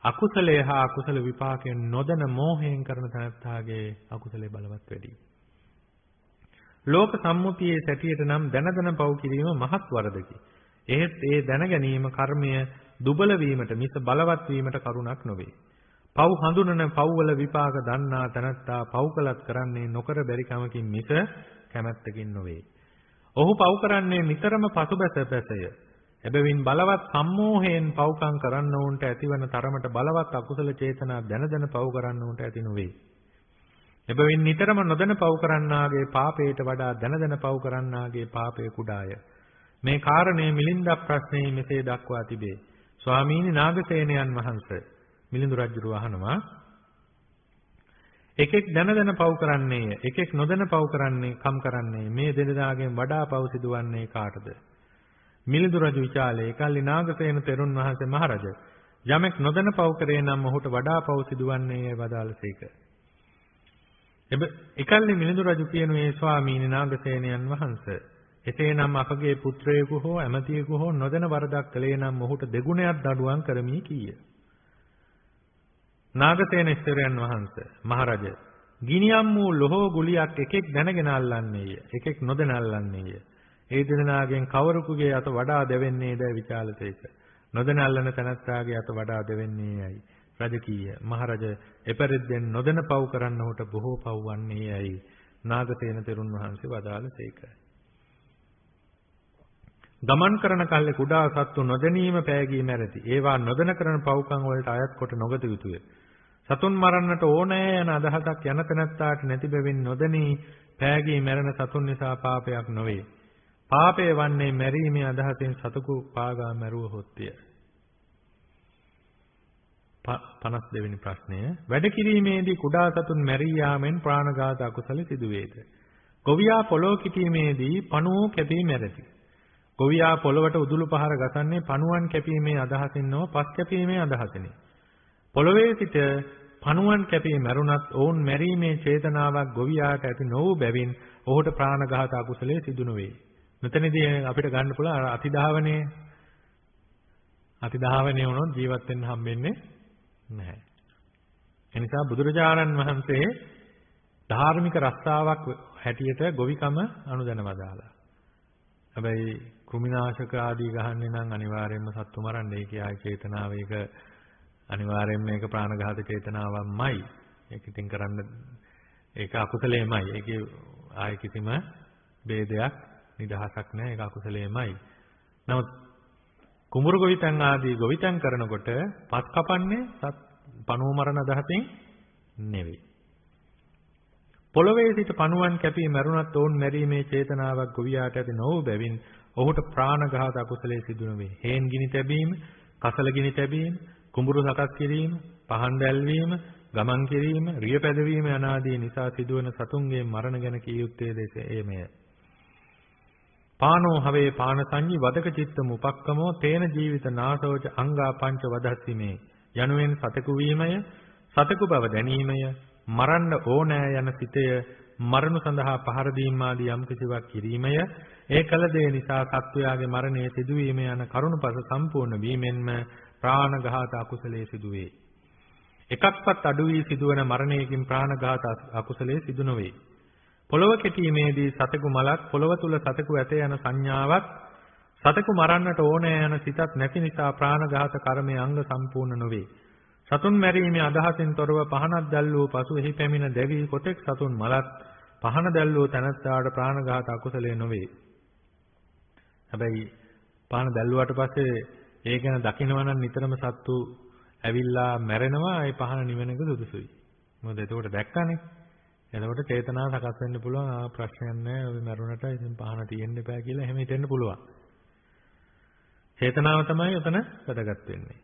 අකුසලයේ හා අකුසල විපාකයෙන් නොදැන මෝහයෙන් කරන තැනැත්තාගේ අකුසලයේ බලවත් වැඩි. ලෝක සම්මුතියේ සැටියට නම් දැන පව් කිරීම මහත් වරදකි. එහෙත් ඒ දැන ගැනීම කර්මය දුබල වීමට මිස බලවත් වීමට කරුණක් නොවේ. පව් හඳුනන පව්වල විපාක දන්නා තැනැත්තා පව් කළත් කරන්නේ නොකර බැරි කමකින් මිස කැමැත්තකින් නොවේ. ඔහු පව් කරන්නේ නිතරම පසුබැසය. එබැවින් බලවත් සම්මෝහයෙන් පව්කම් කරන්නවුන්ට ඇතිවන තරමට බලවත් අකුසල චේතනා දැන පව් කරන්නවුන්ට ඇති නොවේ. එබැවින් නිතරම නොදැන පව් කරන්නාගේ පාපයට වඩා දැන පව් කරන්නාගේ පාපය කුඩාය. මේ කාරණය මිලින්ද ප්‍රශ්නයේ මෙසේ දක්වා තිබේ. ස්වාමීනි නාගසේනයන් වහන්සේ මිලිඳු රජුව අහනවා එකෙක් දැන පව් කරන්නේය එකෙක් නොදැන පව් කරන්නේ මේ දෙදෙනාගෙන් වඩා පව් සිදුවන්නේ කාටද? මිලිඳු රජු විචාලේ කල්ලි නාගසේන තෙරුන් වහන්සේ මහරජ යමෙක් නොදැන පව් කරේ නම් ඔහුට වඩා පව් සිදුවන්නේ වදාළසේක. එකල්ලි මිලිඳු රජු කියනුයේ ස්වාමීනි නාගසේනයන් වහන්සේ එසේනම් අපගේ පුත්‍රයෙකු හෝ ඇමතියෙකු හෝ නොදැන වරදක් කළේ නම් ඔහුට දෙගුණයක් දඩුවම් කරමි කීය. නාගසේන ස්ථරයන් වහන්සේ මහරජ ගිනියම් වූ ලෝහ ගුලියක් එකෙක් දැනගෙන අල්ලන්නේය එකෙක් නොදැන අල්ලන්නේය. ඒ දෙදෙනාගෙන් කවරෙකුගේ අත වඩා දෙවෙන්නේද විචාලසේක. නොදැන අල්ලන තැනැත්තාගේ අත වඩා දෙවෙන්නේයයි. රජකීය මහරජ එපරිද්දෙන් නොදැන පව් කරන්න උට බොහෝ පව් වන්නේ ඇයි නාගසේන තෙරුන් වහන්සේ වදාළසේක. ගමන් කරන කල්ලි කුඩා සත්තු නොදැනීම පෑගී මැරති. ඒවා නොදැන කරන පව්කම් වලට අයත් කොට නොගත යුතුය. සතුන් මරන්නට ඕනෑ යන අදහසක් යන තැනැත්තාට නැති බැවින් නොදැනී පෑගී මැරෙන සතුන් නිසා පාපයක් නොවේ. පාපය වන්නේ මැරීමේ අදහසින් සතෙකු පාගා මැරුවහොත්ය. 52 වෙනි ප්‍රශ්නය. වැඩ කිරීමේදී කුඩා සතුන් මැරී යාමෙන් ප්‍රාණඝාත අකුසල සිදුවේද? ගොවියා පොළොව කිටීමේදී පණුවෝ කැපී මැරති. ගොවියා පොළොවට උදුළු පහර ගසන්නේ පණුවන් කැපීමේ අදහසින් නොව පස් කැපීමේ අදහසිනි. පොළොවේ සිට පණුවන් කැපී මැරුණත් ඔවුන් මැරීමේ චේතනාවක් ගොවියාට ඇති නොවූ බැවින් ඔහුට ප්‍රාණඝාත අකුසලයේ සිදු නොවේ. මෙතනදී අපිට ගන්න පුළුවන් අතිධාවනයේ වුණොත් ජීවත් වෙන්න හම්බෙන්නේ නැහැ. එනිසා බුදුරජාණන් වහන්සේ ධාර්මික රස්සාවක් හැටියට ගොවිකම අනුදැන වදාලා. හැබැයි කෘමිනාශක ආදී ගහන්නේ නම් අනිවාර්යයෙන්ම සත්තු මරන්නේ කියයි චේතනාව ඒක අනිවාර්යයෙන්ම මේක ප්‍රාණඝාත චේතනාවක්මයි. ඒක ඉතින් කරන්න ඒක අකුසලෙමයි. ඒකේ ආයෙ කිසිම ભેදයක් නිදහසක් නැහැ. ඒක අකුසලෙමයි. නමුත් කුඹුරු ගොවිතැන් ආදී ගොවිතැන් කරනකොට පස් කපන්නේ පණුව මරණ අදහසින් නෙවෙයි. පොළොවේ සිට පණුවන් කැපී මැරුණත් ඔවුන් මැරීමේ චේතනාවක් ගොවියාට ඇති නොවූ බැවින් ඔහුට ප්‍රාණඝාත අකුසලයේ සිදු නොවේ. හේන් ගිනි තැබීම, කසල ගිනි තැබීම, කුඹුරු සකස් කිරීම, පහන් දැල්වීම, ගමන් කිරීම, රිය පැදවීම යනාදී නිසා සිදුවන සතුන්ගේ මරණ ගැන කිය යුත්තේ එමය. පානෝ හවේ පාන සංජි වදක චිත්තම උපක්කමෝ තේන ජීවිත නාසෝච අංගා පංච වදස්සිමේ යනුවෙන් සතෙකු වීමය, සතෙකු බව දැනීමය, මරන්න ඕනෑ යන සිතය, මරණු සඳහා පහර දීම ආදී යම් කිසිවක් කිරීමය, ඒ කල දේ නිසා සත්වයාගේ මරණය සිදුවීම යන කරුණපස සම්පූර්ණ වීමෙන්ම ප්‍රාණඝාත අකුසලයේ සිදුවේ. එකක්වත් අඩු වී සිදුවන මරණයකින් ප්‍රාණඝාත අකුසලයේ සිදු නොවේ. පොළොව කෙටීමේදී සතෙකු මලක් පොළොව තුල සතෙකු ඇත යන සංඥාවක් සතෙකු මරන්නට ඕනෑ යන සිතක් නැති නිසා ප්‍රාණඝාත කර්මයේ අංග සම්පූර්ණ නොවේ. සතුන් මැරීමේ අදහසින් තොරව පහනක් දැල්වූ පසු එහි පැමිණ දෙවි කොටෙක් සතුන් මලත් පහන දැල්වූ තැනැත්තාට ප්‍රාණඝාත අකුසලයේ නොවේ. හැබැයි පහන දැල්වුවාට පස්සේ ඒ ගැන දකිනවා නම් නිතරම සත්තු ඇවිල්ලා මැරෙනවා. ඒ පහන නිවන එක සුදුසුයි. මොකද එතකොට දැක්කනේ. එතකොට චේතනාව සකස් වෙන්න පුළුවන්. ප්‍රශ්නයක් නැහැ. ඔය මැරුණට ඉතින් පහන තියෙන්න එපා කියලා එහෙම හිතෙන්න පුළුවන්. චේතනාව තමයි උතන වැදගත් වෙන්නේ.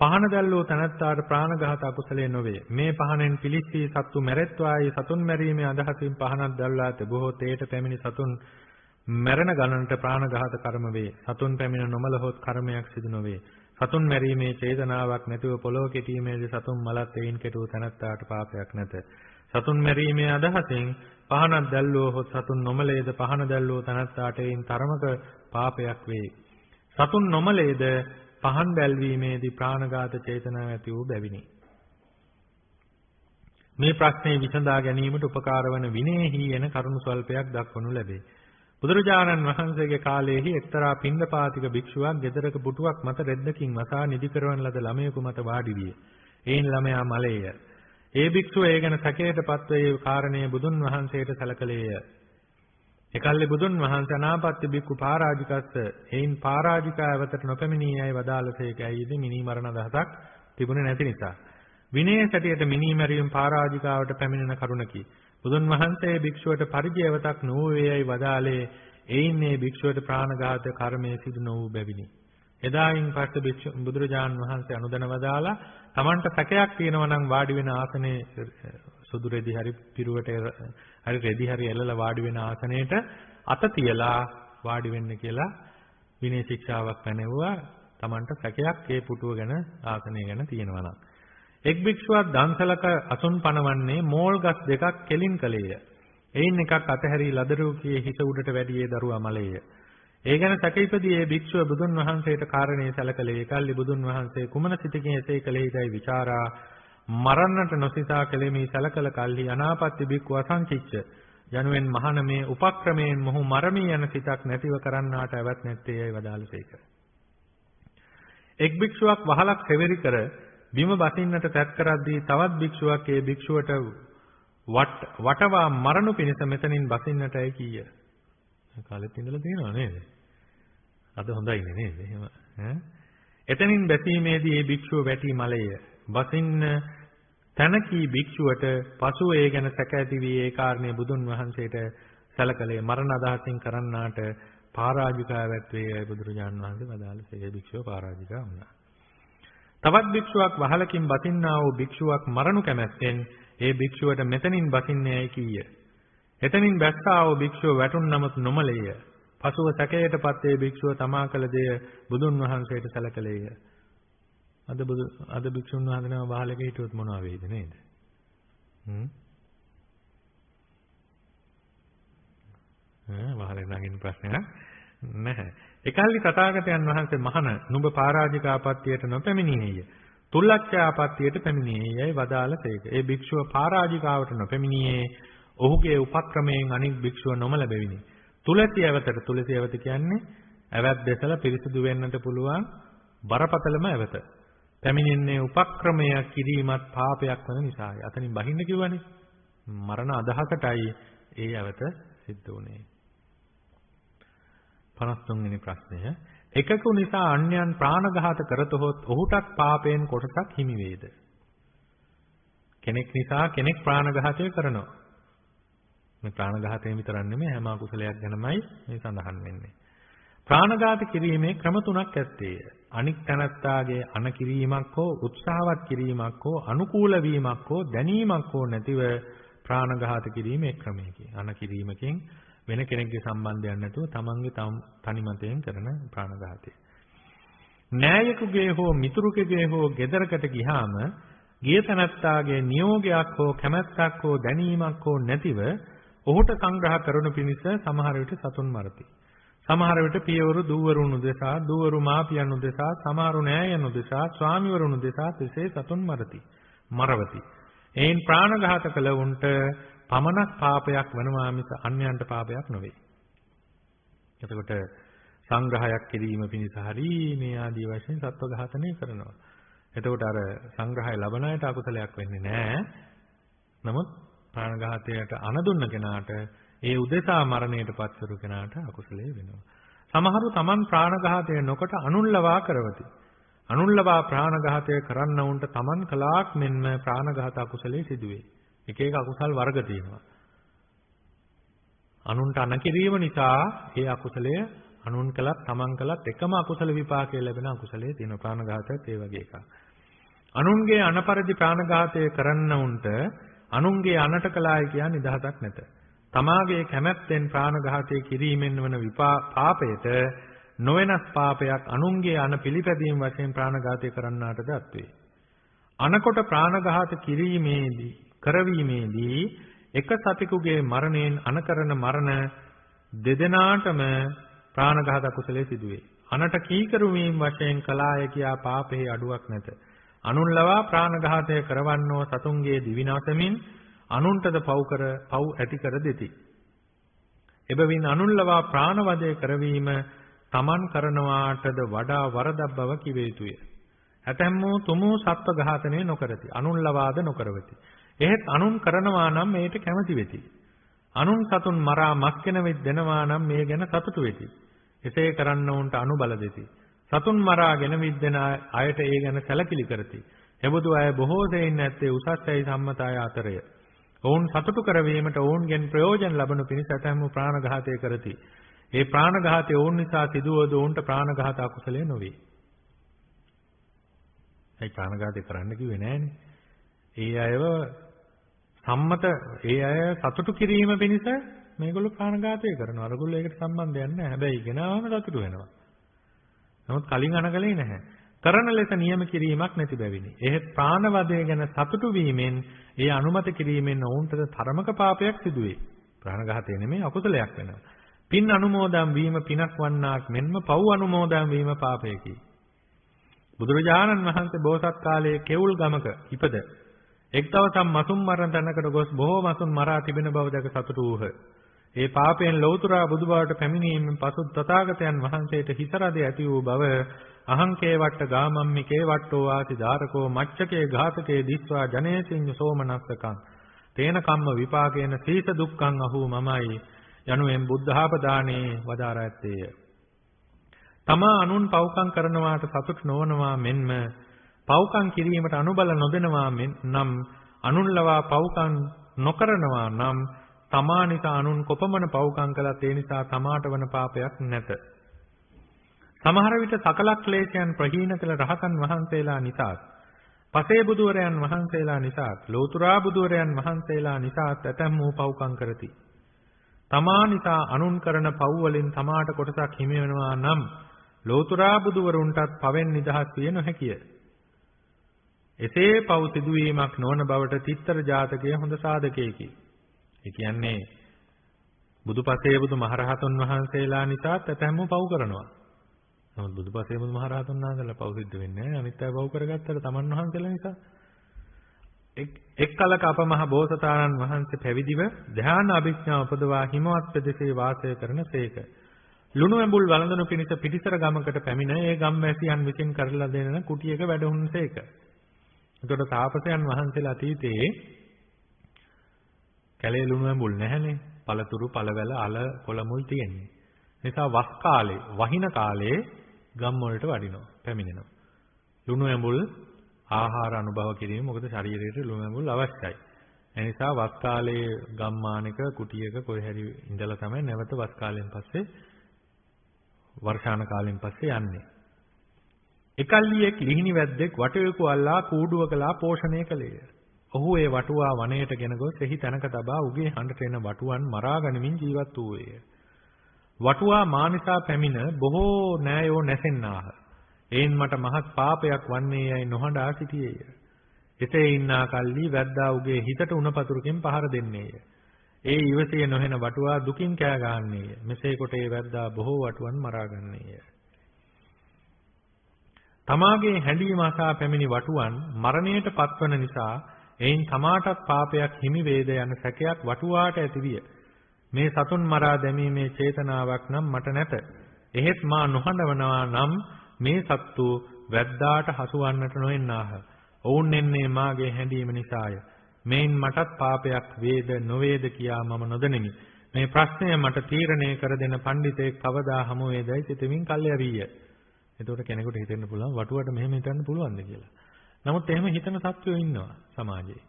පහන දැල්වූ තනත්තාට ප්‍රාණඝාත අකුසලයේ නොවේ. මේ පහනෙන් පිලිස්සී සත්තු මැරෙත්වායි සතුන් මැරීමේ අදහසින් පහනක් දැල්ලා තිබුවොත් ඒට පැමිණි සතුන් මැරෙන ගණනට ප්‍රාණඝාත කර්ම වේ. සතුන් පැමිණ නොමලහොත් කර්මයක් සිදු නොවේ. සතුන් මැරීමේ චේතනාවක් නැතිව පොළොව කෙටීමේදී සතුන් මලත් එයින් කෙටූ තනත්තාට පාපයක් නැත. සතුන් මැරීමේ අදහසින් පහනක් දැල්වුවොත් සතුන් නොමලේද පහන දැල්වූ තනත්තාට එයින් තරමක පාපයක් වේ. සතුන් නොමලේද පහන් දැල්වීමේදී ප්‍රාණඝාත චේතනාව ඇති වූ බැවිනි. මේ ප්‍රශ්නේ විසඳා ගැනීමට උපකාර වන විනයෙහි එන කරුණු ස්වල්පයක් දක්වනු ලැබේ. බුදුරජාණන් වහන්සේගේ කාලයේහි එක්තරා පිණ්ඩපාතික භික්ෂුවක් ගෙදරක පුටුවක් මත රෙද්දකින් වසා නිදි කරවන ලද ළමයෙකු මත වාඩි විය. එයින් ළමයා මලේය. ඒ භික්ෂුව ඒ ගැන සැකයටපත් වේ කාරණේ බුදුන් වහන්සේට සැලකලේය. එකල්ලි බුදුන් වහන්සේ අනාපත්‍ය බික්කු පරාජිකස්ස එයින් පරාජිකා වෙතට නොපැමිණී යයි වදාළසේක. ඇයිද මිනී මරණ දහසක් තිබුණේ නැති නිසා. විනය සැටියට මිනී මැරීම පරාජිකාවට පැමිණෙන කරුණකි. බුදුන් වහන්සේ භික්ෂුවට පරිජයවතක් නොවේයයි වදාළේ. එයින් මේ භික්ෂුවට ප්‍රාණඝාත කර්මයේ සිදු නොවූ බැවිනි. එදායින් පස්සේ බුදුරජාණන් වහන්සේ අනුදැන වදාලා Tamanට සැකයක් තියෙනවා නම් වාඩි වෙන ආසනයේ සුදු රෙදි හරි පිරුවට හරි රෙදි හරි එල්ලලා වාඩි වෙන ආසනයේට අත තියලා වාඩි වෙන්න කියලා විනය ශික්ෂාවක් පැනෙවුවා. Tamanට සැකයක් ඒ පුටුව ගැන ආසනය ගැන තියෙනවා නම්. එක් භික්ෂුවක් දන්සලක අසුන් පනවන්නේ මෝල් ගස් දෙකක් කෙලින් කලේය. එයින් එකක් අතහැරී ලදරුකේ හිස උඩට වැඩියේ දරුවා මලේය. ඒ ගැන සැකීපදී ඒ භික්ෂුව බුදුන් වහන්සේට කාරණේ සැලකලේ. එකල්ලි බුදුන් වහන්සේ කුමන සිතකින් එසේ කලෙහිදයි විචාරා මරන්නට නොසිතා කෙලෙමි සැලකල කල්හි අනාපත්‍ය භික්ඛු අසංකිච්ච යනුවෙන් මහාන මේ උපක්‍රමයෙන් මොහු මරමී යන සිතක් නැතිව කරන්නාට ඇවත් නැත්තේ යයි වදාළසේක. එක් භික්ෂුවක් වහලක් සෙවරි කර බිම බසින්නට තැත් කරද්දී තවත් භික්ෂුවක් ඒ භික්ෂුවට වටවා මරණු පිණිස මෙතනින් බසින්නටයි කීය. කාලෙත් ඉඳලා තියෙනව නේද? අද හොඳයිනේ නේද? එහෙම ඈ. එතනින් බැසීමේදී ඒ භික්ෂුව වැටි මලය. බසින්න තනකී භික්ෂුවට පසුව ඒ ගැන සැක ඇති වී ඒ කාරණේ බුදුන් වහන්සේට සැලකලේ මරණ අදහසින් කරන්නාට පරාජිකාවක් වේයි බුදුරජාණන් වහන්සේ වදාළේ. ඒ භික්ෂුව පරාජිකා වුණා. තවත් භික්ෂුවක් වහලකින් බසින්නා වූ භික්ෂුවක් මරණු කැමැත්තෙන් ඒ භික්ෂුවට මෙතනින් බසින්නේයි කීය. එතනින් බැස්සා වූ භික්ෂුව වැටුන් නමුත් නොමලේය. පසුව සැකයටපත් ඒ භික්ෂුව තමා කළ දෙය බුදුන් වහන්සේට සැලකලේය. අද භික්ෂුන් වහන්සේනම වහලක හිටියොත් මොනවා වෙයිද නේද? වහලේ නගින්න ප්‍රශ්නයක් නැහැ. එකල්ලි තථාගතයන් වහන්සේ මහණ නුඹ පරාජිකාපත්තියට නොපැමිණියේය. තුල්ලච්ඡාපත්තියට පැමිණියේයයි වදාළසේක. ඒ භික්ෂුව පරාජිකාවට නොපැමිණියේ ඔහුගේ උපක්‍රමයෙන් අනික් භික්ෂුව නොමල බැවිනි. තුලසි ඇවතට තුලසි ඇවත කියන්නේ ඇවත් දැසලා පිරිසිදු වෙන්නට පුළුවන් බරපතලම ඇවත. පැමිණෙන්නේ උපක්‍රමය කිරීමත් පාපයක් වන නිසායි. අතනින් බහින්න කිව්වනේ. මරණ අදහසටයි ඒ ඇවත සිද්ධ වුනේ. 53 වෙනි ප්‍රශ්නය. එකකු නිසා අන්‍යයන් ප්‍රාණඝාත කරතොත් ඔහුටත් පාපයෙන් කොටසක් හිමි වේද? කෙනෙක් නිසා කෙනෙක් ප්‍රාණඝාතය කරනවා. මේ ප්‍රාණඝාතයෙන් විතරක් නෙමෙයි හැම අකුසලයක් ගැනමයි මේ සඳහන් වෙන්නේ. ප්‍රාණඝාත කිරීමේ ක්‍රම තුනක් ඇත්තේය. අනික් තැනැත්තාගේ අන කිරීමක් හෝ උත්සාහවත් කිරීමක් හෝ අනුකූල වීමක් හෝ දැනීමක් හෝ නැතිව ප්‍රාණඝාත කිරීමේ ක්‍රමයකි. අන කිරීමකින් වෙන කෙනෙක්ගේ සම්බන්ධයක් නැතුව තමන්ගේ තනිමතයෙන් කරන ප්‍රාණඝාතය. න්‍යායකුගේ හෝ මිතුරුකගේ හෝ ගෙදරකට ගියාම ගිය තැනැත්තාගේ නියෝගයක් හෝ කැමැත්තක් හෝ දැනීමක් හෝ නැතිව ඔහුට සංග්‍රහ කරනු පිණිස සමහර විට සතුන් මරති. සමහර විට පියවරු දූවරුන් උදෙසා, දූවරු මාපියන් උදෙසා, සමහරු නෑයන් උදෙසා, ස්වාමිවරුන් උදෙසා තෙසේ සතුන් මරවති. එයින් ප්‍රාණඝාත කළ උන්ට පමණක් පාපයක් වනවා මිස අන්‍යයන්ට පාපයක් නොවේ. එතකොට සංග්‍රහයක් කිරීම පිණිස හරි මේ ආදී වශයෙන් සත්ව ඝාතනය කරනවා. එතකොට අර සංග්‍රහය ලබන අයට අකුසලයක් වෙන්නේ නැහැ. නමුත් ප්‍රාණඝාතයට අනදුන්න කෙනාට ඒ උදෙසා මරණයට පත්වරු කෙනාට අකුසලයේ වෙනවා. සමහරු Taman ප්‍රාණඝාතය නොකොට අනුන්ලවා කරවති. අනුන්ලවා ප්‍රාණඝාතය කරන්නවුන්ට Taman කලාක් මෙන්ම ප්‍රාණඝාත අකුසලයේ සිදුවේ. එක එක අකුසල් වර්ග තියෙනවා. අනුන්ට අනකිරීම නිසා ඒ අකුසලය අනුන් කළත් Taman කළත් එකම අකුසල විපාකය ලැබෙන අකුසලයේ තියෙන ප්‍රාණඝාතයත් ඒ වගේ එකක්. අනුන්ගේ අනපරිදි ප්‍රාණඝාතය කරන්නවුන්ට අනුන්ගේ අනට කළායි කියන්නේ නිදහසක් නැත. තමාගේ කැමැත්තෙන් ප්‍රාණඝාතය කිරීමෙන් වන පාපයට නොවෙනස් පාපයක් අනුන්ගේ අන පිළිපැදීම වශයෙන් ප්‍රාණඝාතය කරන්නාටද අත්වේ. අනකොට ප්‍රාණඝාත කරවීමේදී එක සතෙකුගේ මරණයෙන් අනකරන මරණ දෙදෙනාටම ප්‍රාණඝාත කුසලයේ සිදුවේ. අනට කීකරු වීම වශයෙන් කලාය කියා පාපෙහි අඩුවක් නැත. අනුන්ලවා ප්‍රාණඝාතය කරවන්නෝ සතුන්ගේ දිවිනාසමින් අනුන්ටද පව් ඇති කර දෙති. එබැවින් අනුන්ලවා ප්‍රාණවදය කරවීම තමන් කරනවාටද වඩා වරදක් බව කිව යුතුය. ඇතැම්මෝ තුමෝ සත්ව ඝාතනය නොකරති. අනුන්ලවාද නොකරවති. එහෙත් අනුන් කරනවා නම් මේට කැමති වෙති. අනුන් සතුන් මරා මස්කෙන වෙත් දෙනවා නම් මේ ගැන සතුටු වෙති. එසේ කරන්නවුන්ට අනුබල දෙති. සතුන් මරාගෙන විද්දෙන අයට ඒ ගැන සැලකිලි කරති. එබඳු අය බොහෝ දෙයින් නැත්තේ උසස් ඇයි සම්මත අය අතරය. ඔවුන් සතුටු කරවීමට ඔවුන්ගෙන් ප්‍රයෝජන ලබනු පිණිස ඇතැම්මු ප්‍රාණඝාතය කරති. ඒ ප්‍රාණඝාතය ඔවුන් නිසා සිදුවද ඔවුන්ට ප්‍රාණඝාත අකුසලයේ නොවේ. ඒ ප්‍රාණඝාතය කරන්න කිව්වේ නෑනේ. ඒ අයව ඒ අය සතුටු කිරීම පිණිස මේගොල්ලෝ ප්‍රාණඝාතය කරනවා. අරගොල්ලෝ ඒකට සම්බන්ධයක් නැහැ. හැබැයි ගෙනාවම සතුටු වෙනවා. නමුත් කලින් අනගලේ නැහැ. කරන ලෙස නියම කිරීමක් නැති බැවිනි. එහෙත් ප්‍රාණවදය ගැන සතුටු වීමෙන් ඒ අනුමත කිරීමෙන් ඔවුන්ට තරමක පාපයක් සිදුවේ. ප්‍රාණඝාතය නෙමෙයි අකුසලයක් වෙනවා. පින් අනුමෝදන් වීම පිනක් වන්නාක් මෙන්ම පව් අනුමෝදන් වීම පාපයකි. බුදුරජාණන් වහන්සේ බෝසත් කාලයේ කෙවුල් ගමක ඉපද එක් දවසක් මසුන් මරණ තැනකට ගොස් බොහෝ මසුන් මරා තිබෙන බව දැක සතුටු වූහ. ඒ පාපයෙන් ලෞතුරා බුදුබවට පැමිණීමෙන් පසු තථාගතයන් වහන්සේට හිසරද ඇති වූ බව අහංකේ වට ගාමම්මි කේ වට්ටෝ ආති ධාරකෝ මච්චකේ ඝාතකේ දිස්වා ජනේසින් සෝමනස්සකං තේන කම්ම විපාකේන සීත දුක්ඛං අහූ මමයි යනුවෙන් බුද්ධාපදානේ වදාරා ඇත්තේය. තමා අනුන් පව්කම් කරනවාට සතුට නොවනවා මෙන්ම පව්කම් කිරීමට අනුබල නොදෙනවා නම් අනුන් ලවා පව්කම් නොකරනවා නම් තමා නිසා අනුන් කොපමණ පව්කම් කළත් ඒ නිසා තමාට වන පාපයක් නැත. සමහර විට සකල ක්ලේශයන් ප්‍රහීන කළ රහතන් වහන්සේලා නිසාත් පසේ බුදුවරයන් වහන්සේලා නිසාත් ලෝතුරා බුදුවරයන් වහන්සේලා නිසාත් ඇතැම් වූ පව්කම් කරති. තමා නිසා අනුන් කරන පව් වලින් තමාට කොටසක් හිමි වෙනවා නම් ලෝතුරා බුදුවරුන්ටත් පවෙන් නිදහස් විය නොහැකිය. එසේ පව් සිදුවීමක් නොවන බවට තිත්තර ජාතකයේ හොඳ සාධකයකි. ඒ කියන්නේ බුදුපසේ බුදු මහරහතුන් වහන්සේලා නිසාත් ඇතැම්ම පව් කරනවා. නමුත් බුදුපසේ බුදු මහරහතුන් වහන්සේලා පව් සිද්ධ වෙන්නේ නැහැ. අනිත් අය පව් කරගත්තට තමන් වහන්සේලා නිසා. එක් කලක අපමහ බෝසතාණන් වහන්සේ පැවිදිව ධ්‍යාන අභිඥා උපදවා හිමවත් ප්‍රදේශයේ වාසය කරන සේක. ලුණු ඇඹුල් වළඳනු පිණිස පිටිසර ගමකට පැමිණ ඒ ගම්වැසියන් විසින් කරලා දෙන කුටියක වැඩහුන් සේක. එතකොට තාපසයන් වහන්සේලා අතීතයේ කැලේ ලුණු ඇඹුල් නැහැනේ. පළතුරු, පළවැල, අල, කොළමුල් තියෙන්නේ. නිසා වස් කාලේ, වහින කාලේ ගම් වලට වඩිනවා, පැමිණෙනවා. ලුණු ඇඹුල් ආහාර අනුභව කිරීම මොකද ශරීරයට ලුණු ඇඹුල් අවශ්‍යයි. ඒ නිසා වස් කාලේ ගම්මානක කුටියක කොහේ හරි ඉඳලා තමයි නැවත වස් කාලෙන් පස්සේ වර්ෂාන කාලෙන් පස්සේ යන්නේ. එකල්ලි එක් ලිහිණි වැද්දෙක් වටුවෙකු අල්ලා කූඩුවකලා පෝෂණය කළේය. ඔහු ඒ වටුවා වනයේට ගෙන ගොස් එහි තැනක තබා උගේ හඬට එන වටුවන් මරා ගනිමින් ජීවත් වූයේය. වටුවා මානිසා පැමිණ බොහෝ නෑයෝ නැසෙන්නාහ. එයින් මට මහත් පාපයක් වන්නේ යයි නොහඬා සිටියේය. එසේ ඉන්නා කල්ලි වැද්දා උගේ හිතට උණපතුරකින් පහර දෙන්නේය. ඒ ඉවසිය නොහෙන වටුවා දුකින් කෑ ගන්නේය. මෙසේ කොට ඒ වැද්දා බොහෝ වටුවන් මරා ගන්නේය. තමාගේ හැඬීම අසා පැමිණි වටුවන් මරණයට පත්වන නිසා එයින් තමාටත් පාපයක් හිමි වේද යන සැකයක් වටුවාට ඇතිවිය. මේ සතුන් මරා දැමීමේ චේතනාවක් නම් මට නැත. එහෙත් මා නොහඬවනවා නම් මේ සත්තු වැද්දාට හසුවන්නට නොඑන්නාහ. ඔවුන් එන්නේ මාගේ හැඬීම නිසාය. මේන් මටත් පාපයක් වේද නොවේද කියා මම නොදනිමි. මේ ප්‍රශ්නය මට තීරණය කර දෙන පඬිතෙක් කවදා හමු වේදයි සිතමින් කල්යවිය. එතකොට කෙනෙකුට හිතෙන්න පුළුවන් වටුවට මෙහෙම හිතන්න පුළුවන්ද කියලා. නමුත් එහෙම හිතන සත්වයෝ ඉන්නවා සමාජයේ.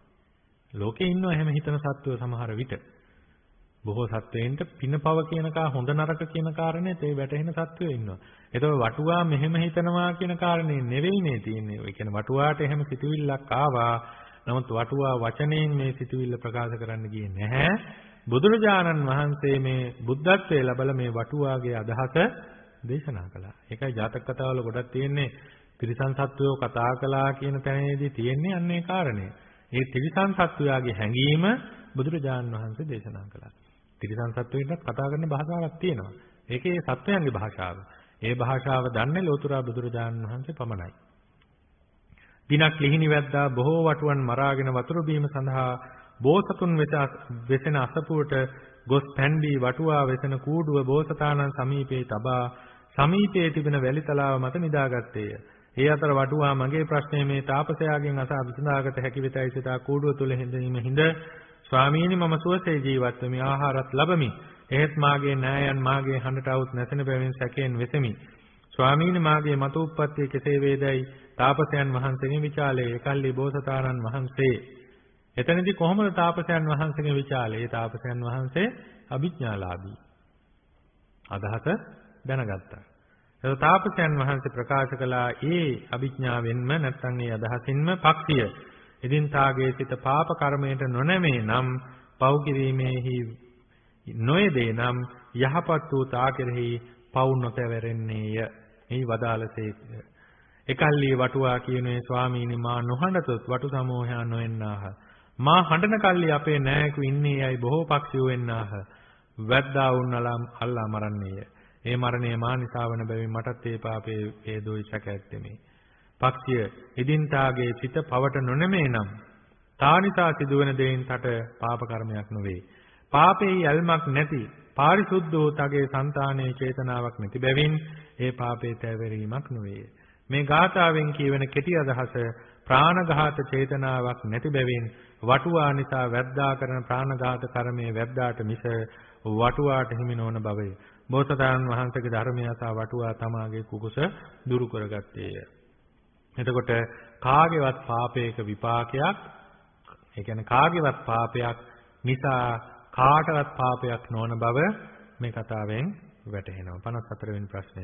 ලෝකේ ඉන්නවා එහෙම හිතන සත්වයෝ සමහර විට. බොහෝ සත්වයින්ට පිනපව කියනකා හොඳ නරක කියන කාරණේ තේ වැටහෙන සත්වයෝ ඉන්නවා. ඒතකොට වටුවා මෙහෙම හිතනවා කියන කාරණේ නෙවෙයි මේ තියෙන්නේ. ඒ කියන්නේ වටුවාට එහෙම සිතුවිල්ලක් ආවා. නමුත් වටුවා වචනයෙන් මේ සිතුවිල්ල ප්‍රකාශ කරන්න ගියේ නැහැ. බුදුරජාණන් වහන්සේ මේ බුද්ධත්වයේ ලැබලා මේ වටුවාගේ අදහස දේශනා කළා. ඒකයි ජාතක කතාවල ගොඩක් තියෙන්නේ තිරිසන් සත්වයෝ කතා කළා කියන තැනේදී තියෙන්නේ අන්නේ කාරණේ. ඒ තිරිසන් සත්වයාගේ හැඟීම බුදුරජාණන් වහන්සේ දේශනා කළා. තිරිසන් සත්වයින්ට කතා කරන භාෂාවක් තියෙනවා. ඒකේ සත්වයන්ගේ භාෂාව. ඒ භාෂාව දන්නේ ලෝතුරා බුදුරජාණන් වහන්සේ පමණයි. දිනක් ලිහිණි වැද්දා බොහෝ වටුවන් මරාගෙන වතුර බීම සඳහා බෝසතුන් වෙසෙන අසපුවට ගොස් පැන්බී වටුවා වෙසෙන කූඩුව බෝසතාණන් සමීපයේ තබා සමීපයේ තිබෙන වැලි තලාව මත නිදාගත්තේය. ඒ අතර වටුවා මගේ ප්‍රශ්නය මේ තාපසයාගෙන් අසා විසඳාගත හැකි වෙතයි සිතා කූඩුව තුල හිඳීම හිඳ ස්වාමීනි මම සුවසේ ජීවත් වෙමි ආහාරත් ලැබමි. එහෙත් මාගේ නෑයන් මාගේ හඬට આવුත් නැසෙන බැවින් සැකයෙන් වෙසෙමි. ස්වාමීනි මාගේ මතු උප්පත්තිය කෙසේ වේදයි තාපසයන් වහන්සේගෙන් විචාලේ. එකල්ලි බෝසතාණන් වහන්සේ එතනදී කොහොමද තාපසයන් වහන්සේගෙන් විචාලේ? ඒ තාපසයන් වහන්සේ අභිඥාලාභී. අදහස දැනගත්තා. ඒ තාපසයන් වහන්සේ ප්‍රකාශ කළා ඒ අභිඥාවෙන්ම නැත්නම් ඒ අදහසින්ම පක්ෂිය. ඉදින් තාගේ සිත පාප කර්මයට නොනැමේ නම් පව් කිරීමේහි නොයදේ නම් යහපත් වූ තා කෙරෙහි පව් නොපැවරෙන්නේය. මේ වදාළසේක. එකල්ලි වටුවා කියනේ ස්වාමීනි මා නොහඬතොත් වටු සමූහයා නොඑන්නාහ. මා හඬන කල්ලි අපේ නෑයෙකු ඉන්නේ යයි බොහෝ පක්ෂියෝ එන්නාහ. වැද්දා වුන් අල්ලා මරන්නේය. ඒ මරණය මා නිසා වන බැවින් මටත් ඒ පාපේ වේදෝයි සැක ඇත්තෙමි. පක්ෂිය ඉදින් තාගේ සිත පවට නොනැමේ නම් තානිසා සිදුවන දෙයින් තට පාප කර්මයක් නොවේ. පාපේ යල්මක් නැති පාරිශුද්ධ වූ තගේ సంతානයේ චේතනාවක් නැති බැවින් ඒ පාපේ තැවරීමක් නොවේ. මේ ගාථාවෙන් කියවෙන කෙටි අදහස ප්‍රාණඝාත චේතනාවක් නැති බැවින් වටුවා නිසා වැද්දා කරන ප්‍රාණඝාත කර්මයේ වැද්දාට මිස වටුවාට හිමි නොවන බවය. බෝසතාණන් වහන්සේගේ ධර්මය අසා වටුවා තමාගේ කුකුස දුරු කරගත්තේය. එතකොට කාගේවත් පාපයක විපාකයක්, ඒ කියන්නේ කාගේවත් පාපයක් නිසා කාටවත් පාපයක් නොවන බව මේ කතාවෙන් වැටහෙනවා. 54 වෙනි ප්‍රශ්නය.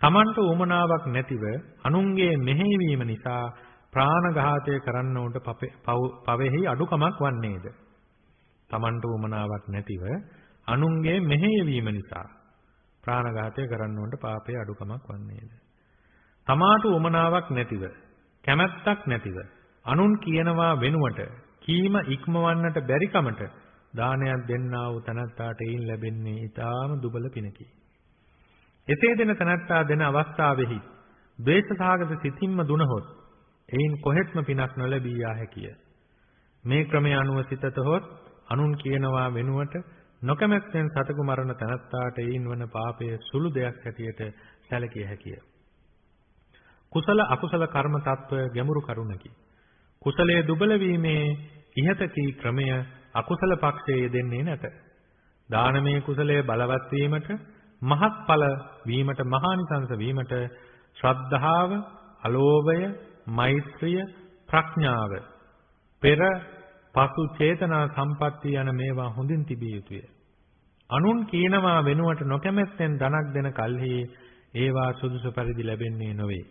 තමන්ට උමනාවක් නැතිව අනුන්ගේ මෙහෙයවීම නිසා ප්‍රාණඝාතය කරන්නවුන්ට පවෙහි අඩුකමක් වන්නේද? තමන්ට උමනාවක් නැතිව අනුන්ගේ මෙහෙයවීම නිසා ප්‍රාණඝාතය කරන්නවුන්ට පාපයේ අඩුකමක් වන්නේද? තමාට උමනාවක් නැතිව, කැමැත්තක් නැතිව අනුන් කියනවා වෙනුවට කීම ඉක්මවන්නට බැරි කමට දානයක් දෙන්නා වූ තනත්තාට ඒන් ලැබෙන්නේ ඊටාම දුබල පිනකි. එසේ දෙන තනත්තා දෙන අවස්ථාවෙහි ද්වේෂසහගත සිතින්ම දුනහොත් ඒන් කොහෙත්ම පිනක් නොලැබී යා හැකිය. මේ ක්‍රමය අනුව සිතතහොත් අනුන් කියනවා වෙනුවට නොකමැත්තෙන් සතකු මරණ තනත්තාට ඒන් වන පාපය සුළු දෙයක් හැටියට සැලකිය හැකිය. කුසල අකුසල කර්ම తত্ত্বය ගැඹුරු කරුණකි. කුසලයේ දුබල වීමේ ඉහත කී ක්‍රමය අකුසල පක්ෂයේ යෙදෙන්නේ නැත. දානමය කුසලයේ බලවත් වීමට, මහත්ඵල වීමට, මහානිසංස වීමට ශ්‍රද්ධාව, අලෝභය, මෛත්‍රිය, ප්‍රඥාව, පෙර පසු චේතනා සම්පatti යන මේවා හොඳින් තිබිය යුතුය. අනුන් කියනවා වෙනුවට නොකමැත්තෙන් ධනක් දෙන කල්හි ඒවා සුදුසු පරිදි ලැබෙන්නේ නොවේ.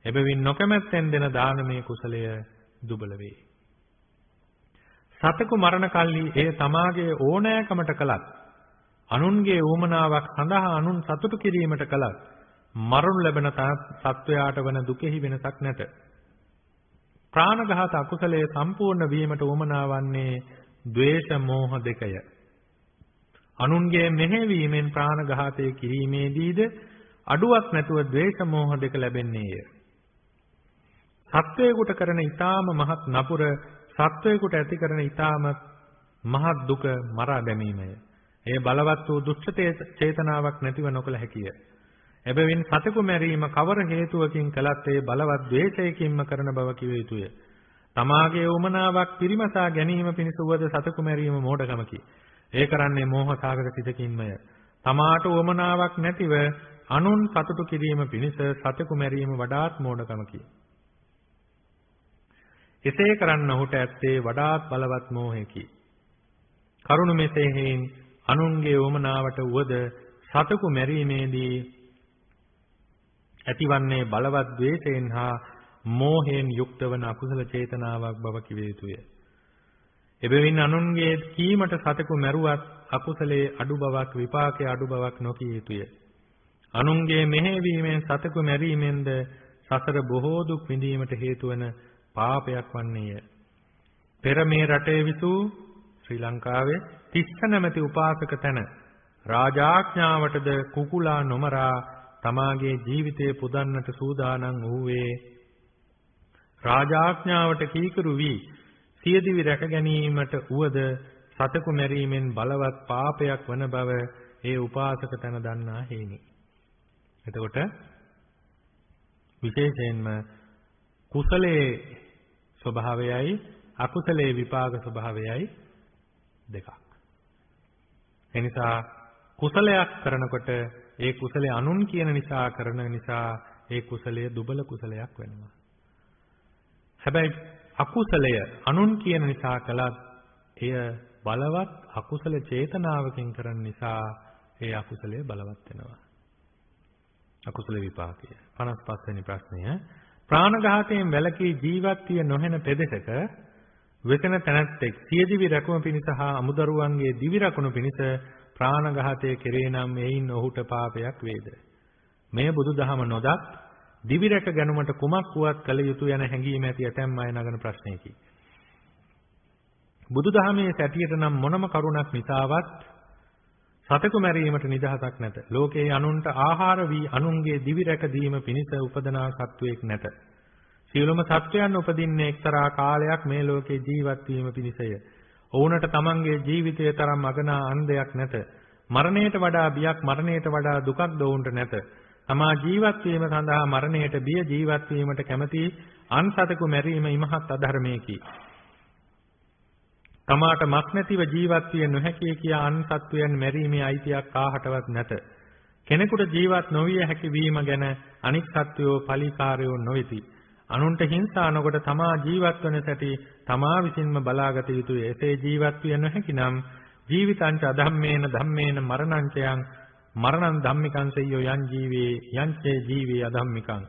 එබැවින් නොකමැත්තෙන් දෙන දානමය කුසලය දුබල වේ. සතකු මරණ කල්හි ඒ තමාගේ ඕනෑකමට කලත්, අනුන්ගේ ඌමනාවක් සඳහා අනුන් සතුටු කිරීමට කලත් මරණු ලැබෙන සත්වයාට වන දුකෙහි වෙනසක් නැත. ප්‍රාණඝාත අකුසලයේ සම්පූර්ණ වීමට ඌමනාවන්නේ ද්වේෂ මෝහ දෙකය. අනුන්ගේ මෙහෙවීමෙන් ප්‍රාණඝාතය කිරීමේදීද අඩුවක් නැතුව ද්වේෂ මෝහ දෙක ලැබෙන්නේය. සත්වයෙකුට කරන ඊටාම මහත් නපුර සත්වයෙකුට ඇති කරන ඊටාම මහත් දුක මරා දැමීමය. එය බලවත් වූ දුෂ්ට චේතනාවක් නැතිව නොකළ හැකිය. එබැවින් සතෙකු මැරීම කවර හේතුවකින් කළත් ඒ බලවත් ද්වේෂයකින්ම කරන බව කිව යුතුය. තමාගේ උමනාවක් පිරිමසා ගැනීම පිණිස වද සතෙකු මැරීම මෝඩකමකි. ඒ කරන්නේ මෝහසාගත සිතකින්මය. තමාට උමනාවක් නැතිව අනුන් සතුටු කිරීම පිණිස සතෙකු මැරීම වඩාත් මෝඩකමකි. එසේ කරන්න ඔහුට ඇත්තේ වඩාත් බලවත් මෝහයකි. කරුණ මෙසේ හේයින් අනුන්ගේ උමනාවට වද සතෙකු මැරීමේදී ඇතිවන්නේ බලවත් ද්වේෂයෙන් හා මෝහයෙන් යුක්ත වන අකුසල චේතනාවක් බව කිව යුතුය. එබැවින් අනුන්ගේ කීමට සතෙකු මැරුවත් අකුසලයේ අඩු බවක් විපාකයේ අඩු බවක් නොකිය යුතුය. අනුන්ගේ මෙහෙයවීමෙන් සතෙකු මැරීමෙන්ද සසර බොහෝ දුක් විඳීමට හේතු වන පාපයක් වන්නේය. පෙර මේ රටේ විසූ ශ්‍රී ලංකාවේ තිස්ස නැමැති උපාසක තැන රාජාඥාවටද කුකුලා නොමරා තමාගේ ජීවිතය පුදන්නට සූදානම් වූවේ රාජාඥාවට කීකරු වී සියදිවි රැක ගැනීමට උවද සතෙකු මැරීමෙන් බලවත් පාපයක් වන බව ඒ උපාසක තැන දන්නා හේනි. එතකොට විශේෂයෙන්ම කුසලයේ ස්වභාවයයි අකුසලයේ විපාක ස්වභාවයයි දෙකක්. එනිසා කුසලයක් කරනකොට ඒ කුසලයේ අනුන් කියන නිසා කරන නිසා ඒ කුසලයේ දුබල කුසලයක් වෙනවා. හැබැයි අකුසලය අනුන් කියන නිසා කළත් එය බලවත් අකුසල චේතනාවකින් කරන නිසා ඒ අකුසලයේ බලවත් වෙනවා. අකුසල විපාකය. 55 වෙනි ප්‍රශ්නය. ප්‍රාණඝාතයෙන් වැළකී ජීවත් විය නොහැන පෙදෙසක වෙසෙන තැනැත්තෙක් සියදිවි රැකුම පිණිස හා අමුදරුවන්ගේ දිවි රැකුණු පිණිස ප්‍රාණඝාතය කෙරේ නම් එයින් ඔහුට පාපයක් වේද? මෙය බුදුදහම නොදත් දිවි රැක ගැනීමට කුමක් වුවත් කළ යුතු යන හැඟීම ඇති ඇතැම් අය නගන ප්‍රශ්නයකි. බුදුදහමේ සැටියට නම් මොනම කරුණක් නිසාවත් සතෙකු මැරීමට නිදහසක් නැත. ලෝකයේ අනුන්ට ආහාර වී අනුන්ගේ දිවි රැක දීම පිණිස උපදනා සත්වයක් නැත. සියලුම සත්වයන් උපදින්නේ එක්තරා කාලයක් මේ ලෝකේ ජීවත් වීම පිණිසය. ඔවුන්ට තමන්ගේ ජීවිතය තරම් අගනා අන්දයක් නැත. මරණයට වඩා බියක් මරණයට වඩා දුකක් දවුන්ට නැත. තමා ජීවත් වීම සඳහා මරණයට බිය ජීවත් වීමට කැමැති අන් සතෙකු මැරීම ඉමහත් අධර්මයකි. තමාට මස් නැතිව ජීවත් විය නොහැකි කියා අන් සත්වයන් මැරීමේ අයිතියක් කාහටවත් නැත. කෙනෙකුට ජීවත් නොවිය හැකි වීම ගැන අනික් සත්වයෝ පලිකාරයෝ නොවේති. අනුන්ට හිංසා නොකොට තමා ජීවත් වන සැටි තමා විසින්ම බලාගත යුතුය. එසේ ජීවත් විය නොහැකි නම් ජීවිතංච අධම්මේන ධම්මේන මරණංචයන් මරණං ධම්මිකං සෙය්‍යෝ යං ජීවේ යංචේ ජීවේ අධම්මිකං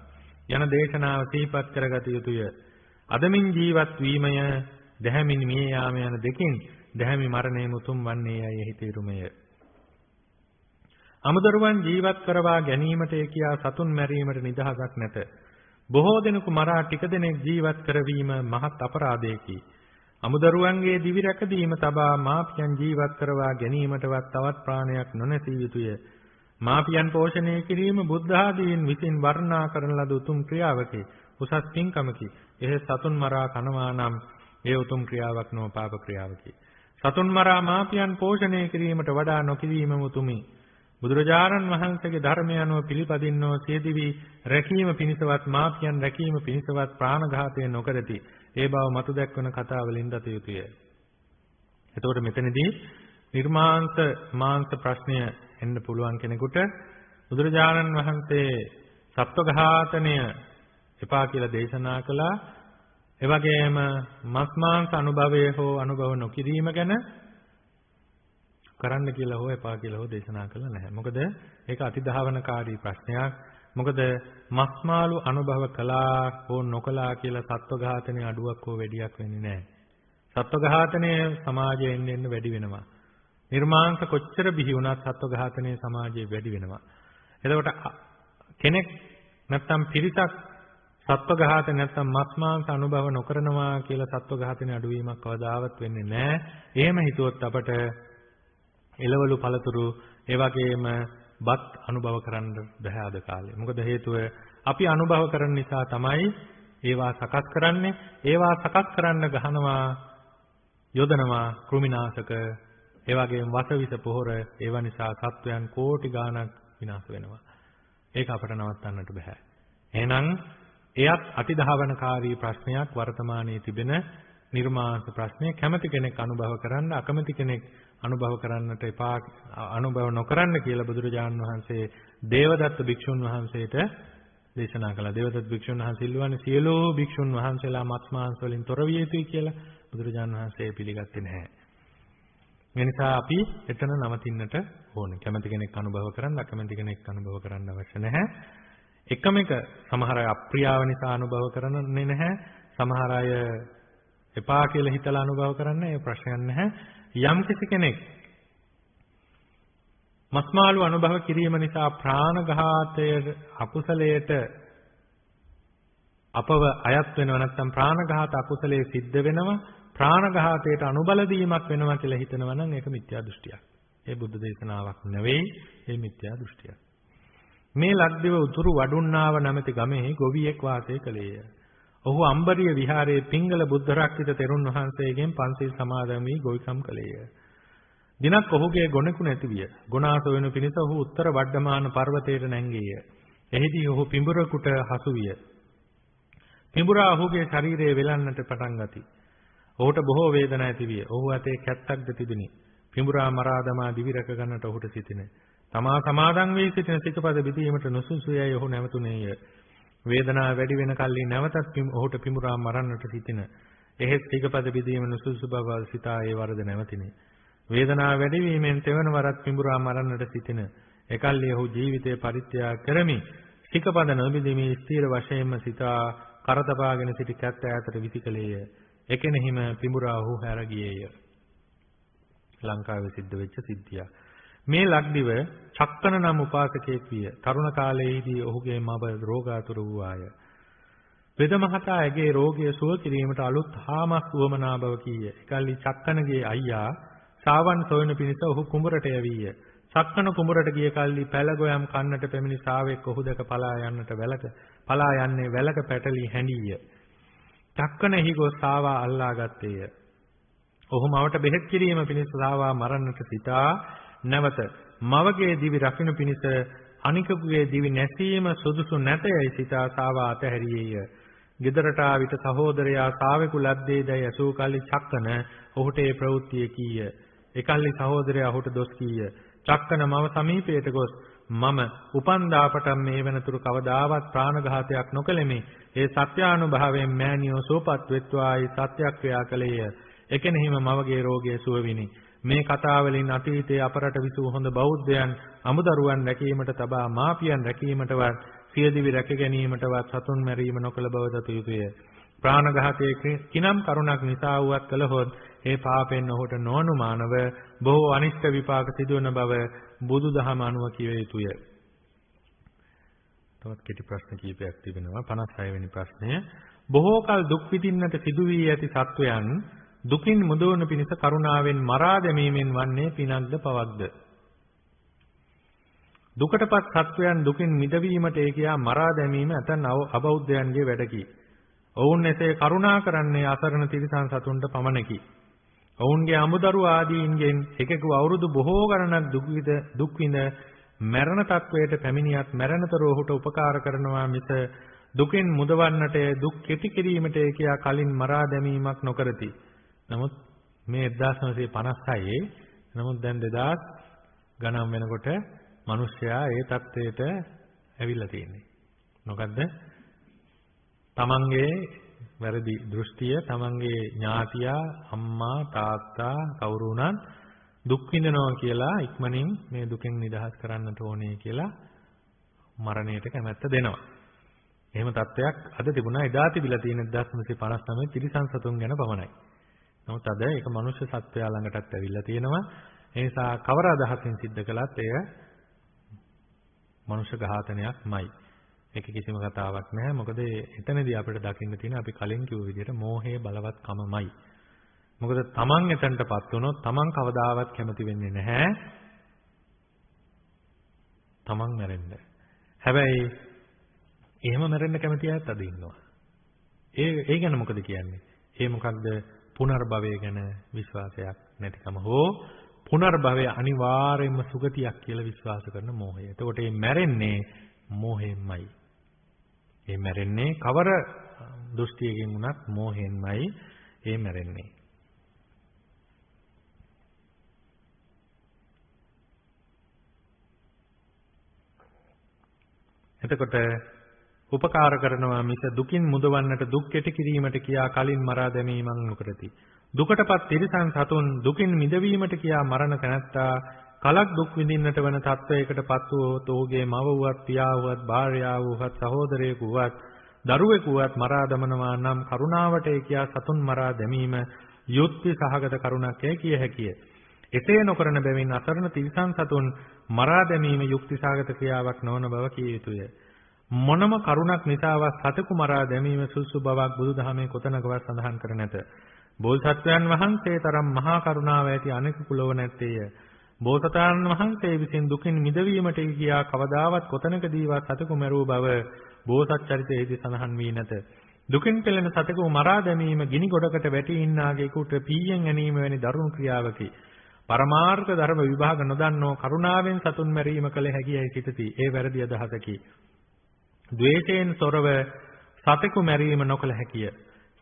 යන දේශනාව සිහිපත් කරගත යුතුය. අදමින් ජීවත් වීමය දැහැමින් මිය යාම යන දෙකින් දැහැමි මරණය මුතුන් වන්නේ යයි එහි තේරුමය. අමුදරුවන් ජීවත් කරවා ගැනීමට කියා සතුන් මැරීමට නිදහසක් නැත. බොහෝ දෙනෙකු මරා ටික දෙනෙක් ජීවත් කරවීම මහත් අපරාධයකි. අමුදරුවන්ගේ දිවි රැකදීම තබා මාපියන් ජීවත් කරවා ගැනීමටවත් තවත් ප්‍රාණයක් නොනැසිය යුතුය. මාපියන් පෝෂණය කිරීම බුද්ධ ආදීන් විසින් වර්ණනා කරන ලද උතුම් ක්‍රියාවකි. උසස් පින්කමකි. එහ සතුන් මරා කනවා නම් ඒ උතුම් ක්‍රියාවක් නොව පාප ක්‍රියාවකි. සතුන් මරා මාපියන් පෝෂණය කිරීමට වඩා නොකිරීම උතුමි. බුදුරජාණන් වහන්සේගේ ධර්මය අනුව පිළිපදින්නෝ සියදිවි රැකීම පිණිසවත් මාපියන් රැකීම පිණිසවත් ප්‍රාණඝාතය නොකරති. ඒ බව මතු දැක්වන කතාවලින් දත යුතුය. එතකොට මෙතනදී නිර්මාංශ ප්‍රශ්නය එන්න පුළුවන් කෙනෙකුට බුදුරජාණන් වහන්සේ සත්ව ඝාතනය එපා කියලා දේශනා කළා. ඒ වගේම මස් මාංශ අනුභවයේ හෝ අනුභව නොකිරීම ගැන කරන්න කියලා හෝ එපා කියලා හෝ දේශනා කළා නැහැ. මොකද ඒක අතිධාවනකාරී ප්‍රශ්නයක්. මොකද මස් මාළු අනුභව කළා හෝ නොකළා කියලා සත්ව ඝාතනයේ අඩුවක් හෝ වැඩියක් වෙන්නේ නැහැ. සත්ව ඝාතනය සමාජයේ එන්න වැඩි වෙනවා. නිර්මාංශ කොච්චර බිහි වුණත් සත්ව ඝාතනයේ සමාජයේ වැඩි වෙනවා. එතකොට කෙනෙක් නැත්තම් පිරිසක් සත්ව ඝාතන නැත්තම් මස් මාංශ අනුභව නොකරනවා කියලා සත්ව ඝාතනයේ අඩුවීමක් කවදාවත් වෙන්නේ නැහැ. එහෙම හිතුවොත් අපට එළවලු පළතුරු ඒ වගේම බත් අනුභව කරන්න බැහැ අද කාලේ. මොකද හේතුව අපි අනුභව කරන නිසා තමයි ඒවා සකස් කරන්නේ. ඒවා සකස් කරන්න ගහනවා යොදනවා කෘමිනාශක ඒ වගේම වසවිස පොහොර ඒවා නිසා සත්වයන් කෝටි ගාණක් විනාශ වෙනවා. ඒක අපට නවත්තන්නට බෑ. එහෙනම් එයත් අතිධාවනකාරී ප්‍රශ්නයක් වර්තමානයේ තිබෙන නිර්මාංශ ප්‍රශ්නය. කැමති කෙනෙක් අනුභව කරන්න අකමැති කෙනෙක් අනුභව කරන්නට එපා අනුභව නොකරන්න කියලා බුදුරජාණන් වහන්සේ දේවදත්ත භික්ෂුන් වහන්සේට දේශනා කළා. දේවදත්ත භික්ෂුන් වහන්සේ ඉල්ලුවානේ සියලු භික්ෂුන් වහන්සේලා මත් මාංශ වලින් තොර විය යුතුයි කියලා. බුදුරජාණන් වහන්සේ පිළිගත්තේ නැහැ. ඒ නිසා අපි එතන නවතින්නට ඕනේ. කැමති කෙනෙක් අනුභව කරන්න අකමැති කෙනෙක් අනුභව කරන්න අවශ්‍ය නැහැ. එකම එක සමහර අය අප්‍රියාව නිසා අනුභව කරන්නේ නැහැ. සමහර අය එපා කියලා හිතලා අනුභව කරන්නේ ඒ ප්‍රශ්නයක් නැහැ. යම් කිසි කෙනෙක් මස්මාළු අනුභව කිරීම නිසා ප්‍රාණඝාතයේ අකුසලයට අපව අයත් වෙනවා නැත්නම් ප්‍රාණඝාත අකුසලයේ සිද්ධ වෙනවා ප්‍රාණඝාතයට අනුබල දීමක් වෙනවා කියලා හිතනවා නම් ඒක මිත්‍යා දෘෂ්ටියක්. ඒ බුද්ධ දේශනාවක් නෙවෙයි ඒ මිත්‍යා දෘෂ්ටියක්. මේ ලක්දිව උතුරු වඩුන්නාව නැමැති ගමෙහි ගොවියෙක් වාසය කළේය. ඔහු අම්බරිය විහාරයේ පිංගල බුද්ධ රක්කිත තෙරුන් වහන්සේගෙන් පන්සිල් සමාදන් වී ගොවිකම් කළේය. දිනක් ඔහුගේ ගොනෙකු නැති විය. ගොනා සොයනු පිණිස ඔහු උත්තර වඩ්ඩමාන පර්වතයට නැංගේය. එහිදී ඔහු පිඹුරකට හසු විය. පිඹුරා ඔහුගේ ශරීරයේ වෙලන්නට පටන් ගති. ඔහුට බොහෝ වේදනා ඇති විය. ඔහු අතේ කැත්තක්ද තිබුණි. පිඹුරා මරා දමා දිවි රැක ගන්නට ඔහුට සිටින. තමා සමාදන් වී සිටින සිකපද බිදීමට නුසුසුයයි ඔහු නැවතුනේය. වේදනාව වැඩි වෙන කල්ලි නැවතත් ඔහුට පිඹුරා මරන්නට සිටින. එහෙත් සිකපද බිදීම නුසුසු බව සිතා ඒ වරද නැවතිනේ. වේදනාව වැඩි වීමෙන් තෙවන වරක් පිඹුරා මරන්නට සිටින. එකල්ලි ඔහු ජීවිතය පරිත්‍යාග කරමි. සිකපද නොබිදීමේ ස්ථීර වශයෙන්ම සිතා කරතපාගෙන සිටි කැත්ත ඈතට විසිකලේය. එකෙනෙහිම පිඹුරා ඔහු හැර ගියේය. ලංකාවේ සිද්ධ වෙච්ච සිද්ධිය. මේ ලක්දිව චක්කන නම් උපාසකයෙක් විය. තරුණ කාලයේදී ඔහුගේ මව රෝගාතුර වූාය. වෙද මහතා ඇගේ රෝගය සුව කිරීමට අලුත් හාමස් වමනා බව කීය. එකල්ලි චක්කනගේ අයියා සාවන් සොයන පිණිස ඔහු කුඹරට යවීය. සක්කන කුඹරට ගිය කල්ලි පැලගොයම් කන්නට පැමිණි ශාවෙක් ඔහු දැක පලා යන්නේ වැලක පැටලී හැඬීය. චක්කනෙහි ගොස් ශාවා අල්ලා ගත්තේය. ඔහු මවට බෙහෙත් කිරීම පිණිස ශාවා මරන්නට සිතා නැවත මවගේ දිවි රකින්න පිණිස අනිකකුගේ දිවි නැසීම සුදුසු නැතයයි සිතා ශාවා අතහැරියේය. ගෙදරට ආ විට සහෝදරයා ශාවෙකු ලද්දේදයි ඇසූ කල්ලි චක්කන ඔහුට ඒ ප්‍රවෘත්තිය කීය. එකල්ලි සහෝදරයා ඔහුට දොස් කීය. චක්කන මව සමීපයට ගොස් මම උපන්දාපටම මේ වෙනතුරු කවදාවත් ප්‍රාණඝාතයක් නොකළෙමි. ඒ සත්‍යානුභවයෙන් මෑණියෝ සෝපත් වෙත්වායි සත්‍යක්‍රියා කළේය. එකෙනෙහිම මවගේ රෝගය සුව විනි. මේ කතාවලින් අතීතයේ අපරට විසූ හොඳ බෞද්ධයන් අමුදරුවන් රැකීමට තබා මාපියන් රැකීමටවත් සියදිවි රැක ගැනීමටවත් සතුන් මැරීම නොකළ බව දත යුතුය. ප්‍රාණඝාතයේ කිනම් කරුණක් නිසා වුවත් කළහොත් ඒ පාපෙන් ඔහුට නොඅනුමානව බොහෝ අනිෂ්ට විපාක සිදුවන බව බුදුදහම අනුව කිව යුතුය. තවත් කෙටි ප්‍රශ්න කිහිපයක් තිබෙනවා. 56 වෙනි ප්‍රශ්නය. බොහෝ කල දුක් විඳින්නට සිදු වී ඇති සත්වයන් දුකින් මුදවන පිණිස කරුණාවෙන් මරා දැමීමෙන් වන්නේ පිනක්ද පවක්ද? දුකටපත් සත්වයන් දුකින් මිදවීමට ඒ කියා මරා දැමීම ඇතන් අබෞද්ධයන්ගේ වැඩකි. ඔවුන් එසේ කරුණා කරන්නේ අසරණ තිරිසන් සතුන්ට පමණකි. ඔවුන්ගේ අමුදරු ආදීන්ගෙන් එකෙකු අවුරුදු බොහෝ ගණනක් දුක් විඳ මරණ තත්වයට පැමිණියත් මරණතර ඔහුට උපකාර කරනවා මිස දුකින් මුදවන්නට දුක් කෙටි කිරීමට කියා කලින් මරා දැමීමක් නොකරති. නමුත් මේ 1956 නමුත් දැන් 2000 ගණන් වෙනකොට මිනිස්සයා ඒ තත්වයට ඇවිල්ලා තියෙන්නේ. මොකද්ද? තමන්ගේ වැරදි දෘෂ්ටිය තමන්ගේ ඥාතියා අම්මා තාත්තා කවුරු වුණත් දුක් විඳිනවා කියලා ඉක්මනින් මේ දුකෙන් නිදහස් කරන්නට ඕනේ කියලා මරණයට කැමැත්ත දෙනවා. එහෙම තත්ත්වයක් අද තිබුණා. එදා තිබිලා තියෙන 1959 තිරිසන් සතුන් ගැන පමණයි. නමුත් අද ඒක මනුෂ්‍ය සත්වයා ළඟටත් ඇවිල්ලා තියෙනවා. ඒ නිසා කවර අදහසින් සිද්ධ කළත් එය මනුෂ්‍ය ඝාතනයක්මයි. ඒක කිසිම කතාවක් නැහැ. මොකද එතනදී අපිට දකින්න තියෙන අපි කලින් කිව්ව විදිහට මෝහයේ බලවත්කමමයි. මොකද තමන් එතනටපත් වුණොත් තමන් කවදාවත් කැමති වෙන්නේ නැහැ තමන් මැරෙන්න. හැබැයි එහෙම මැරෙන්න කැමති අයත් අද ඉන්නවා. ඒ ගැන මොකද කියන්නේ? ඒ මොකක්ද? පුනර්භවය ගැන විශ්වාසයක් නැතිකම හෝ පුනර්භවය අනිවාර්යයෙන්ම සුගතියක් කියලා විශ්වාස කරන මෝහය. එතකොට මේ මැරෙන්නේ මෝහයෙන්මයි. මේ මැරෙන්නේ කවර දෘෂ්ටියකින් වුණත් මෝහයෙන්මයි මේ මැරෙන්නේ. එතකොට උපකාර කරනවා මිස දුකින් මුදවන්නට දුක් කෙටි කිරීමට කියා කලින් මරා දැමීමක් නොකරති. දුකටපත් තිරිසන් සතුන් දුකින් මිදවීමට කියා මරණ තැනැත්තා කලක් දුක් විඳින්නට වන තත්වයකටපත් වූ තෝගේ මව වුවත් පියා වුවත් භාර්යාව වුවත් සහෝදරයෙකු වුවත් දරුවෙකු වුවත් මරා දමනවා නම් කරුණාවට ඒ කියා සතුන් මරා දැමීම යුක්ති සහගත කරුණක් කිය හැකිය. එසේ නොකරන බැවින් අසරණ තිරිසන් සතුන් මරා දැමීම යුක්ති සහගත ක්‍රියාවක් නොවන බව කිය යුතුය. මොනම කරුණක් නිසාවත් සතෙකු මරා දැමීම සුසු බවක් බුදුදහමේ කොතනකවත් සඳහන් කර නැත. බෝසත්වයන් වහන්සේ තරම් මහා කරුණාව ඇති අනෙකු ලොව නැත්තේය. බෝසතාණන් වහන්සේ විසින් දුකින් මිදවීමට කියා කවදාවත් කොතනකදීවත් සතෙකු මැරූ බව බෝසත් චරිතයේදී සඳහන් වී නැත. දුකින් පෙළෙන සතෙකු මරා දැමීම ගිනි ගොඩකට වැටි ඉන්නාගෙකුට පීයෙන් ගැනීම වැනි දරුණු ක්‍රියාවකි. පරමාර්ථ ධර්ම විභාග නොදන්නෝ කරුණාවෙන් සතුන් මැරීම කළ හැකියයි සිතති. ඒ වැරදි අදහසකි. ද්වේෂයෙන් තොරව සතෙකු මැරීම නොකළ හැකිය.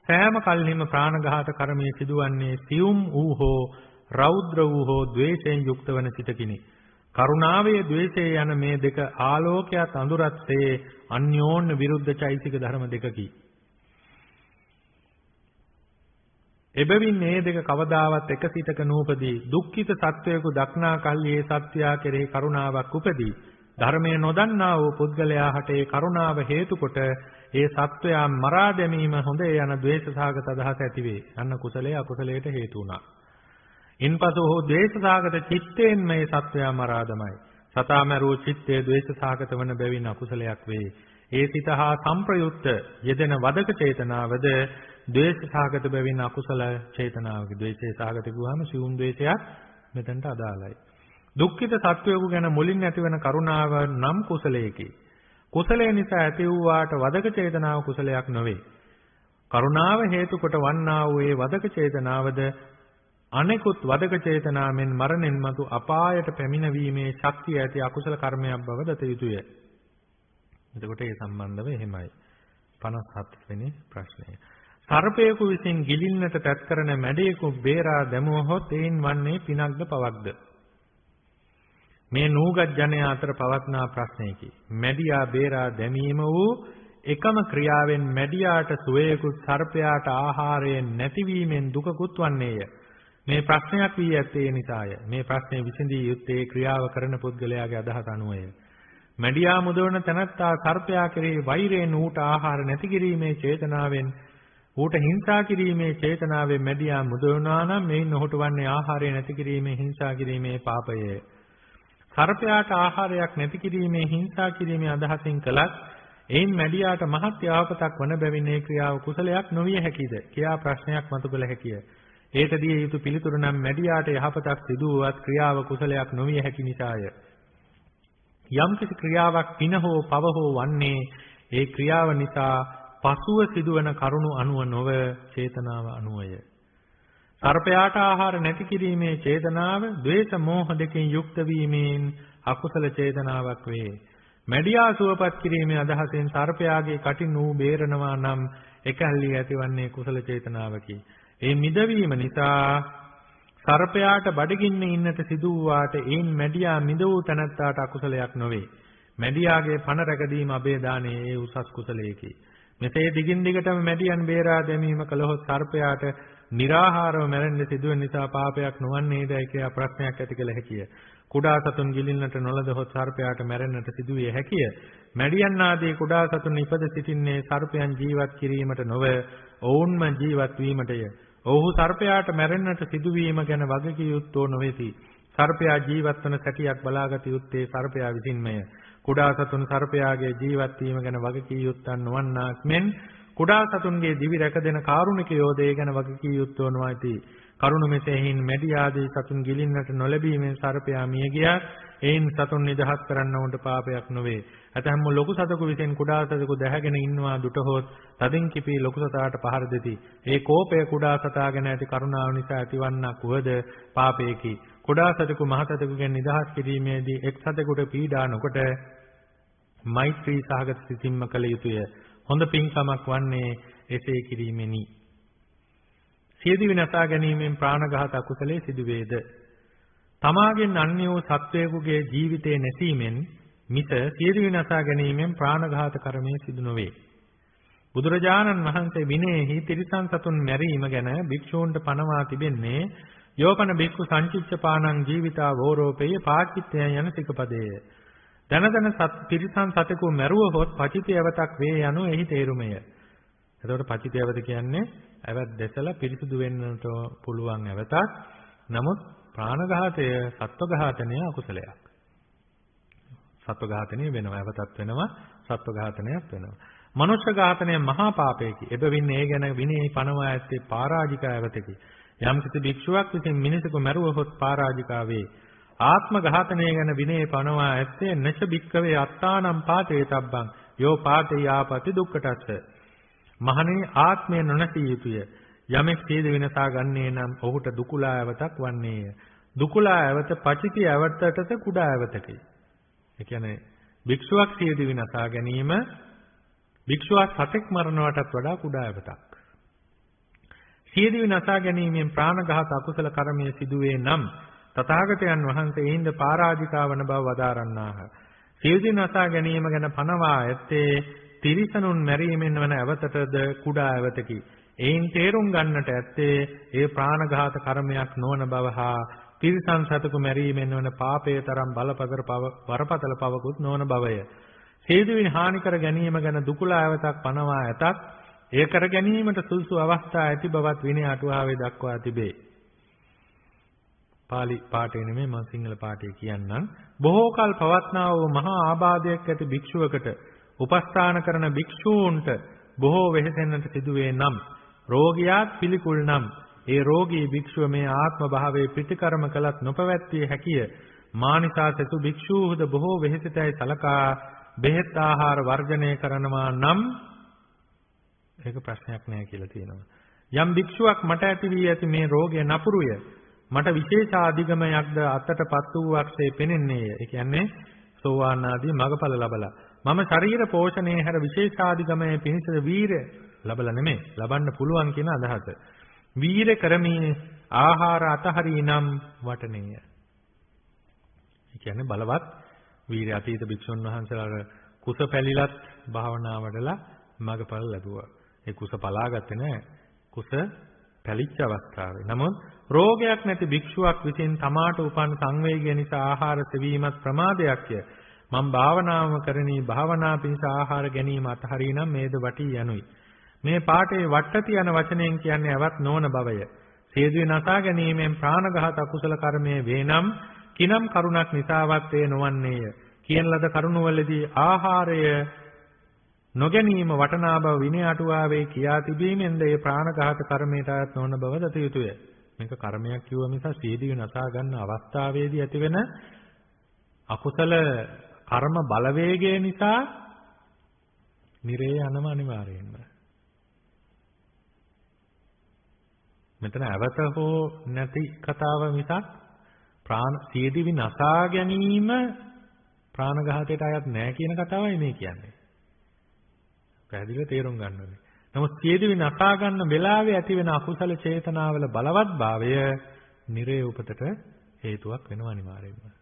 සෑම කල්හිම ප්‍රාණඝාත කර්මයේ සිදුවන්නේ සියුම් වූ හෝ රෞද්‍ර වූ හෝ ද්වේෂයෙන් යුක්ත වන සිතකිනි. කරුණාවේ ද්වේෂයේ යන මේ දෙක ආලෝකයක් අඳුරත්සේ අන්‍යෝන්‍ය විරුද්ධ චෛතසික ධර්ම දෙකකි. එබැවින් මේ දෙක කවදාවත් එක සිතක නූපදී. දුක්ඛිත සත්වයකු දක්නා කල්හි ඒ සත්‍යය කෙරෙහි කරුණාවක් උපදී. ධර්මයේ නොදන්නා වූ පුද්ගලයා හට ඒ කරුණාව හේතු කොට ඒ සත්වයා මරා දැමීම හොඳ යන ද්වේෂසහගත අදහස ඇතිවේ. අන්න කුසලයේ අකුසලයට හේතු වුණා. ඉන්පසු ඔහු ද්වේෂසහගත චිත්තයෙන් මේ සත්වයා මරා දමයි. සතා මරූ චිත්තයේ ද්වේෂසහගත වන බැවින් අකුසලයක් වේ. ඒ සිත හා සංප්‍රයුක්ත යෙදෙන වදක චේතනාවද ද්වේෂසහගත බැවින් අකුසල චේතනාවකි. ද්වේෂයේ සහගත වූාම සිවුම් ද්වේෂයක් මෙතනට අදාළයි. දුක්ඛිත සත්වයෙකු ගැන මුලින් ඇතිවන කරුණාව නම් කුසලයකි. කුසලය නිසා ඇති වූවාට වදක චේතනාව කුසලයක් නොවේ. කරුණාව හේතු කොට වන්නා වූ ඒ වදක චේතනාවද අනෙකුත් වදක චේතනාවෙන් මරණෙන් මතු අපායට පැමිණීමේ ශක්තිය ඇති අකුසල කර්මයක් බව දත යුතුය. එතකොට ඒ සම්බන්ධව එහෙමයි. 57 වෙනි ප්‍රශ්නය. සර්පයෙකු විසින් ගිලින්නට තත් කරන මැඩයෙකු බේරා දැමුවහොත් එයින් වන්නේ පිනක්ද පවක්ද? මේ නූගත් ජනයා අතර පවත්නා ප්‍රශ්නයකි. මැඩියා බේරා දැමීම වූ එකම ක්‍රියාවෙන් මැඩියාට සුවයකුත් සර්පයාට ආහාරයෙන් නැතිවීමෙන් දුකකුත් වන්නේය. මේ ප්‍රශ්නයක් වී ඇත්තේ නිසාය. මේ ප්‍රශ්නේ විසඳිය යුත්තේ ක්‍රියාව කරන පුද්ගලයාගේ අදහස අනුවය. මැඩියා මුදවන තැනැත්තා සර්පයා කෙරෙහි වෛරයෙන් ඌට ආහාර නැති කිරීමේ චේතනාවෙන් ඌට හිංසා කිරීමේ චේතනාවෙන් මැඩියා මුදවනවා නම් මෙයින් ඔහුට වන්නේ ආහාරය නැති කිරීමේ හිංසා කිරීමේ පාපයය. සර්පයාට ආහාරයක් නැති කිරීමේ හිංසා කිරීමේ අදහසින් කළත් එයින් මැඩියාට මහත් යාපතක් වන බැවින් ඒ ක්‍රියාව කුසලයක් නොවිය හැකිද කියා ප්‍රශ්නයක් මතු කළ හැකිය. ඒට දිය යුතු පිළිතුර නම් මැඩියාට යහපතක් සිදු වුවත් ක්‍රියාව කුසලයක් නොවිය හැකි නිසාය. යම් කිසි ක්‍රියාවක් පින හෝ පව හෝ වන්නේ ඒ ක්‍රියාව නිසා පසුව සිදුවන කරුණු අනුව නොව චේතනාව අනුවය. සර්පයාට ආහාර නැති කිරීමේ චේතනාව ද්වේෂ මෝහ දෙකෙන් යුක්ත වීමෙන් අකුසල චේතනාවක් වේ. මැඩියා සුවපත් කිරීමේ අදහසෙන් සර්පයාගේ කටින් වූ බේරනවා නම් එකල්ලි ඇතිවන්නේ කුසල චේතනාවකි. ඒ මිදවීම නිසා සර්පයාට බඩගින්න ඉන්නට සිදු වූාට එයින් මැඩියා මිද වූ තැනැත්තාට අකුසලයක් නොවේ. මැඩියාගේ පණ රැකදීම අබේදානයේ ඒ උසස් කුසලයකි. මෙසේ දිගින් දිගටම මැඩියන් බේරා දැමීම කළහොත් සර්පයාට निराहारව මැරෙන්න සිදුවෙන නිසා පාපයක් නොවන්නේදයි කියා ප්‍රශ්නයක් ඇති කළ හැකිය. කුඩා සතුන් ගිලින්නට නොලදහොත් සර්පයාට මැරෙන්නට සිදුවිය හැකිය. මැඩියන් ආදී කුඩා සතුන් ඉපද සිටින්නේ සර්පයන් ජීවත් කිරීමට නොව ඔවුන්ම ජීවත් වීමටය. ඔහු සර්පයාට මැරෙන්නට සිදුවීම ගැන වගකිය යුත්තෝ නොවේති. සර්පයා ජීවත් වන සැටියක් බලාගත යුත්තේ සර්පයා විසින්මය. කුඩා සතුන් සර්පයාගේ ජීවත් වීම ගැන වගකිය යුත්තන් නොවන්නාක් මෙන් කුඩා සතුන්ගේ දිවි රැකදෙන කාරුණිකයෝ දේ ගැන වගකිය යුත්තෝ නොවේති. කරුණ මෙසෙහින් මැඩි ආදී සතුන් ගිලින්නට නොලැබීමෙන් සර්පයා මිය ගියා. එයින් සතුන් නිදහස් කරන්නවුන්ට පාපයක් නොවේ. ඇතැම්ම ලොකු සතෙකු විසින් කුඩා සතෙකු දැහැගෙන ඉන්නවා දුටහොත් තදින් කිපී ලොකු සතාට පහර දෙති. ඒ කෝපය කුඩා සතා ගැන ඇති කරුණාව නිසා ඇතිවන්නක් වුවද පාපයකි. කුඩා සතෙකු මහ සතෙකුගෙන් නිදහස් කිරීමේදී එක් සතෙකුට පීඩා නොකොට මෛත්‍රී සහගත සිතින්ම කළ යුතුය. හොඳ පින්කමක් වන්නේ එසේ කිරීමෙනි. සියදිවි නසා ගැනීමෙන් ප්‍රාණඝාත අකුසලයේ සිදුවේද? තමාගෙන් අන්‍ය වූ සත්වයෙකුගේ ජීවිතේ නැසීමෙන් මිස සියදිවි නසා ගැනීමෙන් ප්‍රාණඝාත කර්මයේ සිදු නොවේ. බුදුරජාණන් වහන්සේ විනයෙහි තිරිසන් සතුන් මැරීම ගැන භික්ෂූන්ට පනවා තිබෙන්නේ යෝපන භික්ඛු සංචිච්ඡපානං ජීවිතා වෝරෝපේය පාචිත්‍යය යන සිකපදේය. දනදන තිරිසන් සතෙකු මැරුවහොත් පචිතයවතක් වේ යනු එහි තේරුමය. එතකොට පචිතයවත කියන්නේ ඇවත් දැසලා පිරිසුදු වෙන්නට පුළුවන් ඇවතක්. නමුත් ප්‍රාණඝාතය සත්ව ඝාතනය අකුසලයක්. සත්ව ඝාතනය වෙනවා, ඇවතත් වෙනවා, සත්ව ඝාතනයක් වෙනවා. මනුෂ්‍ය ඝාතනය මහා පාපයකි. එබැවින් ඒ ගැන විනයෙහි පනවා ඇත්තේ පරාජික ඇවතකි. යම්කිසි භික්ෂුවක් විසින් මිනිසෙකු මැරුවහොත් පරාජිකා වේ. ආත්ම ඝාතනය ගැන විනයෙහි පනවා ඇත්තේ නච භික්කවේ අත්තානම් පාතේ තබ්බං යෝ පාතේ යාපති දුක්ඛටස්ස. මහණෙනි ආත්මය නොනැසිය යුතුය. යමෙක් සියද විනසා ගන්නේ නම් ඔහුට දුකුලා ඇවතක් වන්නේය. දුකුලා ඇවත පචිති ඇවතටද කුඩා ඇවතකි. ඒ කියන්නේ භික්ෂුවක් සියද විනසා ගැනීම භික්ෂුවක් සතෙක් මරණයටත් වඩා කුඩා ඇවතක්. සියද විනසා ගැනීමෙන් ප්‍රාණඝාත අකුසල කර්මයේ සිදුවේ නම් තථාගතයන් වහන්සේ එයින්ද පරාජිකා වන බව වදාරන්නාහ. සියද විනසා ගැනීම ගැන පනවා ඇත්තේ තිරිසනුන් මැරීමෙන් වන ඇවතටද කුඩා ඇවතකි. එයින් තේරුම් ගන්නට ඇත්තේ ඒ ප්‍රාණඝාත කර්මයක් නොවන බව හා තිරිසන් සතෙකු මැරීමෙන් වන පාපයේ තරම් බරපතල පවකුත් නොවන බවය. සියදිවි හානි කර ගැනීම ගැන දුකුලා ඇවතක් පනවා ඇතත් එය කර ගැනීමට සුදුසු අවස්ථා ඇති බවත් විනය අටුවාවේ දක්වා තිබේ. පාලි පාඨය නෙමෙයි මම සිංහල පාඨය කියන්නම්. බොහෝ කල පවත්නා වූ මහා ආබාධයක් ඇති භික්ෂුවකට උපස්ථාන කරන භික්ෂූන්ට බොහෝ වෙහෙසෙන්නට සිදුවේ නම් රෝගියාත් පිළිකුල් නම් ඒ රෝගී භික්ෂුව මේ ආත්ම භාවයේ ප්‍රතිකර්ම කළත් නොපවැත්විය හැකිය. මානිසා සතු භික්ෂූහුද බොහෝ වෙහෙසිතයි සලකා බෙහෙත් ආහාර වර්ජනය කරනවා නම් ඒක ප්‍රශ්නයක් නෑ කියලා තියෙනවා. යම් භික්ෂුවක් මට ඇති වී ඇති මේ රෝගය නපුරුය. මට විශේෂ අධිගමයක්ද අතටපත් වූවක්සේ පෙනෙන්නේය. ඒ කියන්නේ සෝවාන් ආදී මගඵල ලබලා මම ශරීර පෝෂණයේ හැර විශේෂාධිගමයේ පිණිස වීරය ලබලා නෙමෙයි ලබන්න පුළුවන් කියන අදහස. වීර කරමී ආහාර අතහරිනම් වටනේය. ඒ කියන්නේ බලවත් වීර අතීත භික්ෂුන් වහන්සේලාට කුස පැලිලත් භාවනා වඩලා මගඵල ලැබුවා. ඒ කුස පලාගත්තේ නැහැ. කුස පැලිච්ච අවස්ථාවේ. නමුත් රෝගයක් නැති භික්ෂුවක් විසින් තමාට උපන් සංවේගය නිසා ආහාර සෙවීමත් ප්‍රමාදයක්ය. මම භාවනාවම කරණී භාවනා පිණිස ආහාර ගැනීම අතහරිනම් මේද වටී යනුයි. මේ පාඨයේ වට්ටති යන වචනයෙන් කියන්නේ අවත් නොවන බවය. සියදුවේ නසා ගැනීමෙන් ප්‍රාණඝාත අකුසල කර්මයේ වේනම් කිනම් කරුණක් නිසාවත් ඒ නොවන්නේය. කියන ලද කරුණවලදී ආහාරය නොගැනීම වටනා බව විනය අටුවාවේ කියා තිබීමෙන්ද ඒ ප්‍රාණඝාත කර්මයට අයත් නොවන බව දත යුතුය. මේක කර්මයක් කිව්ව නිසා සියදිවි නසා ගන්න අවස්ථාවේදී ඇතිවෙන අකුසල කර්ම බලවේගය නිසා නිරේ යනම අනිවාර්යෙන්ම. මෙතන අවත හෝ නැති කතාව මිසක් සියදිවි නසා ගැනීම ප්‍රාණඝාතයට අයත් නැහැ කියන කතාවයි මේ කියන්නේ. පැහැදිලිව තේරුම් ගන්න ඕනේ. නමුත් සියදිවි නසා ගන්න වෙලාවේ ඇතිවෙන අකුසල චේතනාවල බලවත්භාවය නිරේ උපතට හේතුවක් වෙනවා අනිවාර්යයෙන්ම.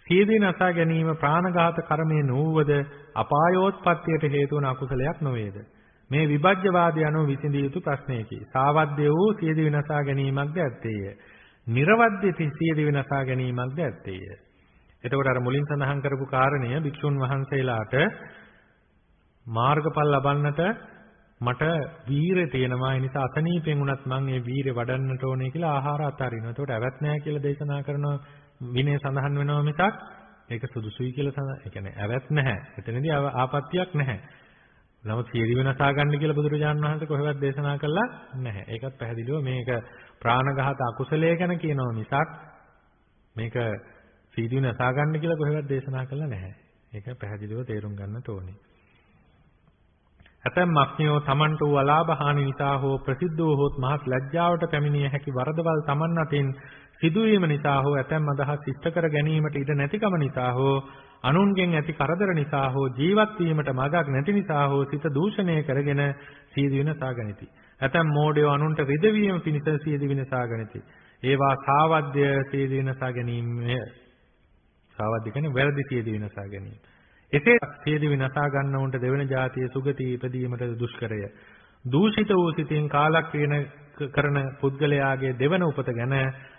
සියදිවි නසා ගැනීම ප්‍රාණඝාත කර්මයේ නොවුවද අපායෝත්පත්තියට හේතු වන අකුසලයක් නොවේද? මේ විභජ්‍යවාදය අනුව විසඳිය යුතු ප්‍රශ්නයකි. සාවද්‍ය වූ සියදිවි නසා ගැනීමක්ද ඇත්තේය. නිර්වද්‍ය සියදිවි නසා ගැනීමක්ද ඇත්තේය. එතකොට අර මුලින් සඳහන් කරපු කාරණය භික්ෂුන් වහන්සේලාට මාර්ගඵල ලබන්නට මට වීරිය තියෙනවා. ඒ නිසා අසනීපෙන් වුණත් මම මේ වීරිය වඩන්නට ඕනේ කියලා ආහාර අතාරිනවා. එතකොට ඇවත් නැහැ කියලා දේශනා කරන විනය සඳහන් වෙනවා මිසක් ඒක සුදුසුයි කියලා ඒ කියන්නේ ඇවත් නැහැ. එතනදී ආපත්‍යක් නැහැ. නමුත් සියදිවි නසා ගන්න කියලා බුදුරජාණන් වහන්සේ කොහෙවත් දේශනා කළා නැහැ. ඒකත් පැහැදිලිව මේක ප්‍රාණඝාත අකුසලයේ ගැන කියනවා මිසක් මේක සියදිවි නසා ගන්න කියලා කොහෙවත් දේශනා කළා නැහැ. ඒක පැහැදිලිව තේරුම් ගන්න ඕනේ. ඇතැම් මක්නියෝ තමන්ට වූ අලාභ හානි නිසා හෝ ප්‍රසිද්ධ වූ මහත් ලැජ්ජාවට පැමිණිය හැකි වරදවල් තමන් අතින් සිදුවීම නිසා හෝ ඇතැම් අදහස් ඉෂ්ට කර ගැනීමට ඉඩ නැතිකම නිසා හෝ අනුන්ගෙන් ඇති කරදර නිසා හෝ ජීවත් වීමට මගක් නැති නිසා හෝ සිත දූෂණය කරගෙන සියදිවි නසා ගනිති. ඇතැම් මෝඩයෝ අනුන්ට රිදවීම පිණිස සියදිවි නසා ගනිති. ඒවා සාවද්‍ය සියදිවි නසා ගැනීමය. සාවද්‍ය කියන්නේ වැරදි සියදිවි නසා ගැනීම. එසේ සියදිවි නසා ගන්නවුන්ට දෙවන જાතිය සුගති ඉපදීමට දුෂ්කරය. දූෂිත වූ සිතින් කාලක්‍රියන කරන පුද්ගලයාගේ දෙවන උපත ගැන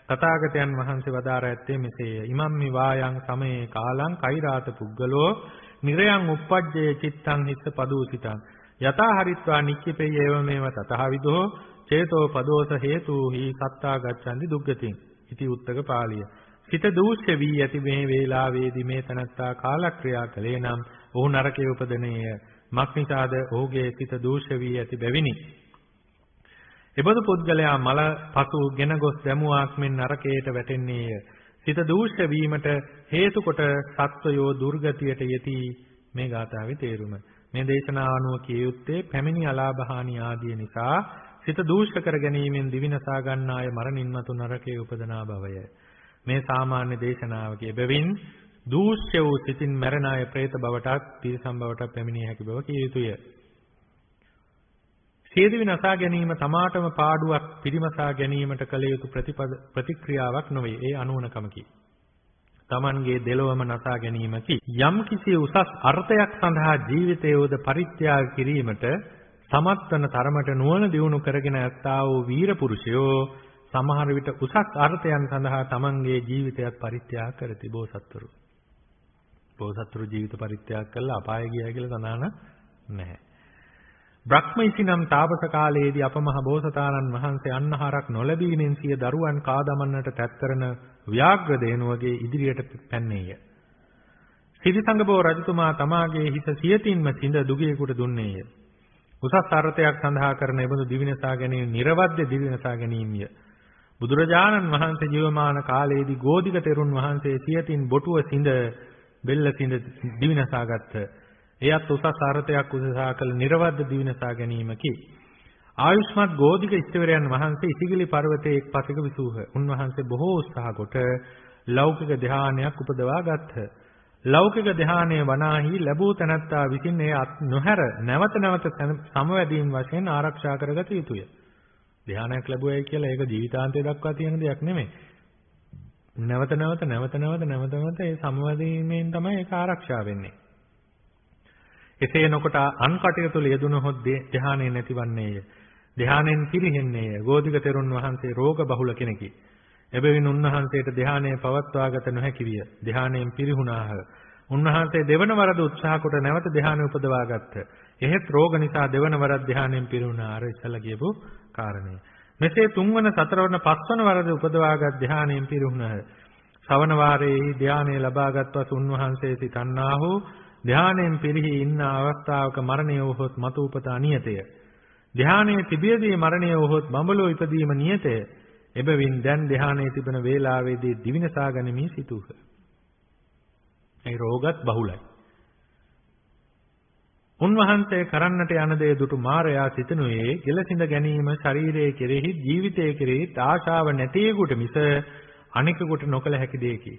තථාගතයන් වහන්සේ වදාර ඇත්තේ මෙසේය. ඉමම්මි වායං සමයේ කාලං කෛරාත පුද්ගලෝ නිරයන් uppajjaya චිත්තං හිස්ස පදූසිතං යතා හරිත්වා නික්ඛිපේ ඒවමේව තතහවිදෝ චේතෝ පදෝස හේතු හි සත්තා ගච්ඡanti දුක්ගතින්. ඉති උත්තක පාළිය. සිත දූෂ්‍ය වී ඇති මේ වේලාවේදී මේ තනත්තා කාලක්‍රියා කළේ නම් ඔහු නරකයේ උපදිනේය. මක්නිසාද ඔහුගේ සිත දූෂ්‍ය වී ඇති බැවිනි. එබඳු පුද්ගලයා මල පසු ගෙන ගොස් දැමුවාක් මෙන් නරකයට වැටෙන්නේය. සිත දූෂ්‍ය වීමට හේතු කොට සත්වයෝ දුර්ගතියට යති. මේ ගාථාවේ තේරුම. මේ දේශනාව අනුව කිය යුත්තේ පැමිණි අලාභහානි ආදී නිසා සිත දූෂ්‍ය කර ගැනීමෙන් දිවිනසා ගන්නා අය මරණින් මතු නරකයේ උපදනා බවය. මේ සාමාන්‍ය දේශනාවකේ බැවින් දූෂ්‍ය වූ සිතින් මරණ අය പ്രേත බවටත් තිරිසන් බවටත් පැමිණිය හැකි බව කිය යුතුය. සියදිවි නසා ගැනීම තමාටම පාඩුවක් පිරිමසා ගැනීමට කළ යුතු ප්‍රතික්‍රියාවක් නොවේ. ඒ අනුවණකමකි. තමන්ගේ දෙලොවම නසා ගැනීමකි. යම් කිසි උසස් අර්ථයක් සඳහා ජීවිතයෝද පරිත්‍යාග කිරීමට සමත් වන තරමට නුවණ දියුණු කරගෙන ඇත්තා වූ වීර පුරුෂයෝ සමහර විට උසස් අර්ථයන් සඳහා තමන්ගේ ජීවිතයත් පරිත්‍යාග කරති. බෝසත්තුරු ජීවිත පරිත්‍යාග කළා අපාය ගියා කියලා සඳහන නැහැ. බ්‍රහ්මයිසිනම් තාපස කාලයේදී අපමහ බෝසතාණන් වහන්සේ අන්නහරක් නොලැබීමෙන් සිය දරුවන් කාදමන්නට තැත් කරන ව්‍යාග්‍ර දේනුවගේ ඉදිරියට පැන්නේය. සිරිසංගබෝ රජතුමා තමාගේ හිස සියතින්ම සිඳ දුගියෙකුට දුන්නේය. උසස් අර්ථයක් සඳහා කරන එබඳු දිවිනසා ගැනීම නිර්වද්‍ය දිවිනසා ගැනීමය. බුදුරජාණන් වහන්සේ ජීවමාන කාලයේදී ගෝධික තෙරුන් වහන්සේ සියතින් බොටුව සිඳ බෙල්ල සිඳ දිවිනසාගත්ත. එයත් උසස් අර්ථයක් උදෙසා කළ නිර්වද්ද දිවිනසා ගැනීමකි. ආයුෂ්මත් ගෝධික ඉෂ්ඨවරයන් වහන්සේ ඉසිගිලි පර්වතයේ එක් පසෙක විසූහ. උන්වහන්සේ බොහෝ උත්සාහ කොට ලෞකික ධ්‍යානයක් උපදවා ගත්හ. ලෞකික ධ්‍යානයේ වනාහි ලැබූ තැනැත්තා විසින් එය නොහැර නැවත නැවත සමවැදීම් වශයෙන් ආරක්ෂා කරගත යුතුය. ධ්‍යානයක් ලැබුවයි කියලා ඒක ජීවිතාන්තය දක්වා තියෙන දෙයක් නෙමෙයි. නැවත නැවත ඒ සමවැදීමෙන් තමයි ඒක ආරක්ෂා වෙන්නේ. එසේ නොකොට අන් කටයුතු යෙදුණොත් ධ්‍යානෙ නැතිවන්නේය. ධ්‍යානෙන් පිරිහෙන්නේය. ගෝධික තෙරුන් වහන්සේ රෝග බහුල කෙනෙකි. එබැවින් උන්වහන්සේට ධ්‍යානය පවත්වාගත නොහැකි විය. ධ්‍යානයෙන් පිරිහුණාහ. උන්වහන්සේ දෙවන වරද උත්සාහ කොට නැවත ධ්‍යානය උපදවා ගත්ත. එහෙත් රෝග නිසා දෙවන වරද ධ්‍යානයෙන් පිරිහුණා. අර ඉස්සලා කියපු කාරණය. මෙසේ තුන්වන, සතරවන, පස්වන වරද උපදවාගත් ධ්‍යානයෙන් පිරිහුණාහ. ශ්‍රවණ වාරයේ ධ්‍යානය ලබාගත් පසු උන්වහන්සේ සිතන්නාහු ධ්‍යානයෙන් පිරිහි ඉන්න අවස්ථාවක මරණය වූහොත් මතු උපත අනියතය. ධ්‍යානයේ තිබියදී මරණය වූහොත් බඹලෝ ඉපදීම නියතය. එබැවින් දැන් ධ්‍යානයේ තිබෙන වේලාවේදී දිවිනසා ගනිමි සිතූහ. ඒ රෝගත් බහුලයි. උන්වහන්සේ කරන්නට යන දේ දුටු මාරයා සිතනුයේ කෙලසිඳ ගැනීම ශරීරයේ කෙරෙහි ජීවිතයේ කෙරෙහි ආශාව නැතිවෙකුට මිස අනිකෙකුට නොකළ හැකි දෙයකි.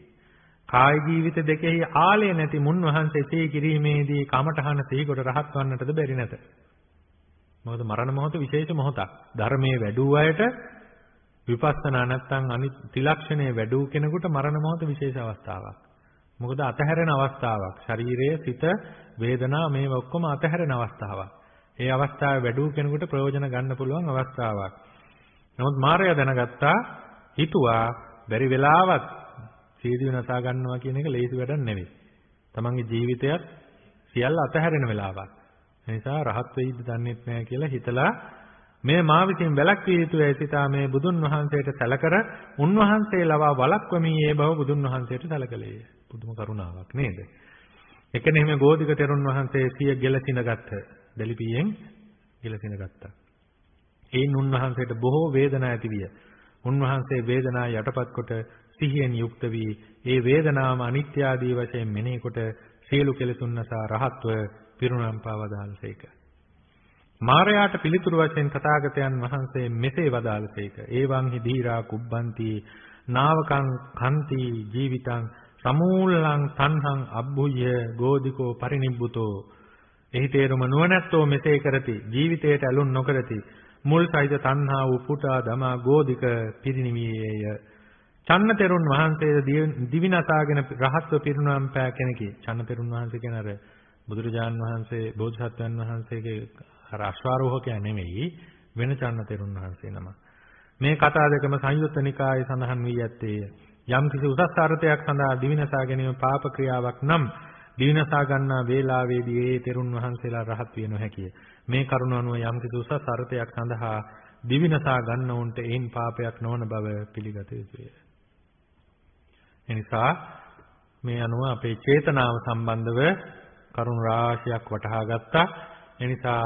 කාය ජීවිත දෙකෙහි ආලය නැති මුන්වහන්සේ සිහි කිරීමේදී කමඨහන සිහිකොට රහත් වන්නටද බැරි නැත. මොකද මරණ මොහොත විශේෂ මොහොතක්. ධර්මයේ වැඩූ අයට විපස්සනා නැත්තම් අනිත් ත්‍රිලක්ෂණයේ වැඩූ කෙනෙකුට මරණ මොහොත විශේෂ අවස්ථාවක්. මොකද අතහැරෙන අවස්ථාවක්. ශරීරය, සිත, වේදනා මේ ඔක්කොම අතහැරෙන අවස්ථාවක්. ඒ අවස්ථාවේ වැඩූ කෙනෙකුට ප්‍රයෝජන ගන්න පුළුවන් අවස්ථාවක්. නමුත් මාරයා දැනගත්තා, හිතුවා බැරි වෙලාවත් සීදී වෙනසා ගන්නවා කියන එක ලේසි වැඩක් නෙවෙයි. තමන්ගේ ජීවිතයත් සියල්ල අතහැරෙන වෙලාවක්. ඒ නිසා රහත් වෙයිද දන්නේ නැහැ කියලා හිතලා මේ මා විසින් වැළැක්විය යුතුයි සිතා මේ බුදුන් වහන්සේට සැලකර උන්වහන්සේ ලවා වළක්වමි ඒ බව බුදුන් වහන්සේට සැලකලේය. පුදුම කරුණාවක් නේද? එකනේ මේ ගෝධික තෙරුන් වහන්සේ සිය ගෙලසින ගත්ත. දෙලිපියෙන් ගෙලසින ගත්තා. ඒන් උන්වහන්සේට බොහෝ වේදනා ඇති විය. උන්වහන්සේ වේදනා යටපත් කොට සිහියෙන් යුක්ත වී ඒ වේදනාම අනිත්‍ය ආදී වශයෙන් මෙනෙහි කොට සියලු කෙලෙසුන් නසා රහත්ව පිරුණම් පාවදාලසේක. මාරයාට පිළිතුරු වශයෙන් තථාගතයන් වහන්සේ මෙසේ වදාළසේක. ඒවං හි දීරා කුබ්බන්ති නාවකං කන්ති ජීවිතං සමූලං තණ්හං අබ්බුය්‍ය ගෝධිකෝ පරිනිබ්බුතෝ. එහි තේරුම නුවණැත්තෝ මෙසේ කරති. ජීවිතයට ඇලුම් නොකරති. මුල් සහිත තණ්හා උපුටා දමා ගෝධික පිරිනිවියේය. චන්නතෙරුන් වහන්සේ දිවිනසාගෙන රහත්ව පිරිනුවම් පෑ කෙනෙකි. චන්නතෙරුන් වහන්සේ කියන අර බුදුරජාන් වහන්සේ බෝධිසත්වයන් වහන්සේගේ අර අශ්වාරෝහකයා නෙමෙයි, වෙන චන්නතෙරුන් වහන්සේ නම. මේ කතා දෙකම සංයුත්ත නිකායේ සඳහන් වී ඇත්තේය. යම් කිසි උසස් අර්ථයක් සඳහා දිවිනසා ගැනීම පාප ක්‍රියාවක් නම් දිවිනසා ගන්නා වේලාවේදී ඒ තෙරුන් වහන්සේලා රහත් විය නොහැකිය. මේ කරුණ අනුව යම් කිසි උසස් අර්ථයක් සඳහා දිවිනසා ගන්නවුන්ට ඒන් පාපයක් නොවන බව පිළිගත යුතුය. එනිසා මේ අනුව අපේ චේතනාව සම්බන්ධව කරුණු රාශියක් වටහා ගත්තා. එනිසා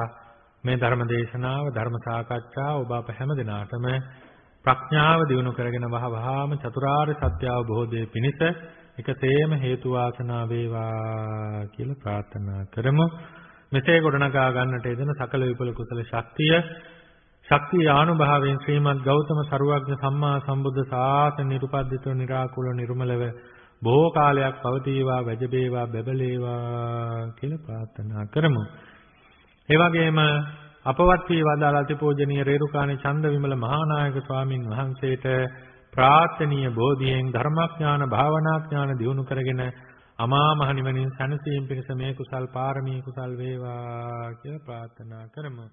මේ ධර්ම දේශනාව, ධර්ම සාකච්ඡාව ඔබ අප හැම දිනාටම ප්‍රඥාව දියුණු කරගෙන වහවහාම චතුරාර්ය සත්‍ය අවබෝධයේ පිණිස එකතේම හේතු වාසනා වේවා කියලා ප්‍රාර්ථනා කරමු. මෙසේ ගොඩනගා ගන්නට යෙදෙන සකල විපල කුසල ශක්තිය ආනුභාවයෙන් ශ්‍රීමත් ගෞතම සරුවඥ සම්මා සම්බුද්ධ ශාසන නිරුපද්දිතව निराකුල නිර්මලව බොහෝ කාලයක් පවතිවා, වැජබේවා, බැබලේවා කියලා ප්‍රාර්ථනා කරමු. ඒ වගේම අපවත් වී වදාළ අතිපූජනීය රේරුකාණේ චන්දවිමල මහානායක ස්වාමින් වහන්සේට ප්‍රාර්ථනීය බෝධියෙන් ධර්මඥාන භාවනාඥාන දියුණු කරගෙන අමා මහ නිවනින් සැනසීම පිණිස මේ කුසල් පාරමී කුසල් වේවා කියලා ප්‍රාර්ථනා කරමු.